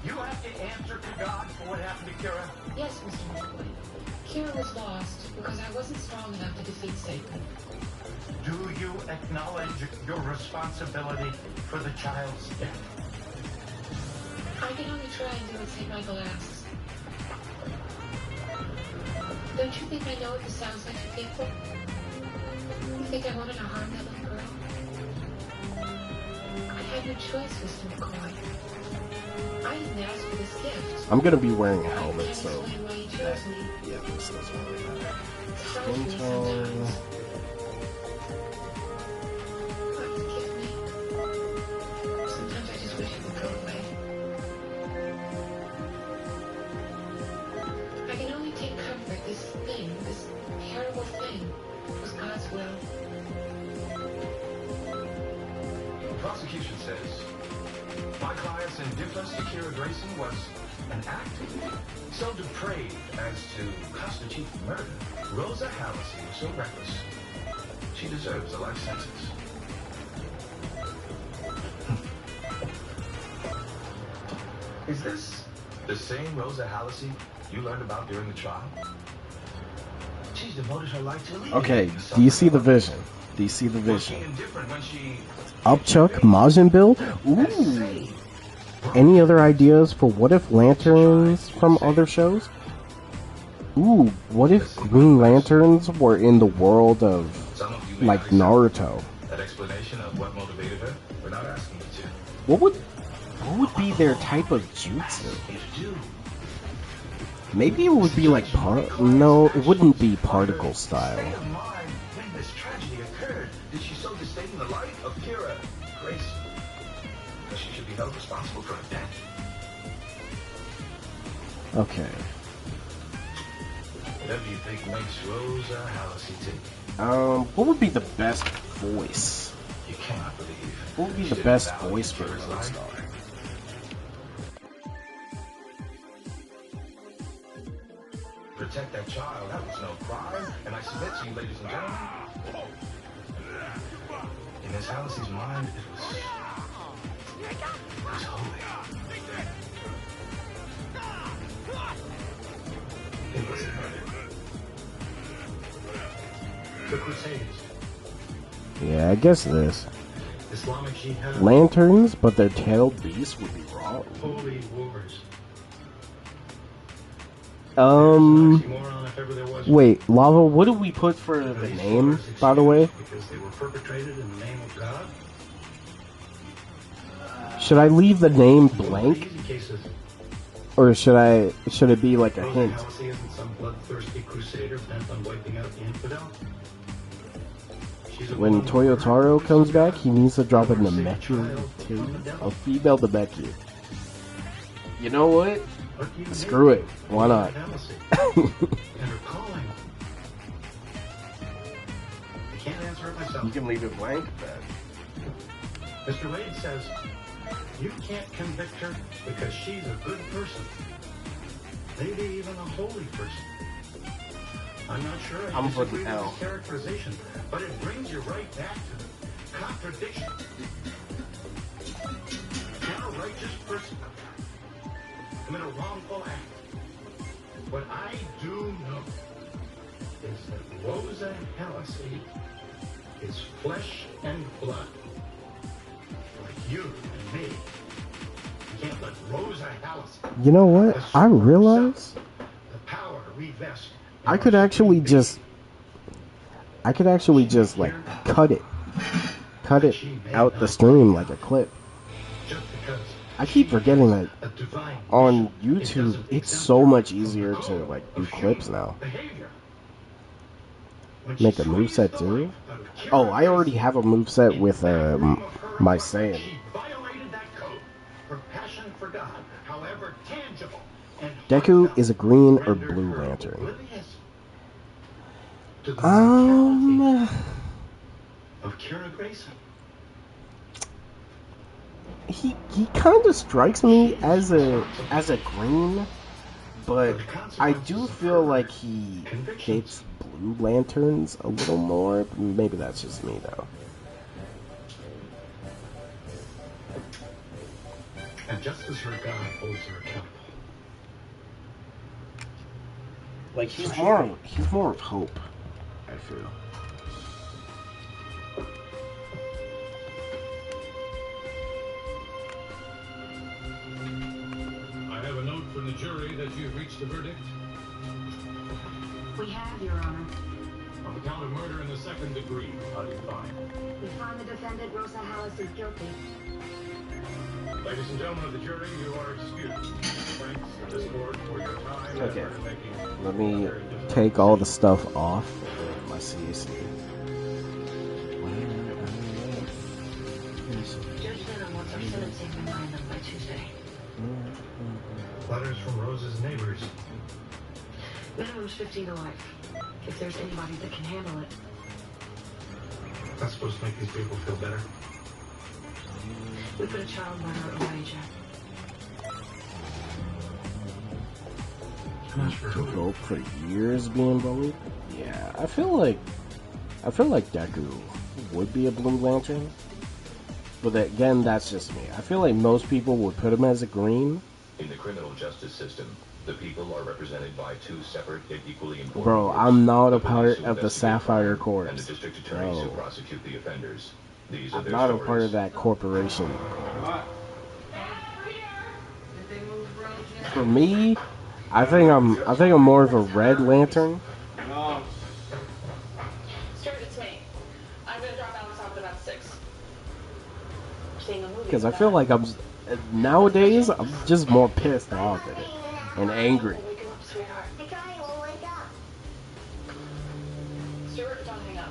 You have to answer to God for what happened to Kira? Yes, Mr. McCoy. Kira was lost because I wasn't strong enough to defeat Satan. Do you acknowledge your responsibility for the child's death? I can only try and do what St. Michael asks. Don't you think I know what this sounds like to people? You think I wanted to harm that little girl? I had no choice, Mr. McCoy. I didn't ask for this gift. I'm gonna be wearing a helmet, so Explain why you chose me. yeah, this doesn't really matter. It's hard for me sometimes. Forgive me. Sometimes I just wish it would go away. I can only take comfort this thing, this terrible thing, was God's will. The prosecution says my client's indifference to Kira Grayson was an act so depraved as to constitute murder. Rosa Hallisey was so reckless, she deserves a life sentence. Is this the same Rosa Hallisey you learned about during the trial? She's devoted her life to leading. Okay, do you see the vision? Do you see the Was she vision? indifferent when she... Upchuck, Majin build? Ooh. Any other ideas for what if lanterns from other shows? Ooh, what if Green Lanterns were in the world of, like, Naruto? That explanation of what motivated her, we're not asking you to. What would be their type of jutsu? Maybe it would be like no, it wouldn't be particle style. When this tragedy occurred, did she so disdain the life of Kira Grace that she should be held responsible for her death? Okay. Whatever you think makes Rosa Hallisey tick. What would be the best voice? You cannot believe. What would be the best voice for Rosa? Protect that child, that was no crime. And I submit to you, ladies and gentlemen, in Miss Hallisey's mind, it was holy. It was murder. The Crusades. Yeah, I guess this. Islamic Jihad. Lanterns, but their tailed beasts would be raw. Holy wars. Wait, Lava, what did we put for the name, by the way? Because they were perpetrated in the name of God. Should I leave the name blank? Or should it be like a hint? Halsey isn't some bloodthirsty crusader bent on wiping out the infidel. When Toyotaro comes back, he needs to drop a Namekian too. A female Namekian. You know what? Screw it. Why not? And her calling. I can't answer it myself. You can leave it blank, but... Mr. Wade says you can't convict her because she's a good person. Maybe even a holy person. I'm not sure I disagree with this characterization, but it brings you right back to the contradiction. Can a righteous person commit a wrongful act? What I do know is that Rosa Halsey is flesh and blood. Like you and me. You can't let Rosa Halsey... You know what? I realize the power we vest. I could actually just like cut it out the stream like a clip. I keep forgetting that on YouTube it's so much easier to like do clips now. Make a moveset too? Oh, I already have a moveset with my Saiyan. Deku is a green or blue lantern. Of Kira Grayson. He kind of strikes me as a green, but I do feel like he hits blue lanterns a little more. Maybe that's just me though. And just as her God holds her accountable. Like he's more of hope, I feel. I have a note from the jury that you've reached a verdict. We have, Your Honor. On the count of murder in the second degree, how do you find? We find the defendant, Rosa Halsey, guilty. Ladies and gentlemen of the jury, you are excused. Thanks to this court for your time. Okay. Let me take all the stuff off my CAC. Judge Venom wants our sentencing memorandum by Tuesday. Letters from Rose's neighbors. Minimum's 15 to life. If there's anybody that can handle it. That's supposed to make these people feel better. We put a child murderer away, Jack. To go for years being bullied? Yeah, I feel like Deku would be a Blue Lantern. But again, that's just me. I feel like most people would put him as a green. In the criminal justice system, the people are represented by two separate yet equally important Bro, groups. I'm not a part of the Sapphire Corps. And the district attorneys who prosecute the offenders. These are I'm their not stories. a part of that corporation. For me, I think I'm more of a Red Lantern. Stuart, it's me. I'm gonna drop Alex off at about 6. Seeing a movie. Because I feel like nowadays, I'm just more pissed off at it. And angry. Wake him up, sweetheart. I try to wake up. Stuart, don't hang up.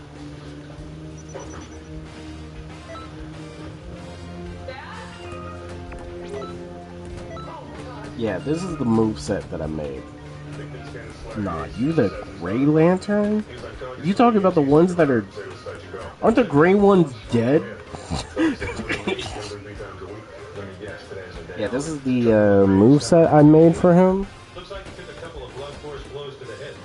Yeah, this is the moveset that I made. Nah, you the Gray Lantern? You talking about the ones that are... Aren't the gray ones dead? Yeah, this is the moveset I made for him. Looks like you took a couple of blunt force blows to the head.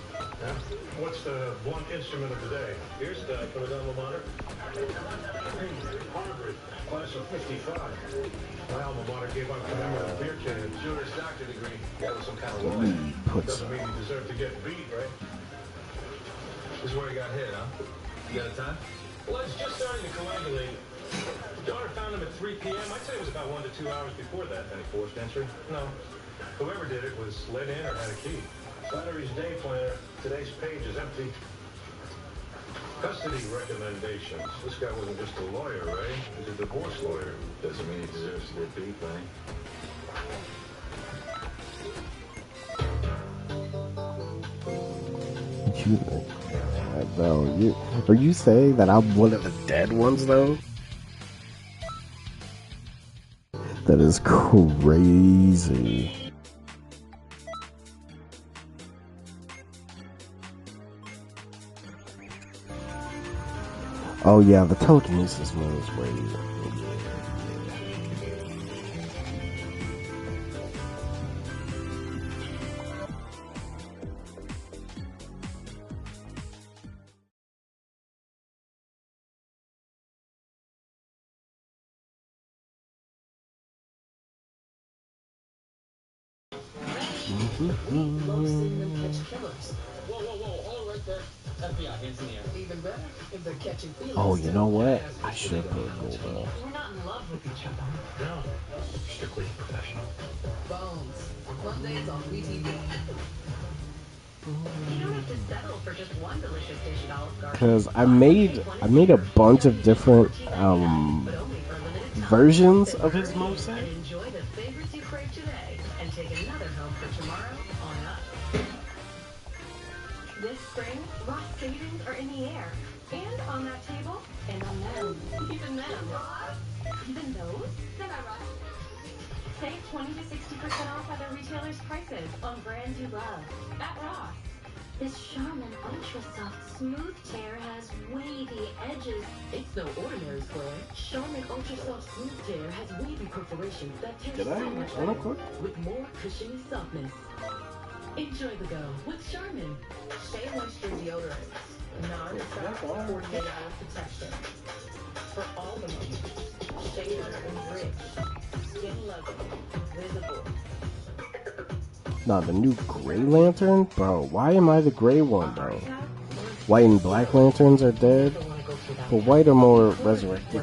What's the blunt instrument of the day? Here's from his alma mater. Harvard, class of 55. My alma mater gave out commemorative beer can. Jewish doctor degree. That was some kind of lie. Doesn't mean you deserve to get beat, right? This is where he got hit, huh? You got a time? Well, it's just starting to coagulate. Daughter found him at 3 p.m. I'd say it was about 1 to 2 hours before that. Any forced entry? No. Whoever did it was let in or had a key. Slattery's day planner. Today's page is empty. Custody recommendations. This guy wasn't just a lawyer, right? He's a divorce lawyer. Doesn't mean he deserves to get beat, Lenny. No, are you saying that I'm one of the dead ones, though? That is crazy. Oh yeah, the telekinesis one is crazy. Love seeing them catch killers. Whoa, hold right there. FBI, hands in the air. Even better if they're catching feelings. Oh, you know what? I should put gold up. We're not in love with each other. No, strictly professional. Bones. Mondays on WeTV. You don't have to settle for just one delicious dish at Olive Garden. Because I made a bunch of different versions of his moveset. And enjoy the favorites you crave today, and take another home for tomorrow on us. This spring, Ross savings are in the air. And on that table, and on them. Even them. Even those? Then I Ross. Save 20 to 60% off other retailers' prices on brands you love. At Ross. This Charmin Ultra Soft Smooth Tear has wavy edges. It's no ordinary square. Charmin Ultra Soft Smooth Tear has wavy perforations that tear Did so I? much Real better, quick? with more cushiony softness. Enjoy the go with Charmin. Shea Moisture Deodorant. Non-stop 48-hour protection. For all the moments. Shea and rich. Skin level. Visible. Nah, the new Gray Lantern? Bro, why am I the gray one, though? White and Black Lanterns are dead, but white are more resurrected.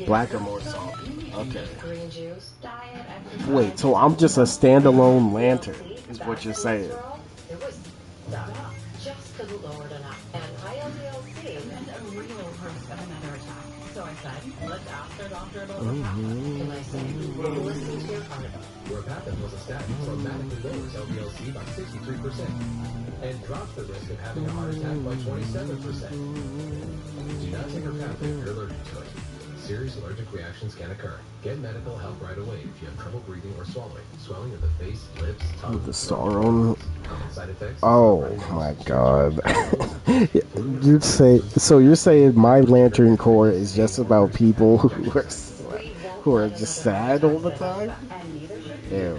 Black are more soft. Okay. Green juice. Diet. Wait, so I'm just a standalone lantern, is what you're saying. It was just because it lowered enough. And high LDL-C and a real risk of another attack. So I said, let's ask our doctor about the And I said, we're listening to your carnivore. Repathin was a statin dramatically lowers LDL-C by 63% and drops the risk of having a heart attack by 27%. Do not take Repathin if you're allergic to it. Serious allergic reactions can occur. Get medical help right away if you have trouble breathing or swallowing, swelling of the face, lips, tongue, With the star on. side effects. Oh my god. You're saying my lantern core is just about people who are just sad all the time? Damn.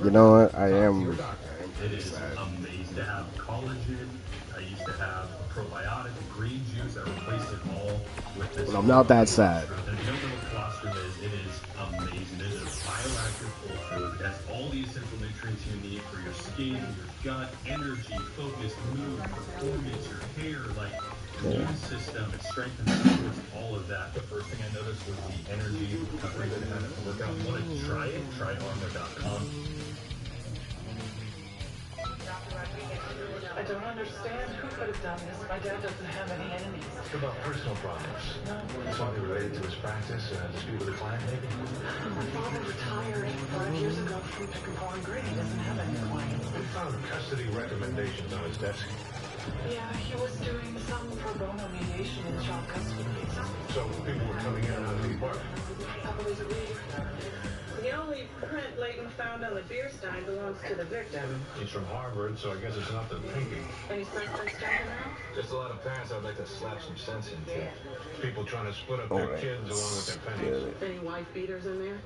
You know what? I am It is amazing to have collagen. I used to have probiotic green juice that replaced it all with this. But I'm not that sad. And if you don't know what colostrum is, it is amazing. It is a bioactive whole food. It has all the essential nutrients you need for your skin, your gut, energy, focus, mood, performance, your hair, like your immune system. It strengthens all of that. The first thing I noticed was the energy recovery that it had to work out. If you want to try it, try armor.com. I don't understand. Who could have done this? My dad doesn't have any enemies. What about personal problems? Something related to his practice, dispute with a client, maybe? My father retired 5 years ago from Pick-and-Pull and Gray. He doesn't have any clients. We found custody recommendations on his desk. Yeah, he was doing some pro bono mediation in child custody cases. So people were coming in and out of the apartment. A couple days a week. The only print Leighton found on the beer stein belongs to the victim. He's from Harvard, so I guess it's not the thinking. Any suspects jumping out? Just a lot of parents I'd like to slap some sense into. People trying to split up their kids along with their pennies. Any wife beaters in there?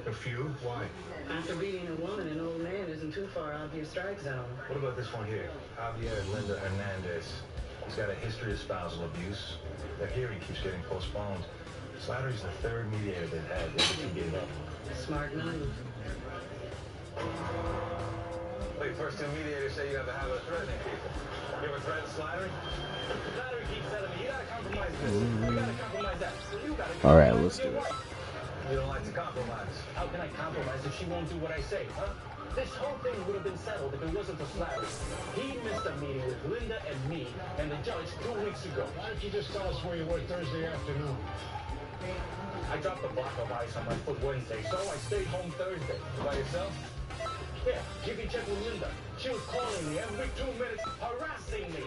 A few? Why? After beating a woman, an old man isn't too far out of your strike zone. What about this one here? Javier Linda Hernandez. He's got a history of spousal abuse. Their hearing keeps getting postponed. Slattery's the third mediator they've had. They just gave up. Smart move. Wait, first two mediators say you have a habit of threatening people. You ever threaten Slattery? Slattery keeps telling me, you gotta compromise this. You gotta compromise that. You gotta Alright, let's do it. You don't like to compromise. How can I compromise if she won't do what I say, huh? This whole thing would have been settled if it wasn't for Slattery. He missed a meeting with Linda and me and the judge 2 weeks ago. Why don't you just tell us where you were Thursday afternoon? I dropped a block of ice on my foot Wednesday, so I stayed home Thursday. By yourself? Yeah, Jimmy checked with Linda. She was calling me every 2 minutes, harassing me.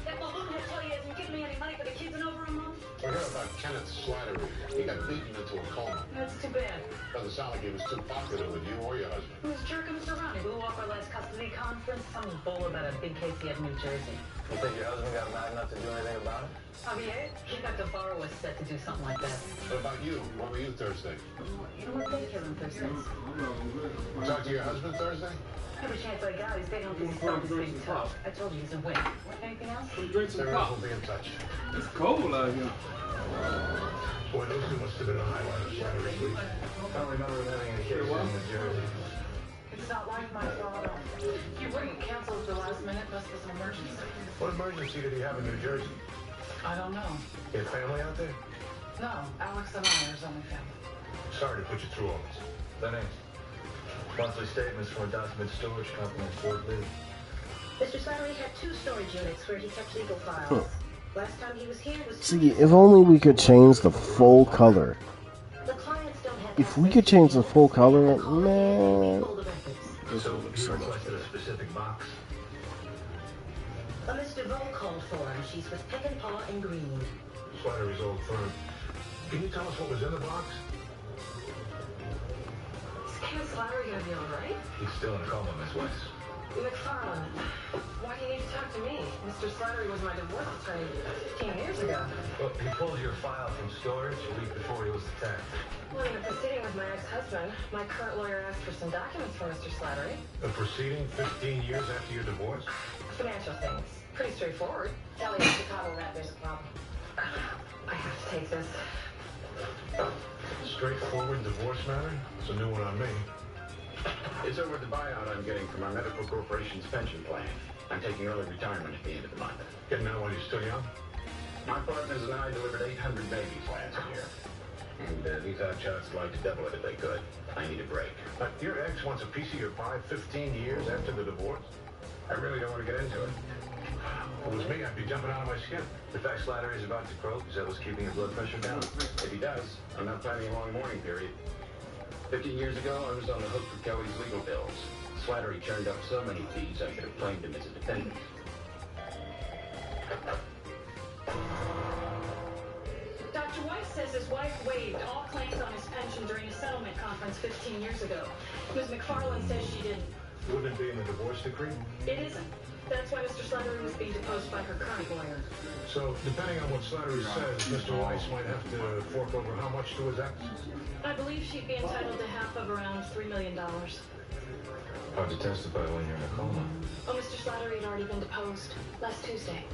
That balloon head tell you he hasn't given me any money for the kids in over a month? We heard about Kenneth Slattery. He got beaten into a coma. That's too bad. Doesn't sound like he was too popular with you or your husband. He was jerking us around. He blew off our last custody conference. Some bull about a big case he had in New Jersey. You think your husband got mad enough to do anything about it? Javier, he got to borrow a set to do something like that. What about you? What were you Thursday? You know what? They kill him Thursdays. Talk to your husband Thursday? Every chance I got, he stayed home till he stubbed his big toe. I told you he's a win. Anything else? Drink some Sarah pop. will be in touch. It's cold out here. Boy, those two must have been a highlight of Slattery's week. I don't remember having a case in New Jersey. It's not like my father. You wouldn't cancel at the last minute unless there's an emergency. What emergency did he have in New Jersey? I don't know. He had family out there? No, Alex and I are his only family. Sorry to put you through all this. That ain't. Monthly statements from a document storage company in Fort Lee. Mr. Slattery had 2 storage units where he kept legal files. Last time he was here was... See, if only we could change the full color. The clients don't have... If we could change the full color, man. So he requested a specific box? A Miss DeVoe called for her. She's with Peck and Paw and Green. Slattery's old firm. Can you tell us what was in the box? Is Kenneth Slattery gonna be alright? He's still in a coma, Miss Weiss. McFarland, why do you need to talk to me? Mr. Slattery was my divorce attorney 15 years ago. Well, he pulled your file from storage a week before he was attacked. Well, in a proceeding with my ex-husband, my current lawyer asked for some documents from Mr. Slattery. A proceeding 15 years after your divorce? Financial things. Pretty straightforward. Tell me in Chicago that there's a problem. I have to take this. Straightforward divorce matter? It's a new one on me. It's over the buyout I'm getting from our medical corporation's pension plan. I'm taking early retirement at the end of the month. Getting out while you're still young? My partners and I delivered 800 babies last year. And these hotshots would like to double it if they could. I need a break. Your ex wants a piece of your pie 15 years after the divorce? I really don't want to get into it. If it was me, I'd be jumping out of my skin. The fact Slattery is about to croak, is that what's keeping your blood pressure down? If he does, I'm not planning a long mourning period. 15 years ago, I was on the hook for Kelly's legal bills. Slattery churned up so many fees, I could have claimed him as a defendant. Dr. Weiss says his wife waived all claims on his pension during a settlement conference 15 years ago. Ms. McFarland says she didn't. Wouldn't it be in the divorce decree? It isn't. That's why Mr. Slattery was being deposed by her current lawyer. So, depending on what Slattery says, Mr. Weiss might have to fork over how much to his ex? I believe she'd be entitled to half of around $3 million. Hard to testify when you're in a coma. Oh, Mr. Slattery had already been deposed last Tuesday.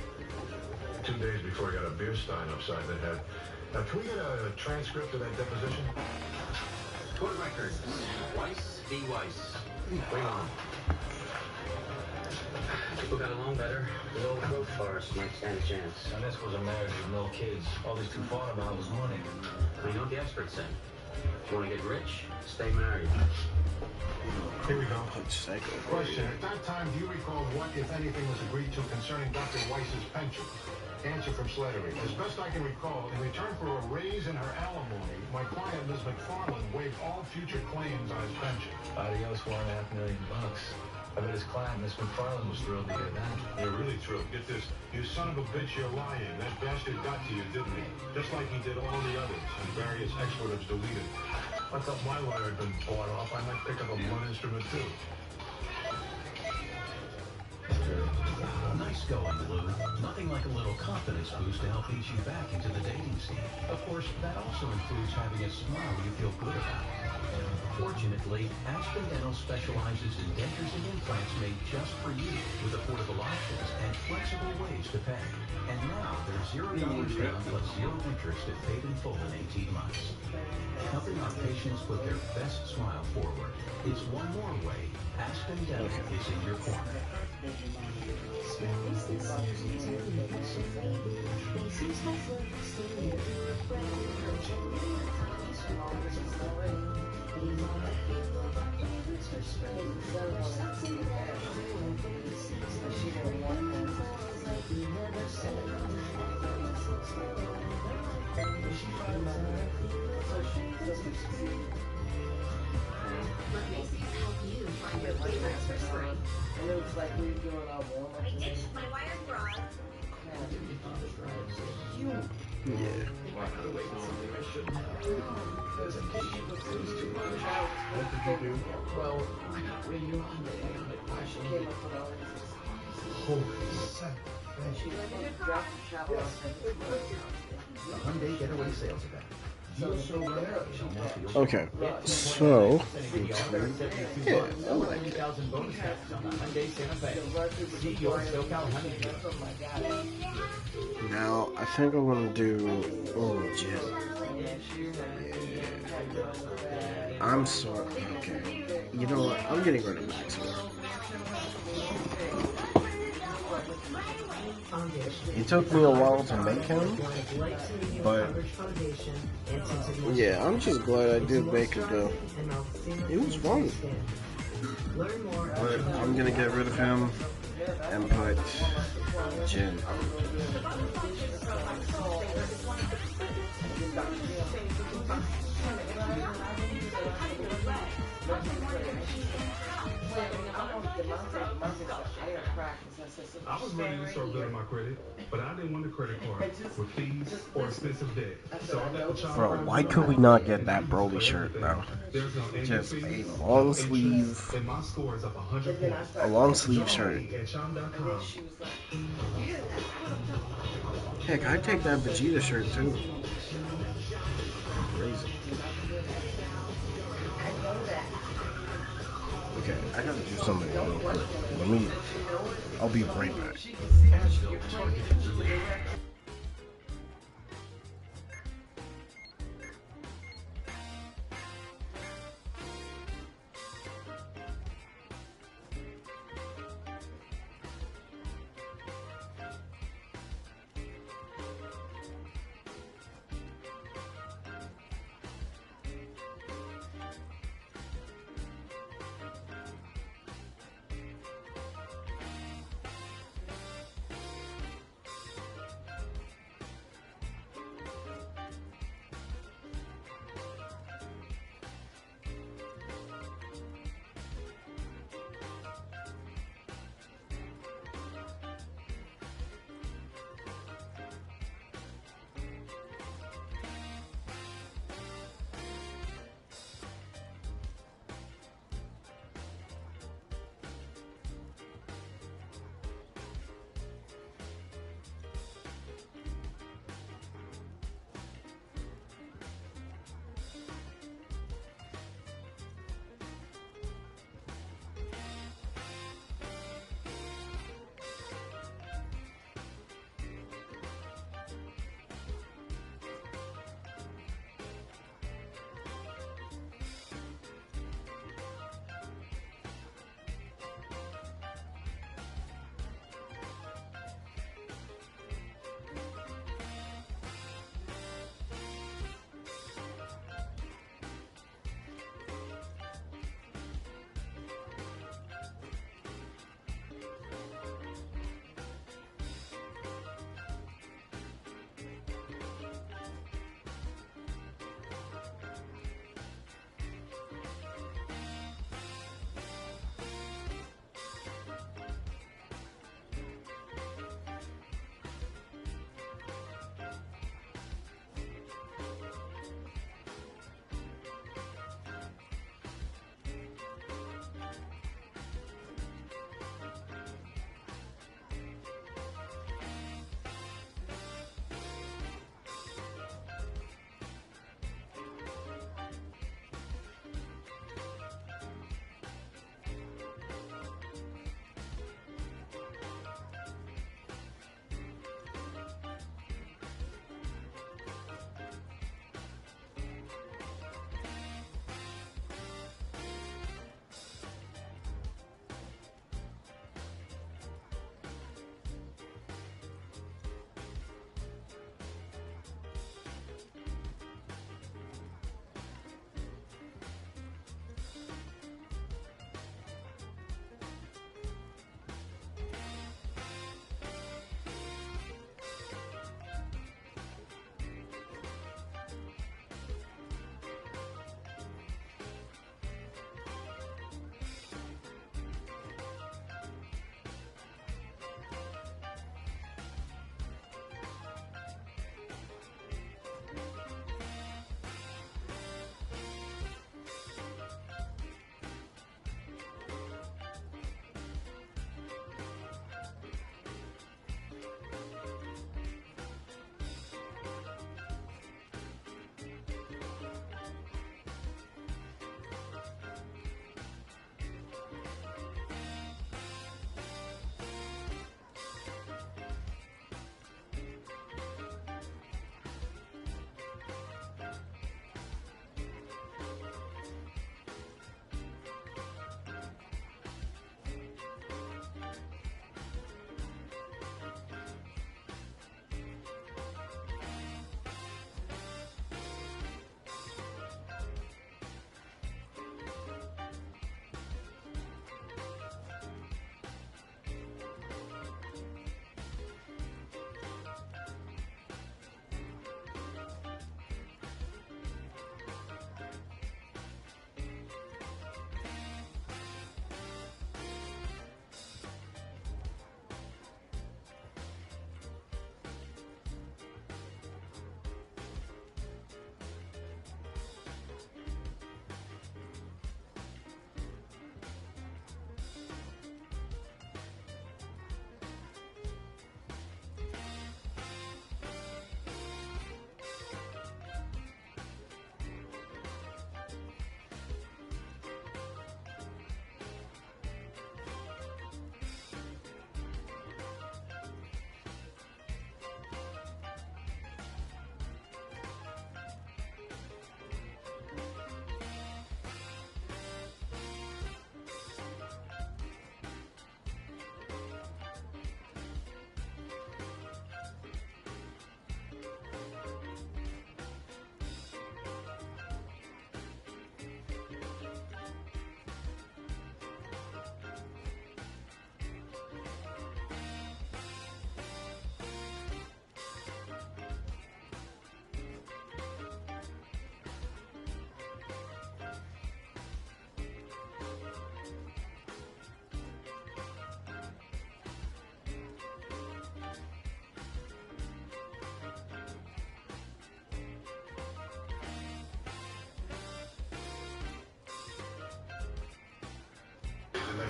2 days before he got a beer stein upside the head. Now, can we get a transcript of that deposition? Court records. Weiss v. Weiss. Wait on. People got along better. The old growth forest might stand a chance. And this was a marriage with no kids. All these two fought about was money. You know what the experts say. If you want to get rich, stay married. Here we go. Question. At that time, do you recall what, if anything, was agreed to concerning Dr. Weiss's pension? Answer from Slattery. As best I can recall, in return for a raise in her alimony, my client, Ms. McFarland, waived all future claims on his pension. Adios, $1.5 million. I bet his client, Miss McFarland, was thrilled to get that. You're really thrilled. Get this. You son of a bitch, you're lying. That bastard got to you, didn't he? Just like he did all the others, and various expletives deleted. I thought my lawyer had been bought off. I might pick up a blunt instrument, too. Nice going, Lou. Nothing like a little confidence boost to help ease you back into the dating scene. Of course, that also includes having a smile you feel good about. Fortunately, Aspen Dental specializes in dentures and implants made just for you, with affordable options and flexible ways to pay. And now there's $0 down plus 0 interest if paid in full in 18 months. Helping our patients put their best smile forward. It's one more way Aspen Dental is in your corner. Xenoverse 3. And it was like we were doing our warm-up. I ditched my wired bras. Yeah. What did you do? Well, I got radio on the air, but I came up with all these. Holy shit. And she dropped the travel off. The Hyundai Getaway Sales Event. Deals so rare, it's almost the Okay, so yeah, I like it. 30,000 bonus packs on the Hyundai Santa Fe. See your SoCal Hyundai dealer. Now I think I'm gonna do Jim. Yeah. I'm sorry. Okay. You know what? I'm getting rid of Maxwell. It took me a while to make him, but yeah, I'm just glad I did make it though. It was fun. But I'm gonna get rid of him and put Jin. I was ready to start building my credit, but I didn't want a credit card with fees or expensive debt. So I got the child. Bro, why could we not get that Broly shirt, bro? Just a long sleeve, and my score is up 100 points. a long sleeve shirt. Heck, I'd take that Vegeta shirt too. Crazy. Okay, I gotta do something real quick. I'll be right back.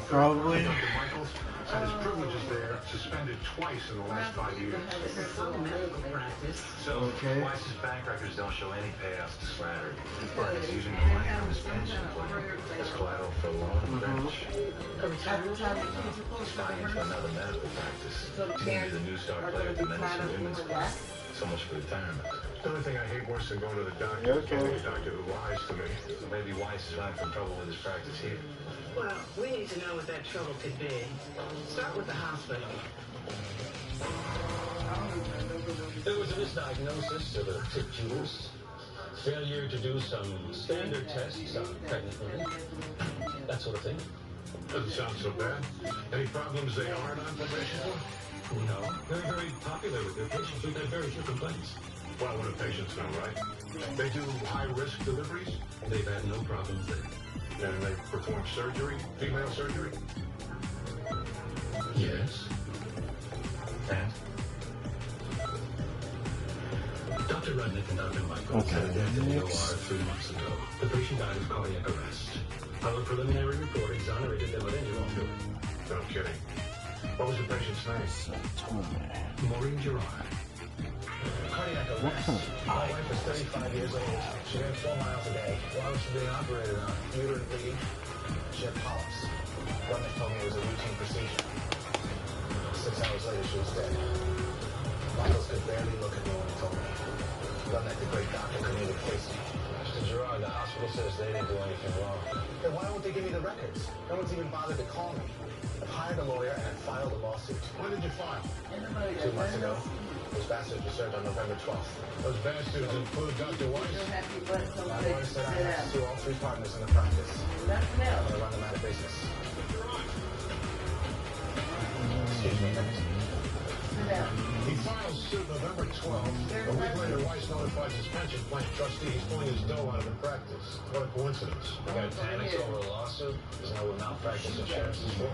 Probably. Dr. Michaels had his privileges there suspended twice in the last 5 years. It's all medical practice. So, Weiss's bank records don't show any payouts to Slattery, but he's using the money from his pension plan as collateral for a loan and bench. He's fighting for another medical practice. He's going to be the new star player at the Medicine Women's Club. So much for retirement. The only thing I hate worse than going to the doctor is getting a doctor who lies to me. So maybe Weiss is having some trouble with his practice here. Well, we need to know what that trouble could be. Start with the hospital. There was a misdiagnosis of a tip uterus. Failure to do some standard tests on pregnant women. That sort of thing. Doesn't sound so bad. Any problems they aren't on probation for? No. Very, very popular with their patients. We've had very few complaints. Well, when a patient's not right. They do high-risk deliveries? They've had no problems there. And they perform surgery? Female surgery? Yes. And? Dr. Rudnick and Dr. Michaels had a death in the OR 3 months ago. The patient died of cardiac arrest. Our preliminary report exonerated them of any wrongdoing. No kidding. What was the patient's name? Maureen Gerard. Cardiac arrest. My wife was 35 years old. She ran 4 miles a day. Why was she being operated on? Uterine bleeding. She had polyps. Rudnick told me it was a routine procedure. 6 hours later, she was dead. Michaels could barely look at me when he told me. Rudnick, the great doctor, couldn't even face me. Mr. Gerard, the hospital says they didn't do anything wrong. Then why won't they give me the records? No one's even bothered to call me. I've hired a lawyer and I've filed a lawsuit. When did you file? 2 months ago. Those bastards were served on November 12th. Those bastards include Dr. Weiss? My lawyer said I have to sue all 3 partners in the practice. I'm going to run them out of business. Excuse me. He files suit November 12th. A week later, Weiss notifies his pension plan trustee he's pulling his dough out of the practice. What a coincidence. You got panics over a lawsuit? Isn't that what malpractice insurance is for?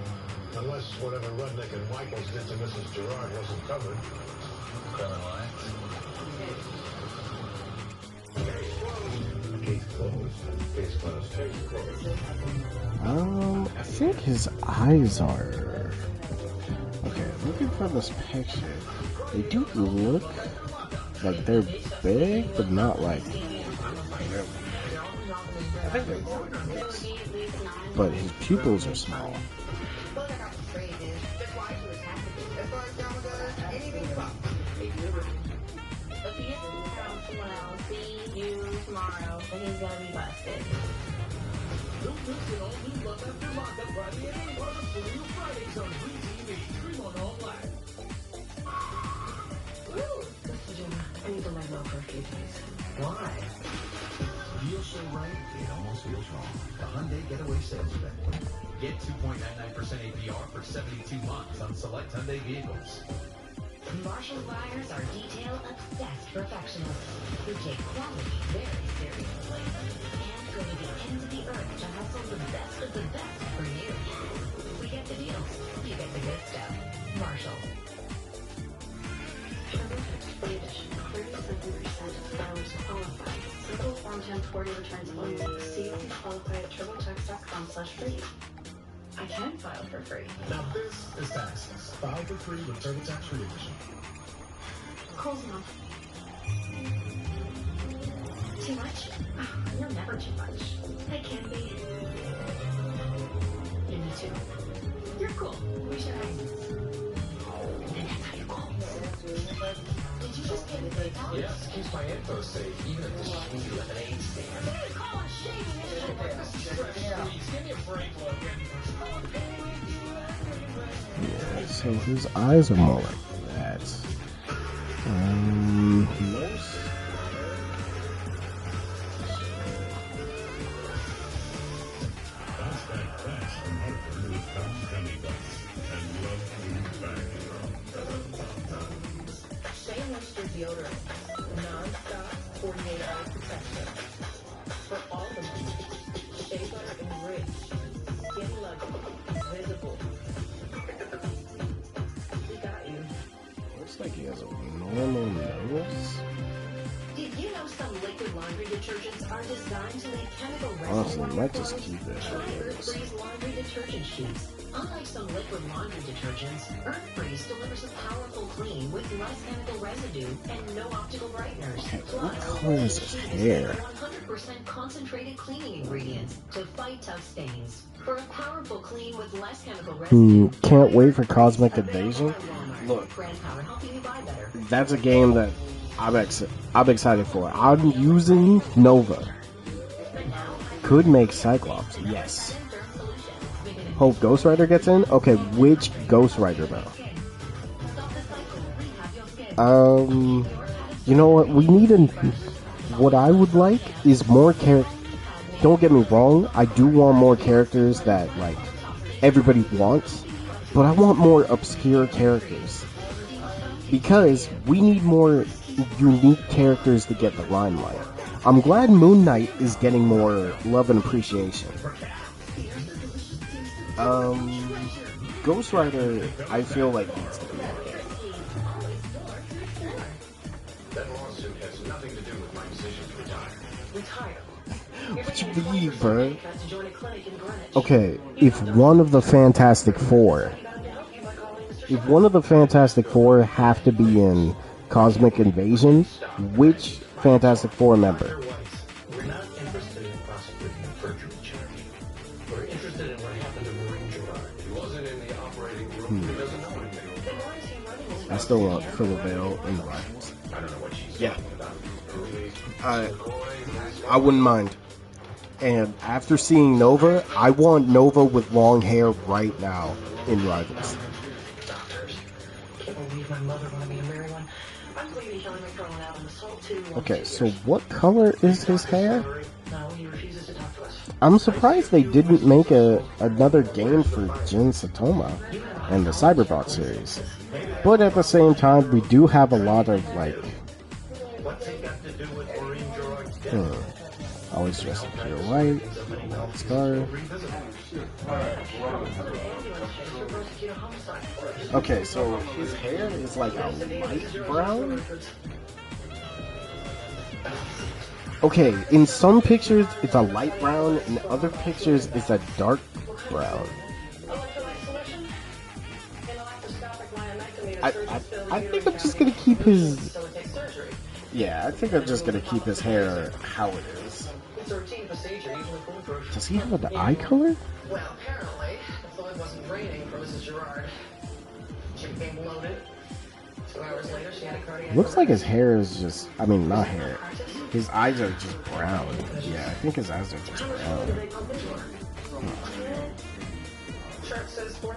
Unless whatever Rudnick and Michaels did to Mrs. Gerard wasn't covered. Criminal act. Case closed. Case closed. Case closed. I think his eyes are... Okay, looking for this picture. They do look like they're big, but not like... I think they're more big. But his pupils are small. If he gets around someone else, see you tomorrow, then he's gonna be busted. Don't miss it all new Love After Lockup Friday at 8 on Studio Fridays on Free TV. Stream on all black. Mr. Jenna, I need to lay low for a few days. Why? Feels so right, it almost feels wrong. The Hyundai Getaway Sales Event. Get 2.99% APR for 72 months on select Hyundai vehicles. Marshall buyers are detail-obsessed perfectionists who take quality very seriously and go to the ends of the earth to hustle the best of the best for you. We get the deals. You get the good stuff. Marshall. Edition. 37% of borrowers qualify. Simple Form 1040 returns only. See if you qualify at turbotax.com/free. I can file for free. Now this is taxes. File for free with TurboTax Revision. Cole's mom. Too much? You're never too much. I can be. You need to. You're cool. We should have this. And that's how you're cool. Did you just pay the PayPal? Yes, keeps my info safe, even at the shady lemonade stand. What do you call a shady Please, give me a break, Logan. Yeah, so his eyes are more like that. Nose? Shea Moisture Deodorant. Non-stop 48-hour protection. For all the money. Shea Butter Enriched. Skin loving. Visible. We got you. detergents are designed to leave chemical Honestly, residue might just keep it. Earth-Freeze laundry detergent sheets. Unlike some liquid laundry detergents, Earth-Freeze delivers a powerful clean with less chemical residue and no optical brighteners. What color is his hair? 100% concentrated cleaning ingredients to fight tough stains. For a powerful clean with less chemical residue. Can't wait for Cosmic Invasion. Look, that's a game that I'm excited for. I'm using Nova. Could make Cyclops, yes. Hope Ghost Rider gets in? Okay, which Ghost Rider though? You know what? We need what I would like is more characters. Don't get me wrong, I do want more characters that, like, everybody wants, but I want more obscure characters. Because we need more unique characters to get the limelight. I'm glad Moon Knight is getting more love and appreciation. Ghost Rider, I feel like needs to be more. That lawsuit has nothing to do with my decision to retire. What you mean, bro? Okay, if one of the Fantastic Four have to be in Cosmic Invasion, which Fantastic Four member? We're not interested in prosecuting a perjury charge. We're interested in what happened to Marine Gerard. He wasn't in the operating room. He doesn't know anything. I still want Philip Vale in the Rivals. I don't know what she's talking about. I wouldn't mind. And after seeing Nova, I want Nova with long hair right now in Rivals. Okay, so what color is his hair? I'm surprised they didn't make another game for Jin Satoma and the Cyberbot series. But at the same time, we do have a lot of, like... Always dressed in pure white, white scarf. Okay, so his hair is like a light brown? Okay, in some pictures it's a light brown, in other pictures it's a dark brown. I think I'm just gonna keep his... Yeah, I think I'm just gonna keep his hair how it is. Does he have an eye color? Well, apparently, the flood wasn't raining for Mrs. Gerard. She became loaded. 2 hours later, she had a cardiac... Looks like his hair is just... I mean, not hair. His eyes are just brown. Yeah, I think his eyes are just brown.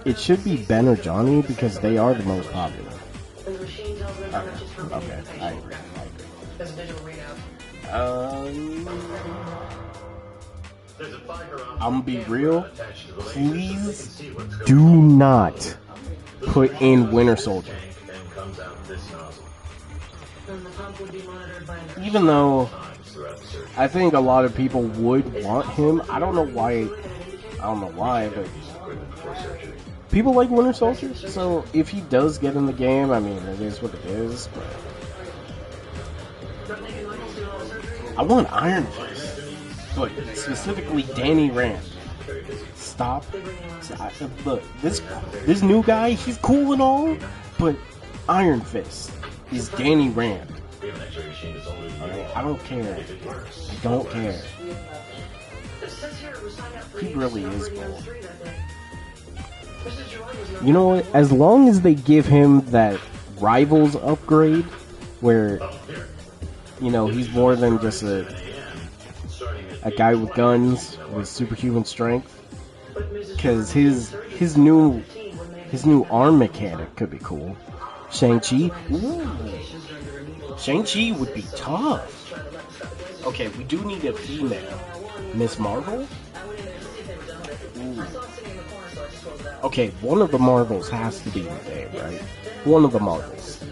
It should be Ben or Johnny because they are the most popular. Okay, I agree. I'm gonna be real. Please do not put in Winter Soldier. Even though I think a lot of people would want him. I don't know why, but people like Winter Soldier. So if he does get in the game, I mean, it is what it is. But I want Iron Fist, but specifically Danny Rand. Stop. Look, this new guy, he's cool and all, but Iron Fist is Danny Rand. I don't care. I don't care. He really is cool. You know what? As long as they give him that Rivals upgrade, where, you know, he's more than just a guy with guns with superhuman strength. Because his new arm mechanic could be cool. Shang-Chi? Ooh. Shang-Chi would be tough. Okay, we do need a female. Miss Marvel? Ooh. Okay, one of the Marvels has to be in the game, right? One of the Marvels.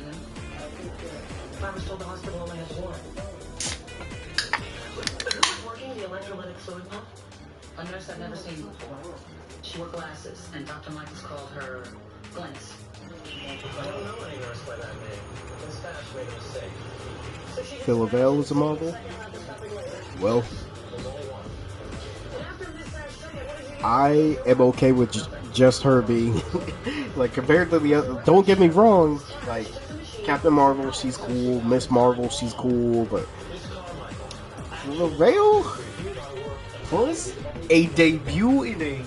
A nurse I've never seen before. She wore glasses, and Dr. Michaels called her Glynis. I don't know any nurse by that name. Miss Bash made a mistake. Philavale is a Marvel. Well, I am okay with just her being like compared to the other. Don't get me wrong, like Captain Marvel, she's cool. Miss Marvel, she's cool, but Philavale plus a debut in a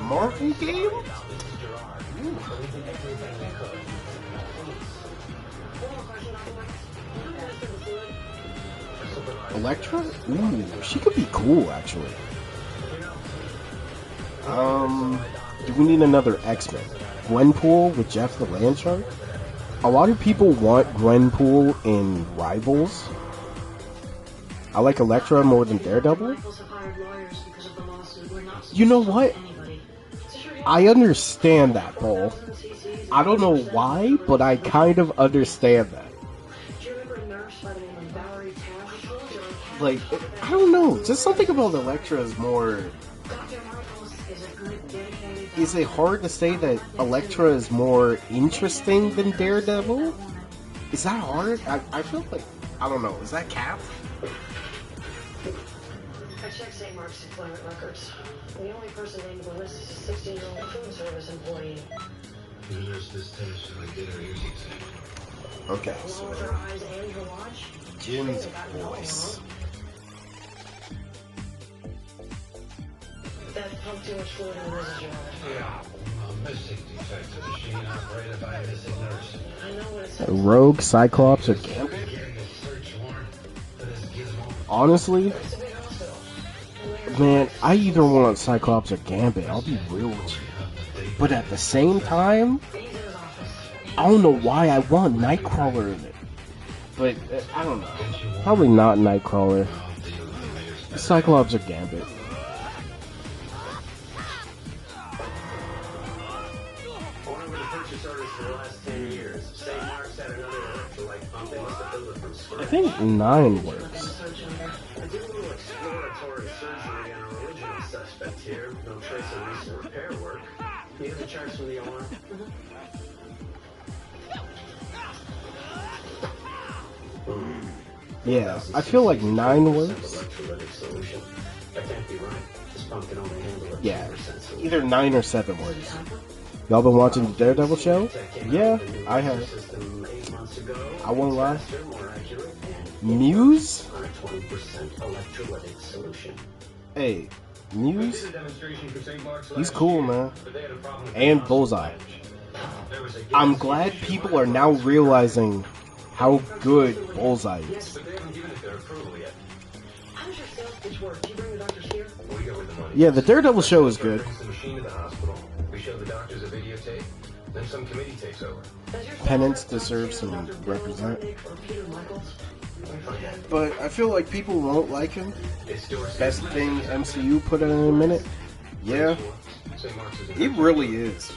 Marvel game. Ooh. Elektra? Ooh, she could be cool, actually. Do we need another X-Men? Gwenpool with Jeff the Landshark? A lot of people want Gwenpool in Rivals. I like Elektra more than Daredevil. You know what? I understand that, Paul. I don't know why, but I kind of understand that. Like, I don't know. Just something about Elektra is more... Is it hard to say that Elektra is more interesting than Daredevil? Is that hard? I feel like... I don't know. Is that cap? I checked St. Mark's employment records. The only person named on the list is a 16-year-old food service employee. The nurse this time should I get her ears examined. Okay, so... Along with her eyes and her watch, Jim's voice. that pumped too much fluid in Liz's jar. Yeah. A missing defect of the machine operated by a missing nurse. I know what it says. Rogue, Cyclops, or Gambit? Getting a search warrant for this gizmo. Honestly, man, I either want Cyclops or Gambit. I'll be real with you. But at the same time, I don't know why I want Nightcrawler in it. But I don't know. Probably not Nightcrawler. Cyclops or Gambit. I think 9 works. I did a little exploratory surgery on our original suspect here. No trace of recent repair work. You have the charts from the OR? Yeah, I feel like 9 works. Yeah, either 9 or 7 works. Y'all been watching the Daredevil show? Yeah, I have. I won't lie. Muse? Hey, Muse? He's cool, man. And Bullseye. I'm glad people are now realizing how good Bullseye is. Yeah, the Daredevil show is good. Penance deserves some represent. But I feel like people won't like him. Best thing MCU put in a minute. Yeah, it really is.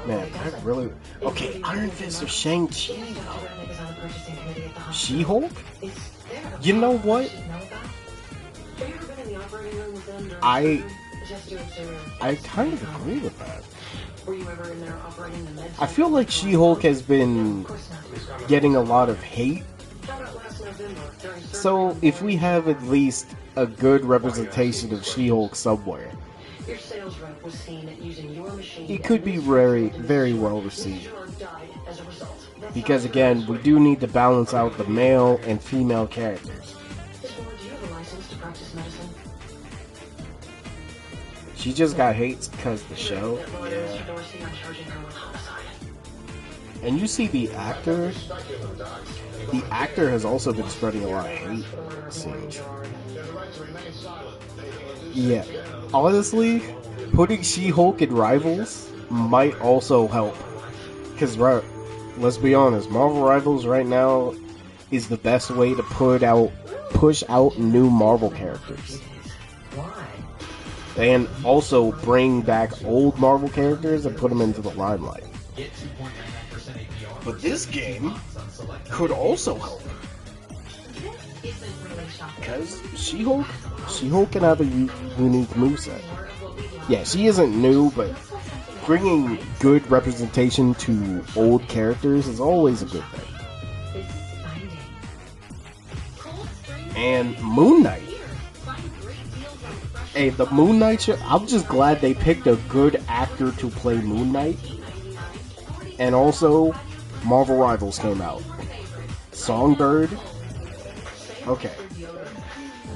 Man, I really... Okay, Iron Fist or Shang-Chi. She-Hulk? You know what? I kind of agree with that. I feel like She-Hulk has been getting a lot of hate. So if we have at least a good representation of She-Hulk somewhere, it could be very, very well received. Because again, we do need to balance out the male and female characters. She just got hates because the show. Yeah. And you see the actor. The actor has also been spreading a lot of hate. It seems. Yeah. Honestly, putting She-Hulk in Rivals might also help. Because, let's be honest, Marvel Rivals right now is the best way to push out new Marvel characters. And also bring back old Marvel characters and put them into the limelight. But this game could also help. Because She-Hulk can have a unique moveset. Yeah, she isn't new, but bringing good representation to old characters is always a good thing. And Moon Knight. Hey, the Moon Knight show, I'm just glad they picked a good actor to play Moon Knight. And also, Marvel Rivals came out. Songbird. Okay.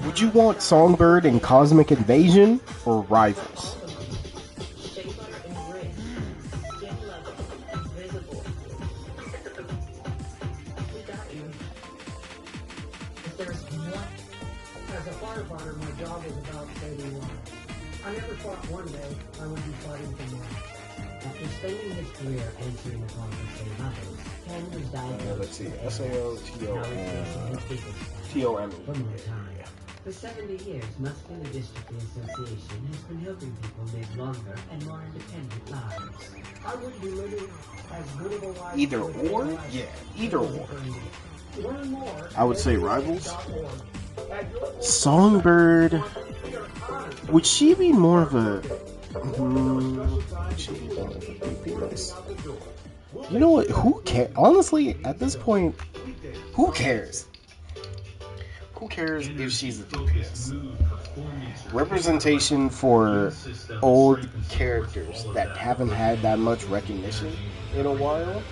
Would you want Songbird in Cosmic Invasion or Rivals? As a firefighter, my job was about saving lives. I never thought one day I would be fighting for more. After spending his career answering the call to save others, Ken was diagnosed Let's see, with SAOTOME. For 70 years, Muscular Dystrophy Association has been helping people live longer and more independent lives. I wouldn't be living as good of a life. Either or? Yeah, either or. I would say Rivals. Songbird. Would she be more of a... You know what? Who cares? Honestly, at this point, who cares? Who cares if she's a DPS? Representation for old characters that haven't had that much recognition in a while.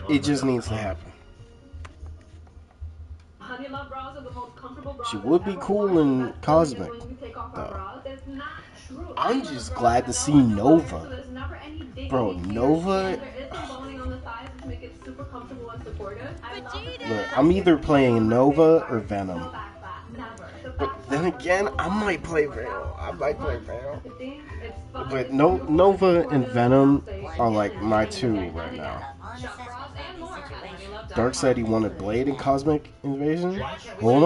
It just needs to happen. She would be cool in Cosmic, though. I'm just glad to see Nova. Bro, Nova... Look, I'm either playing Nova or Venom. But then again, I might play Venom. But Nova and Venom are like my two right now. Dark said he wanted Blade in Cosmic Invasion. Hold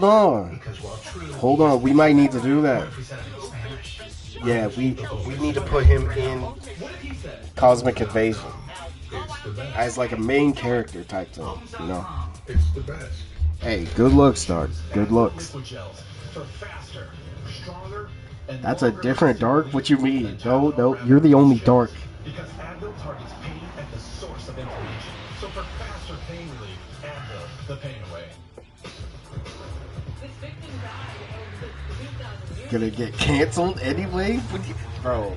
on. We might need to do that. Yeah, we need to put him in Cosmic Invasion as like a main character type thing, you know. Hey, good looks, Dark. Good looks. That's a different Dark. What you mean? No, you're the only Dark. Because Advil targets pain at the source of inflammation. So for faster pain relief, Advil, the pain away. Gonna get canceled anyway? Bro.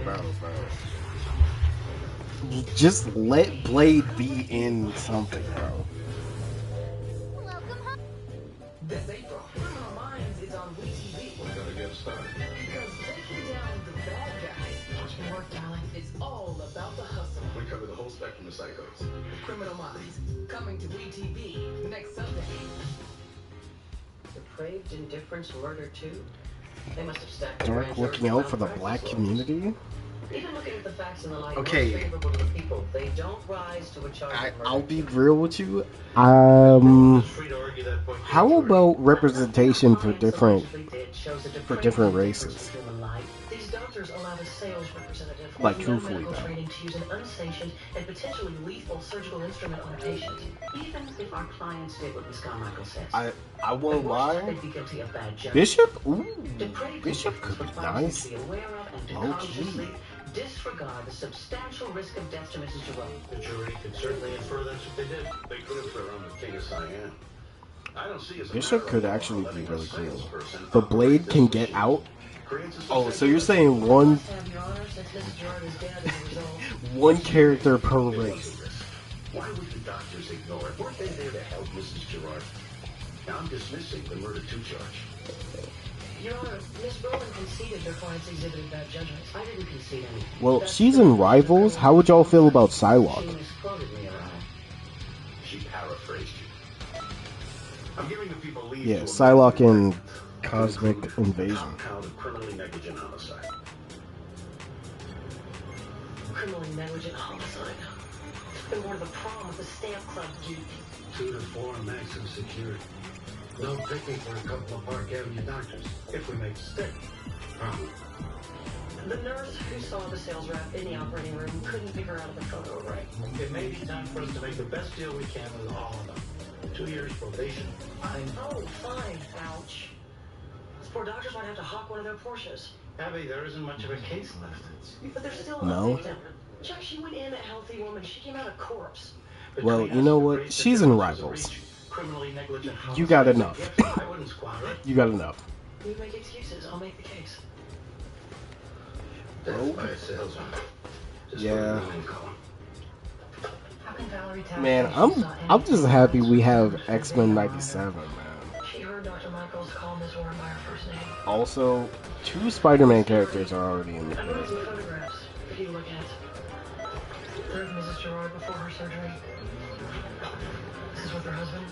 Just let Blade be in something, bro. This April, Criminal Minds is on WeTV. We're gonna get started. Because taking down the bad guys, watch your work, darling. It's all about the hustle. We cover the whole spectrum of psychos. Criminal Minds, coming to WeTV next Sunday. Depraved Indifference Murder 2? They must have stacked Dark looking out for the black community? Even looking at the facts in the light Okay. most favorable to the people, they don't rise to a charge of murder. I'll be real with you. How about representation for different races? These doctors allowed a sales representative Like, with truthfully, medical though. training to use an unsanctioned and potentially lethal surgical instrument on a patient. Even if our clients did what Miss Carmichael says. I won't lie. They'd be guilty of bad judgment. Bishop? Ooh, Depraved Bishop could be nice. to be aware of and to Low consciously key. disregard the substantial risk of death to Mrs. Jerome. The jury could certainly infer that's what they did. They could have thrown the king of Cyan. I don't see as a Bishop matter could of law actually be letting a really cool. salesperson The operate Blade this can machine. get out. Creates a Oh, so suspension. you're saying one Have your honor, since Mrs. Gerard is dead as a result. one character per race? Why would the doctors ignore it? Weren't they there to help Mrs. Gerard? Now I'm dismissing the murder 2 charge. Your Honor, Miss Brolin conceded her clients exhibited bad judgment. I didn't concede anything. Well, she's in Rivals. How would y'all feel about Psylocke? She misquoted me, Your Honor. She paraphrased you. I'm giving the people leave Yeah, to Psylocke in amend the Cosmic compound Invasion. of criminally negligent homicide. Criminally negligent homicide. Took them more to the prom with the stamp club geek. 2 to 4 maximum security. No picnic for a couple of Park Avenue doctors, if we make a stick. Problem. The nurse who saw the sales rep in the operating room couldn't figure out the photo right. It may be time for us to make the best deal we can with all of them. 2 years probation. Fine. Oh, fine. Ouch. Those poor doctors might have to hawk one of their Porsches. Abby, there isn't much of a case left. But they're still No. a victim. Chuck, she went in a healthy woman. She came out a corpse. Well, you know what? She's in Rivals. criminally negligent homicide. You got enough. I wouldn't squander it. You got enough. You make excuses. I'll make the case. Death by a salesman. Just Yeah. put a name column. How can Valerie tell? Man, I'm just happy we have X-Men 97, man. She heard Dr. Michaels call Miss Warren by her first name. Also, 2 Spider-Man characters are already in the I brought game. some photographs for you to look at. They're of Mrs. Gerard before her surgery. This is with her husband.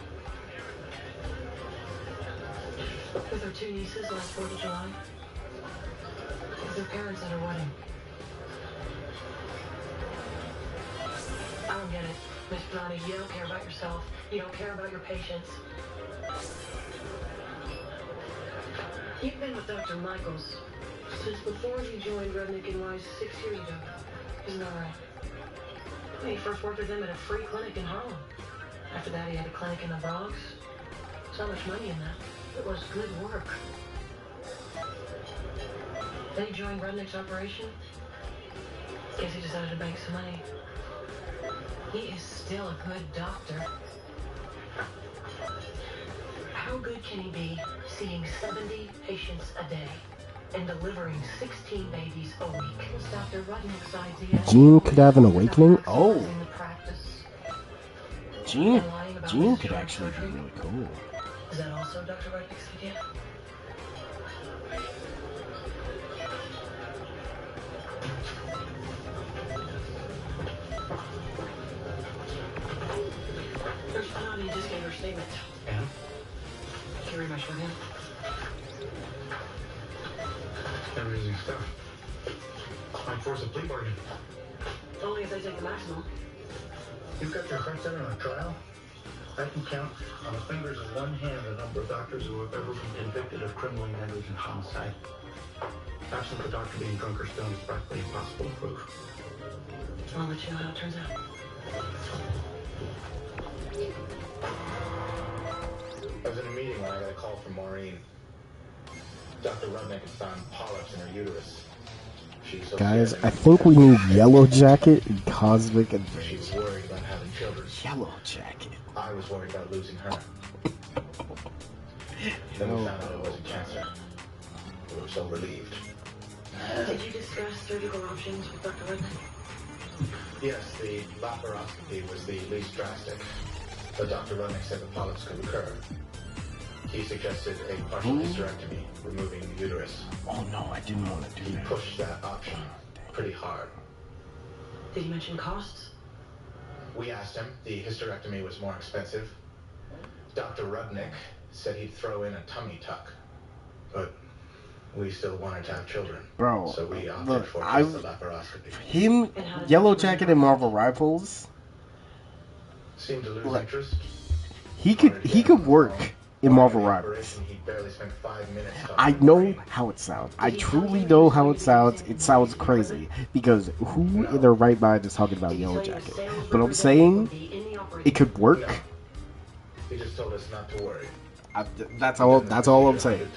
With her 2 nieces last 4th of July. With their parents at her wedding. I don't get it, Miss Brownie. You don't care about yourself. You don't care about your patients. You've been with Dr. Michaels since before he joined Rudnick and Wise 6 years ago. Isn't that right? He first worked with him at a free clinic in Harlem. After that, he had a clinic in the Bronx. So much money in that. It was good work. Then he joined Rudnick's operation. Guess he decided to bank some money. He is still a good doctor. How good can he be seeing 70 patients a day and delivering 16 babies a week? It was Dr. Rudnick's idea. Jean could have an awakening? Oh. Jean could actually be really cool. Is that also Dr. Rudnick's idea? There's Penalty just gave her statement. And? Can you read my shorthand? Amazing stuff. I'd force a plea bargain. Only if they take the maximum. You've got your heart set on a trial? I can count on the fingers of one hand the number of doctors who have ever been convicted of criminally negligent homicide. Absent the doctor being drunk or stoned is practically impossible to prove. I'll let you know how it turns out. I was in a meeting when I got a call from Maureen. Dr. Rudnick had found polyps in her uterus. She was so Guys, scared I think we need Yellow Jacket and Cosmic she Adventure. was worried about having children. Yellow Jacket. I was worried about losing her. Then we found out it wasn't cancer. We were so relieved. Did you discuss surgical options with Dr. Rudnick? Yes, the laparoscopy was the least drastic. But Dr. Rudnick said the polyps could recur. He suggested a partial hysterectomy, removing the uterus. Oh no, I didn't want to do He that. pushed that option pretty hard. Did he mention costs? We asked him. The hysterectomy was more expensive. Dr. Rudnick said he'd throw in a tummy tuck. But we still wanted to have children. Bro, So we opted look, for just the laparoscopy. Him, Yellow Jacket and Marvel Rifles, Seemed to lose Right. interest. he could work in Marvel Rivals. He barely spent 5 minutes talking I to know Maureen. how it sounds. I truly know how it sounds. It sounds crazy. Because who in their right mind is talking about Yellow Jacket? But I'm saying it could work. He just told us not to worry. That's all I'm saying.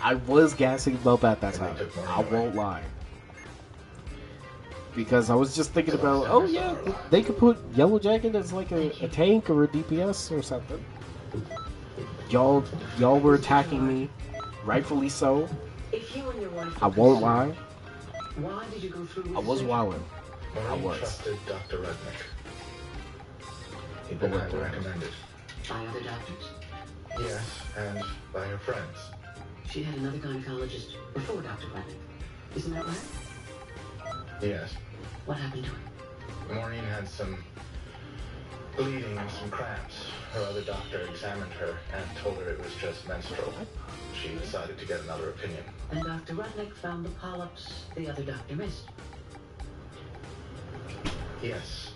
I was gassing about that time. I won't lie. Because I was just thinking about, oh yeah, they could put Yellow Jacket as like a tank or a DPS or something. Y'all were attacking me, rightfully so. If you and your wife I won't lie. Why did you go through with I was surgery? wilding. I Maureen was. trusted Dr. Rudnick. He'd been highly recommended. By other doctors? Yes, and by her friends. She had another gynecologist before Dr. Rudnick. Isn't that right? Yes. What happened to her? Maureen had some bleeding and some cramps. Her other doctor examined her and told her it was just menstrual. She decided to get another opinion. And Dr. Rudnick found the polyps the other doctor missed. Yes.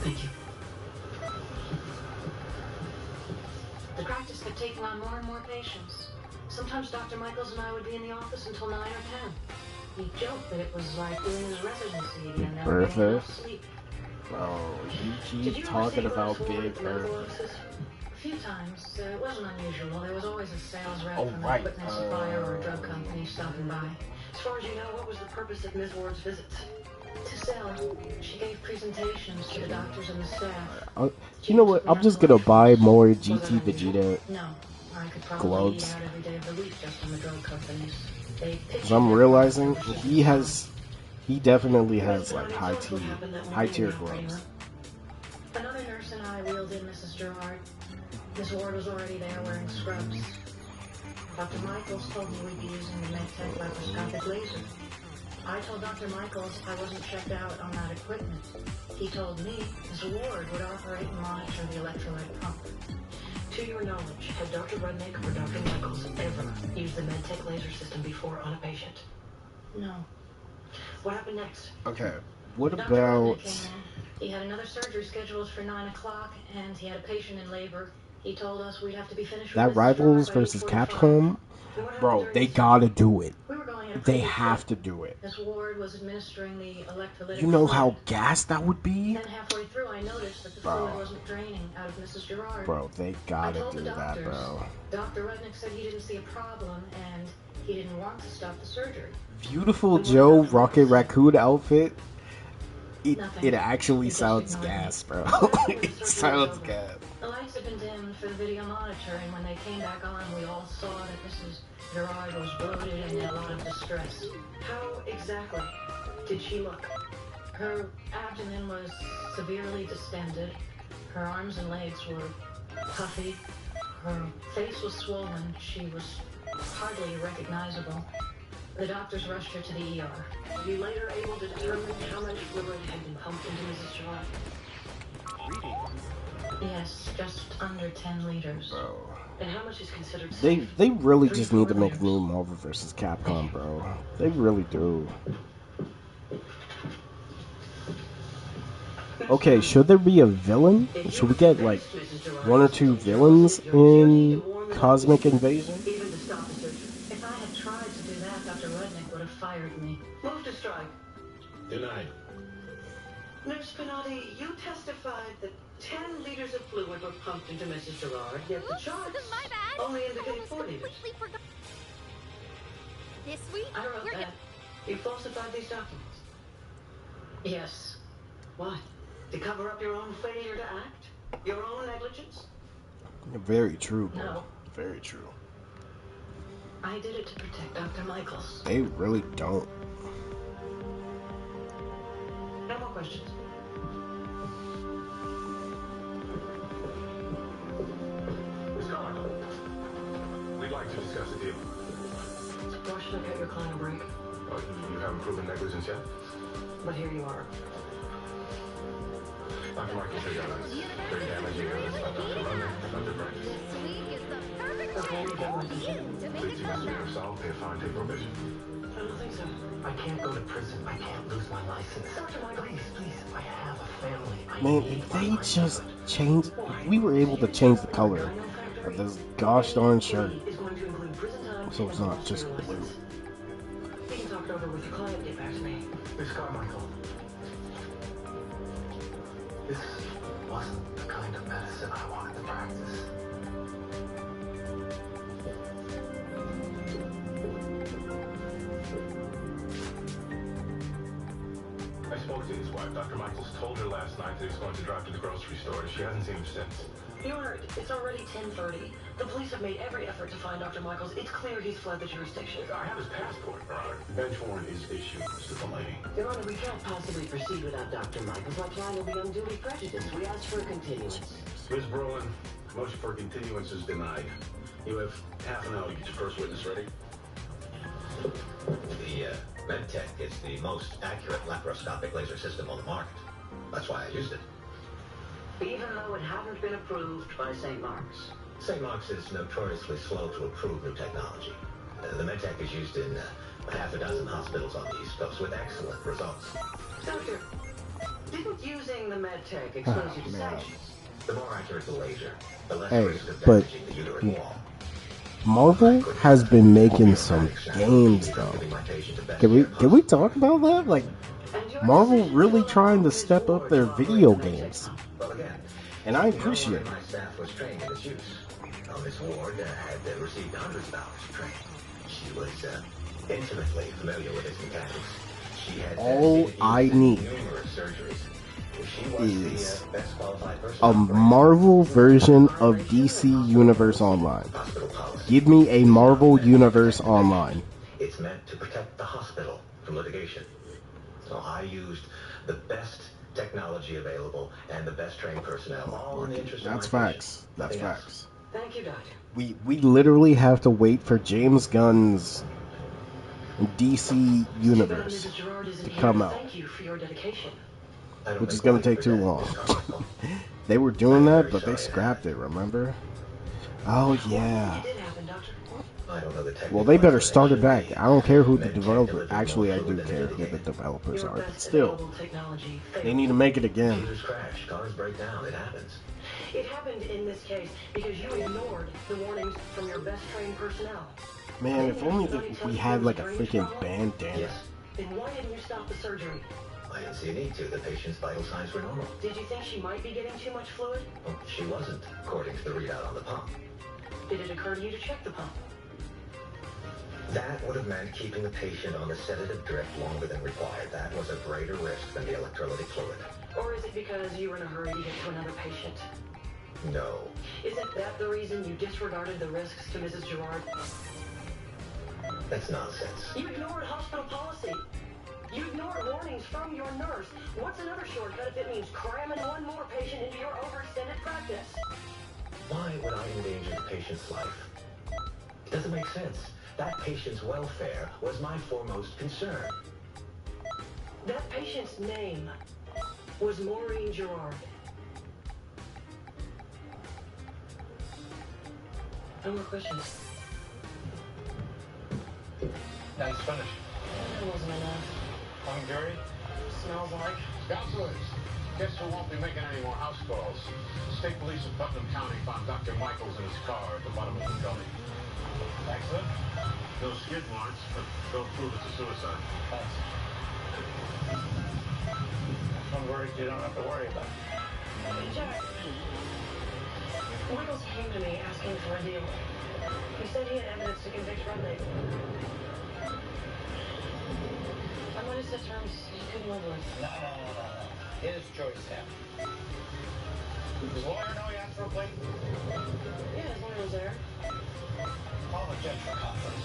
Thank you. The practice kept taking on more and more patients. Sometimes Dr. Michaels and I would be in the office until 9 or 10. He joked that it was like doing his residency again. Never getting enough sleep. Oh, you keep talking about Big Earth. A few times. It wasn't unusual. There was always a sales rep Oh, from right. an equipment supplier or a drug company stopping by. As far as you know, what was the purpose of Ms. Ward's visits? To sell, she gave presentations to the doctors and the staff. You know what? I'm just gonna buy more GT Vegeta No, I could probably gloves. eat out every day of the week just on the drug companies. Because I'm realizing he definitely has like high tier gloves. Another nurse and I wheeled in Mrs. Gerard. Miss Ward was already there wearing scrubs. Dr. Michaels told me we'd be using the MedTech laparoscopic laser. I told Dr. Michaels I wasn't checked out on that equipment. He told me Miss Ward would operate and monitor the electrolyte pump. To your knowledge, has Dr. Rudnick or Dr. Michaels ever used the MedTech laser system before on a patient? No. What happened next? Okay, what Dr. about... Rudnick came in. He had another surgery scheduled for 9 o'clock, and he had a patient in labor. He told us we'd have to be finished with That Mrs. Rivals Gerard by versus 8:45. Capcom? Bro, they gotta do it. We were going at a They pretty have clip. to do it. Miss Ward was administering the electrolytic You know fluid. how gassed that would be? Then halfway through, I noticed that the Bro. fluid wasn't draining out of Mrs. Gerard. Bro, they I gotta told do the that, doctors. bro. Dr. Rudnick said he didn't see a problem, and he didn't want to stop the surgery. Beautiful Joe Rocket Raccoon outfit. Nothing. It actually He just sounds ignored me. gas, bro. When the It surgery was sounds over, gas. The lights had been dimmed for the video monitor, and when they came back on, we all saw that Mrs. Gerard was bloated and in a lot of distress. How exactly did she look? Her abdomen was severely distended. Her arms and legs were puffy. Her face was swollen. She was hardly recognizable. The doctors rushed her to the ER. Were you later able to determine how much fluid had been pumped into Mrs. Gerard? Yes, just under 10 liters. Bro. And how much is considered safe? They really just need to make a new Marvel vs. Capcom, bro. They really do. Okay, should there be a villain? Should we get like 1 or 2 villains in Cosmic Invasion? Even to stop the surgery. If I had tried to do that, Dr. Rudnick would have fired me. Move to strike. Denied. Nurse Pinati, you testified that 10 liters of fluid were pumped into Mrs. Gerard, yet the charts only indicate 4 liters. This week, I wrote that. You falsified these documents. Yes. Why? To cover up your own failure to act? Your own negligence? Very true, bro. No. Very true. I did it to protect Dr. Michaels. They really don't. No more questions. Miss Carmichael, we'd like to discuss a deal. Why should I cut your client a break? You haven't proven negligence yet? But here you are. Dr. Michael said it's very damaging evidence about Dr. Rudnick and Dr. Brandis. Okay, you got my attention. Please, you must be resolved, pay a fine, take probation. I don't think so. I can't go to prison. I can't lose my license. Dr. Michael, please, I have a family. Man, they just changed. We were able to change the color of this gosh darn shirt. So it's not just blue. You can talk it over with your client. Get back to me. Miss Carmichael, this wasn't the kind of medicine I wanted to practice. I spoke to his wife. Dr. Michaels told her last night that he was going to drive to the grocery store. She hasn't seen him since. Your Honor, it's already 10:30. The police have made every effort to find Dr. Michaels. It's clear he's fled the jurisdiction. I have his passport, Your Honor. Bench warrant is issued, Mr. Delaney. Your Honor, we can't possibly proceed without Dr. Michaels. My client will be unduly prejudiced. We ask for a continuance. Ms. Brolin, motion for continuance is denied. You have half an hour to get your first witness ready. The MedTech is the most accurate laparoscopic laser system on the market. That's why I used it. Even though it hadn't been approved by St. Mark's. St. Mark's is notoriously slow to approve new technology. The MedTech is used in half a dozen hospitals on the East Coast with excellent results. Doctor, didn't using the MedTech expose you to sanctions? The more accurate the laser, the less Hey, risk of but damaging the uterine wall. Marvel has been making some games though. Can we talk about that? Like, Marvel really trying to step up their video games, and I appreciate it. My staff was trained in its use. Miss Ward had received hundreds of hours of training. She was intimately familiar with its mechanics. All I need is a Marvel version of DC Universe Online. Give me a Marvel Universe Online. It's meant to protect the hospital from litigation. So I used the best technology available and the best trained personnel, all in the interest of my That's patients. facts. That's Nothing else. facts. Thank you, Doctor. We literally have to wait for James Gunn's DC Universe Mrs. Gerard isn't to here come to out, thank you for your dedication. which is going to take too long. They were doing that, but they scrapped it, remember? Oh, yeah. Well, they better start it back. I don't care who the developer... Actually, I do care who the developers are, but still. They need to make it again. Cars break down. It happens. It happened in this case because you ignored the warnings from your best trained personnel. Man, if only we had like a freaking bandana. Then why didn't you stop the surgery? I didn't see a need to. The patient's vital signs were normal. Did you think she might be getting too much fluid? Well, she wasn't, according to the readout on the pump. Did it occur to you to check the pump? That would have meant keeping the patient on the sedative drip longer than required. That was a greater risk than the electrolytic fluid. Or is it because you were in a hurry to get to another patient? No. Isn't that the reason you disregarded the risks to Mrs. Gerard? That's nonsense. You ignored hospital policy. You ignored warnings from your nurse. What's another shortcut if it means cramming one more patient into your overextended practice? Why would I endanger the patient's life? It doesn't make sense. That patient's welfare was my foremost concern. That patient's name was Maureen Gerard. No more questions. Nice finish. That wasn't enough. Fine, Gary. Smells like. Counselors, guess who won't be making any more house calls? State police of Putnam County found Dr. Michaels in his car at the bottom of the gully. Accident? No skid marks, but don't prove it's a suicide. Thanks. That's one verdict you don't have to worry about. Jack, Michaels came to me asking for a deal. He said he had evidence to convict Rudnick. I wanted to terms he couldn't live with. No. His choice now. Does his lawyer know he asked for a plate? Yeah, his lawyer was there. Call the judge for conference.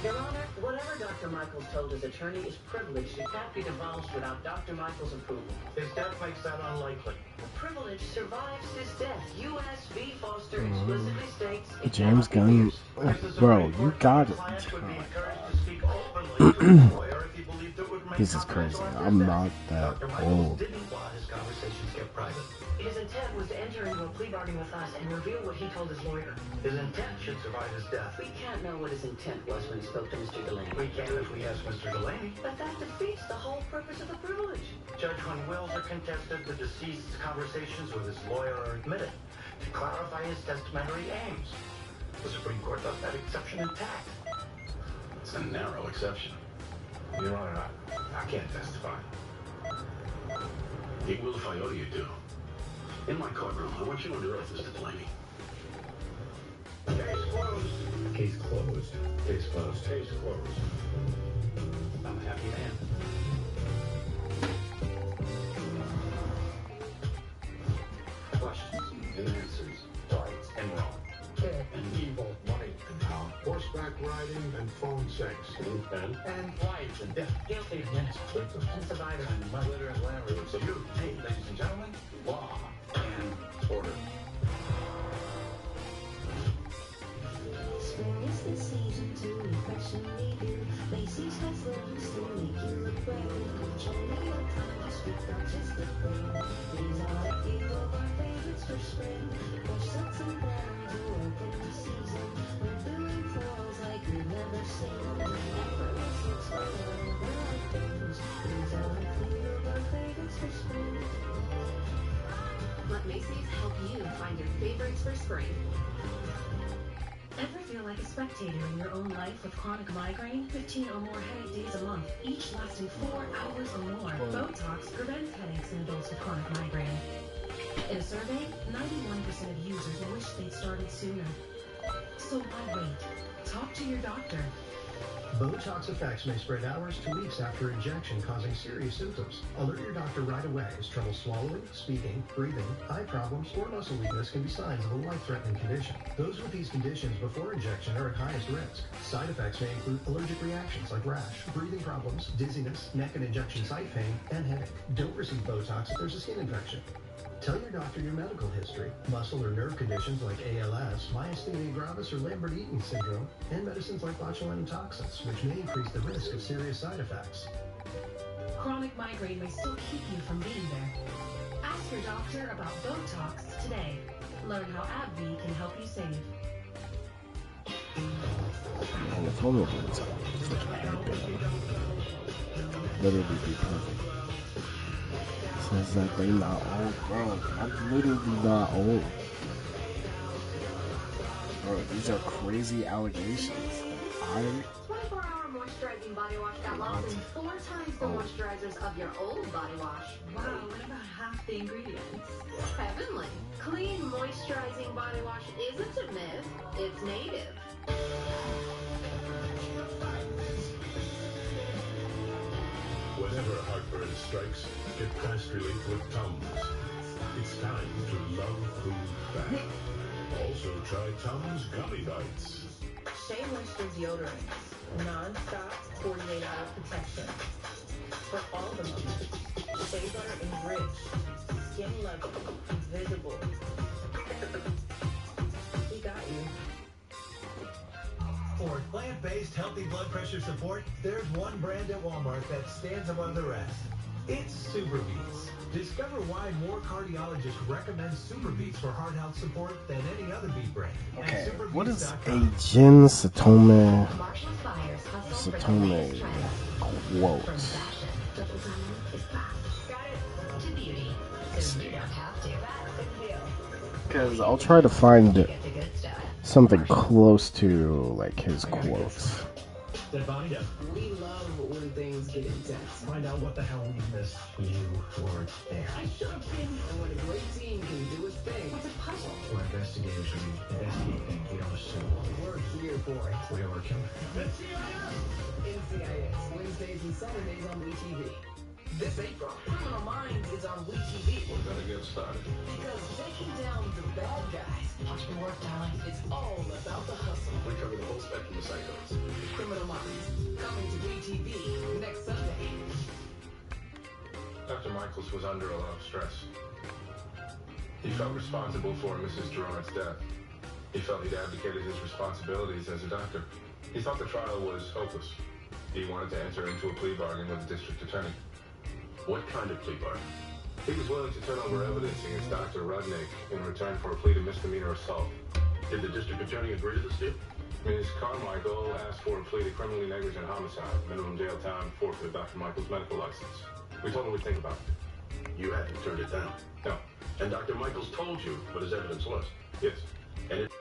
Your Honor, whatever Dr. Michaels told his attorney is privileged. It can't be divulged without Dr. Michaels' approval. His death makes that unlikely. The privilege survives his death. U.S. v. Foster explicitly states... James Gunn. Bro, you got it. This is crazy. I'm not that old. His intent was to enter into a plea bargain with us and reveal what he told his lawyer. His intent should survive his death. We can't know what his intent was when he spoke to Mr. Delaney. We can if we ask Mr. Delaney. But that defeats the whole purpose of the privilege. Judge, when wills are contested, the deceased's conversations with his lawyer are admitted to clarify his testamentary aims. The Supreme Court left that exception intact. It's a narrow exception. Your Honor, I can't testify. It will if I order you to. In my courtroom, I want you under oath, Mr. Delaney. Case closed. Case closed. Case closed. Case closed. I'm a happy man. Questions and answers. Right and wrong. Good and evil. Right and wrong. Horseback riding and phone sex. And life and death. Guilty. Victims. And survivor. And glitter and glamour. So you, hey, ladies and gentlemen, law and order. Spring is the season to refresh and renew. Macy's has things to make you look brand new. Show me your kind, just pick out just the thing. These are a few of our favorites for spring. Fresh silks and gowns are open this season. We're doing florals like we've never seen. Effortless looks for all of our things. These are a few of our favorites for spring. Let Macy's help you find your favorites for spring. Ever feel like a spectator in your own life with chronic migraine? 15 or more headache days a month, each lasting 4 hours or more. Botox prevents headaches in adults with chronic migraine. In a survey, 91% of users wish they'd started sooner. So why wait? Talk to your doctor. Botox effects may spread hours to weeks after injection, causing serious symptoms. Alert your doctor right away, as trouble swallowing, speaking, breathing, eye problems, or muscle weakness can be signs of a life-threatening condition. Those with these conditions before injection are at highest risk. Side effects may include allergic reactions like rash, breathing problems, dizziness, neck and injection site pain, and headache. Don't receive Botox if there's a skin infection. Tell your doctor your medical history, muscle or nerve conditions like ALS, myasthenia gravis, or Lambert-Eaton syndrome, and medicines like botulinum toxins, which may increase the risk of serious side effects. Chronic migraine may still keep you from being there. Ask your doctor about Botox today. Learn how AbbVie can help you save. And the total Botox literally be perfect. Says that they not old, bro. I'm literally not old. Bro, these are crazy allegations. 24-hour moisturizing body wash that lasts in 4 times the moisturizers of your old body wash. Wow, and about half the ingredients. Heavenly. Clean moisturizing body wash isn't a myth, it's native. Whenever heartburn strikes, get fast relief with Tums. It's time to love food back. Also try Tums Gummy Bites. Shea Moisture's deodorant. Non-stop 48-hour protection. For all the months. Shea butter enriched. Skin level. Invisible. We got you. For plant-based healthy blood pressure support, there's one brand at Walmart that stands above the rest. It's Super Beets. Discover why more cardiologists recommend Super Beets for heart health support than any other beet brand. Okay, what is a Jin Satome quote? Because I'll try to find something close to like his quotes. We love when things get intense. Find out what the hell we missed. You weren't there. I should have been. And when a great team can do its thing, it's a puzzle. We're investigators. We investigate things. We don't assume. We're here for it. We are killer. NCIS, Wednesdays and Saturdays on WeTV. This April, Criminal Minds is on WeTV. We're gonna get started. Because taking down the bad guys. Watch me work, darling. It's all about the hustle. We cover the whole spectrum of psychos. Criminal Minds, coming to WeTV next Sunday. Dr. Michaels was under a lot of stress. He felt responsible for Mrs. Gerard's death. He felt he'd abdicated his responsibilities as a doctor. He thought the trial was hopeless. He wanted to enter into a plea bargain with the district attorney. What kind of plea bargain? He was willing to turn over evidence against Dr. Rudnick in return for a plea to misdemeanor assault. Did the district attorney agree to this deal? Ms. Carmichael asked for a plea to criminally negligent homicide, minimum jail time, forfeit of Dr. Michael's medical license. We told him we'd think about it. You hadn't turned it down. No. And Dr. Michaels told you what his evidence was. Yes. And it...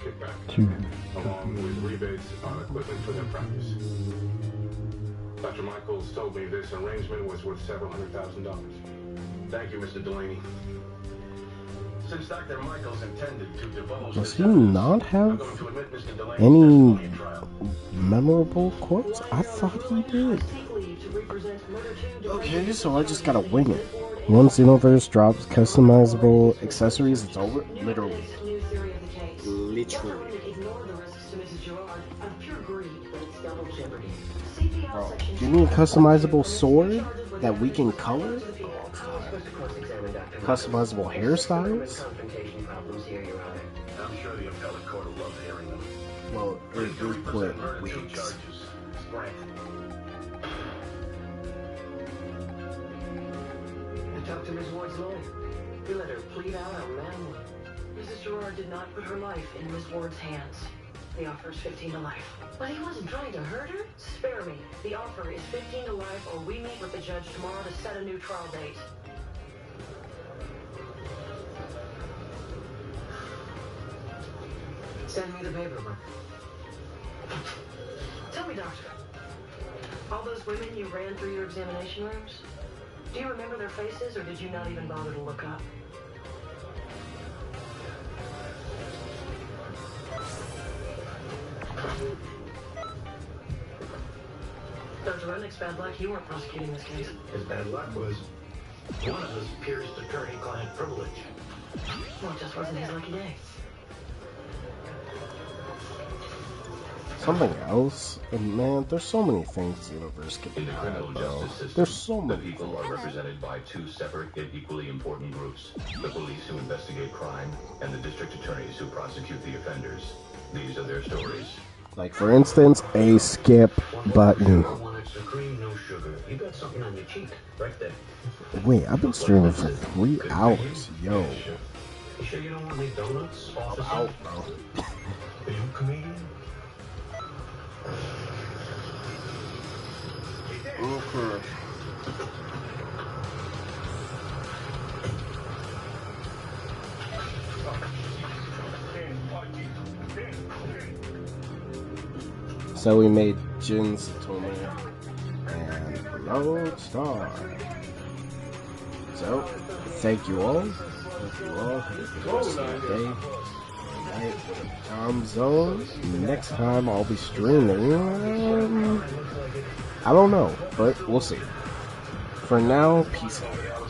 kickback, along with rebates on equipment for their practice. Dr. Michaels told me this arrangement was worth several $100,000. Thank you, Mr. Delaney. Since Dr. Michaels intended to divulge... Does he not have any memorable quotes? I thought he did. Okay, so I just gotta wing it. Once Xenoverse drops customizable accessories, it's over. Literally. Bro, give me a customizable sword that we can color? Customizable hairstyles? I'm sure the appellate court will love hearing them. Well, we put wigs. I talked to Ms. Ward's lawyer. He let her plead out on manly. Mrs. Gerard did not put her life in Ms. Ward's hands. The offer is 15 to life. But he wasn't trying to hurt her? Spare me. The offer is 15 to life, or we meet with the judge tomorrow to set a new trial date. Send me the paperwork. Tell me, Doctor, all those women you ran through your examination rooms, do you remember their faces, or did you not even bother to look up? Dr. Rudnick's bad luck. You weren't prosecuting this case. His bad luck was one of us pierced attorney-client privilege. Well, it just wasn't his lucky day. Something else, and man, there's so many things Xenoverse can In the criminal bro. justice system, There's so the many people are represented by two separate yet equally important groups: the police who investigate crime and the district attorneys who prosecute the offenders. These are their stories. Like, for instance, a skip button. One extra cream, no sugar. You got something on your cheek, right there. Wait, I've been streaming for 3 hours, yo. You sure you don't want any donuts, officer? I'm out, bro. Are you a comedian? Okay. So we made Jin Satomi and Lodestar. So, thank you all. Thank you all. Have a good rest of your day. Night, time zone. Next time I'll be streaming. I don't know, but we'll see. For now, peace out.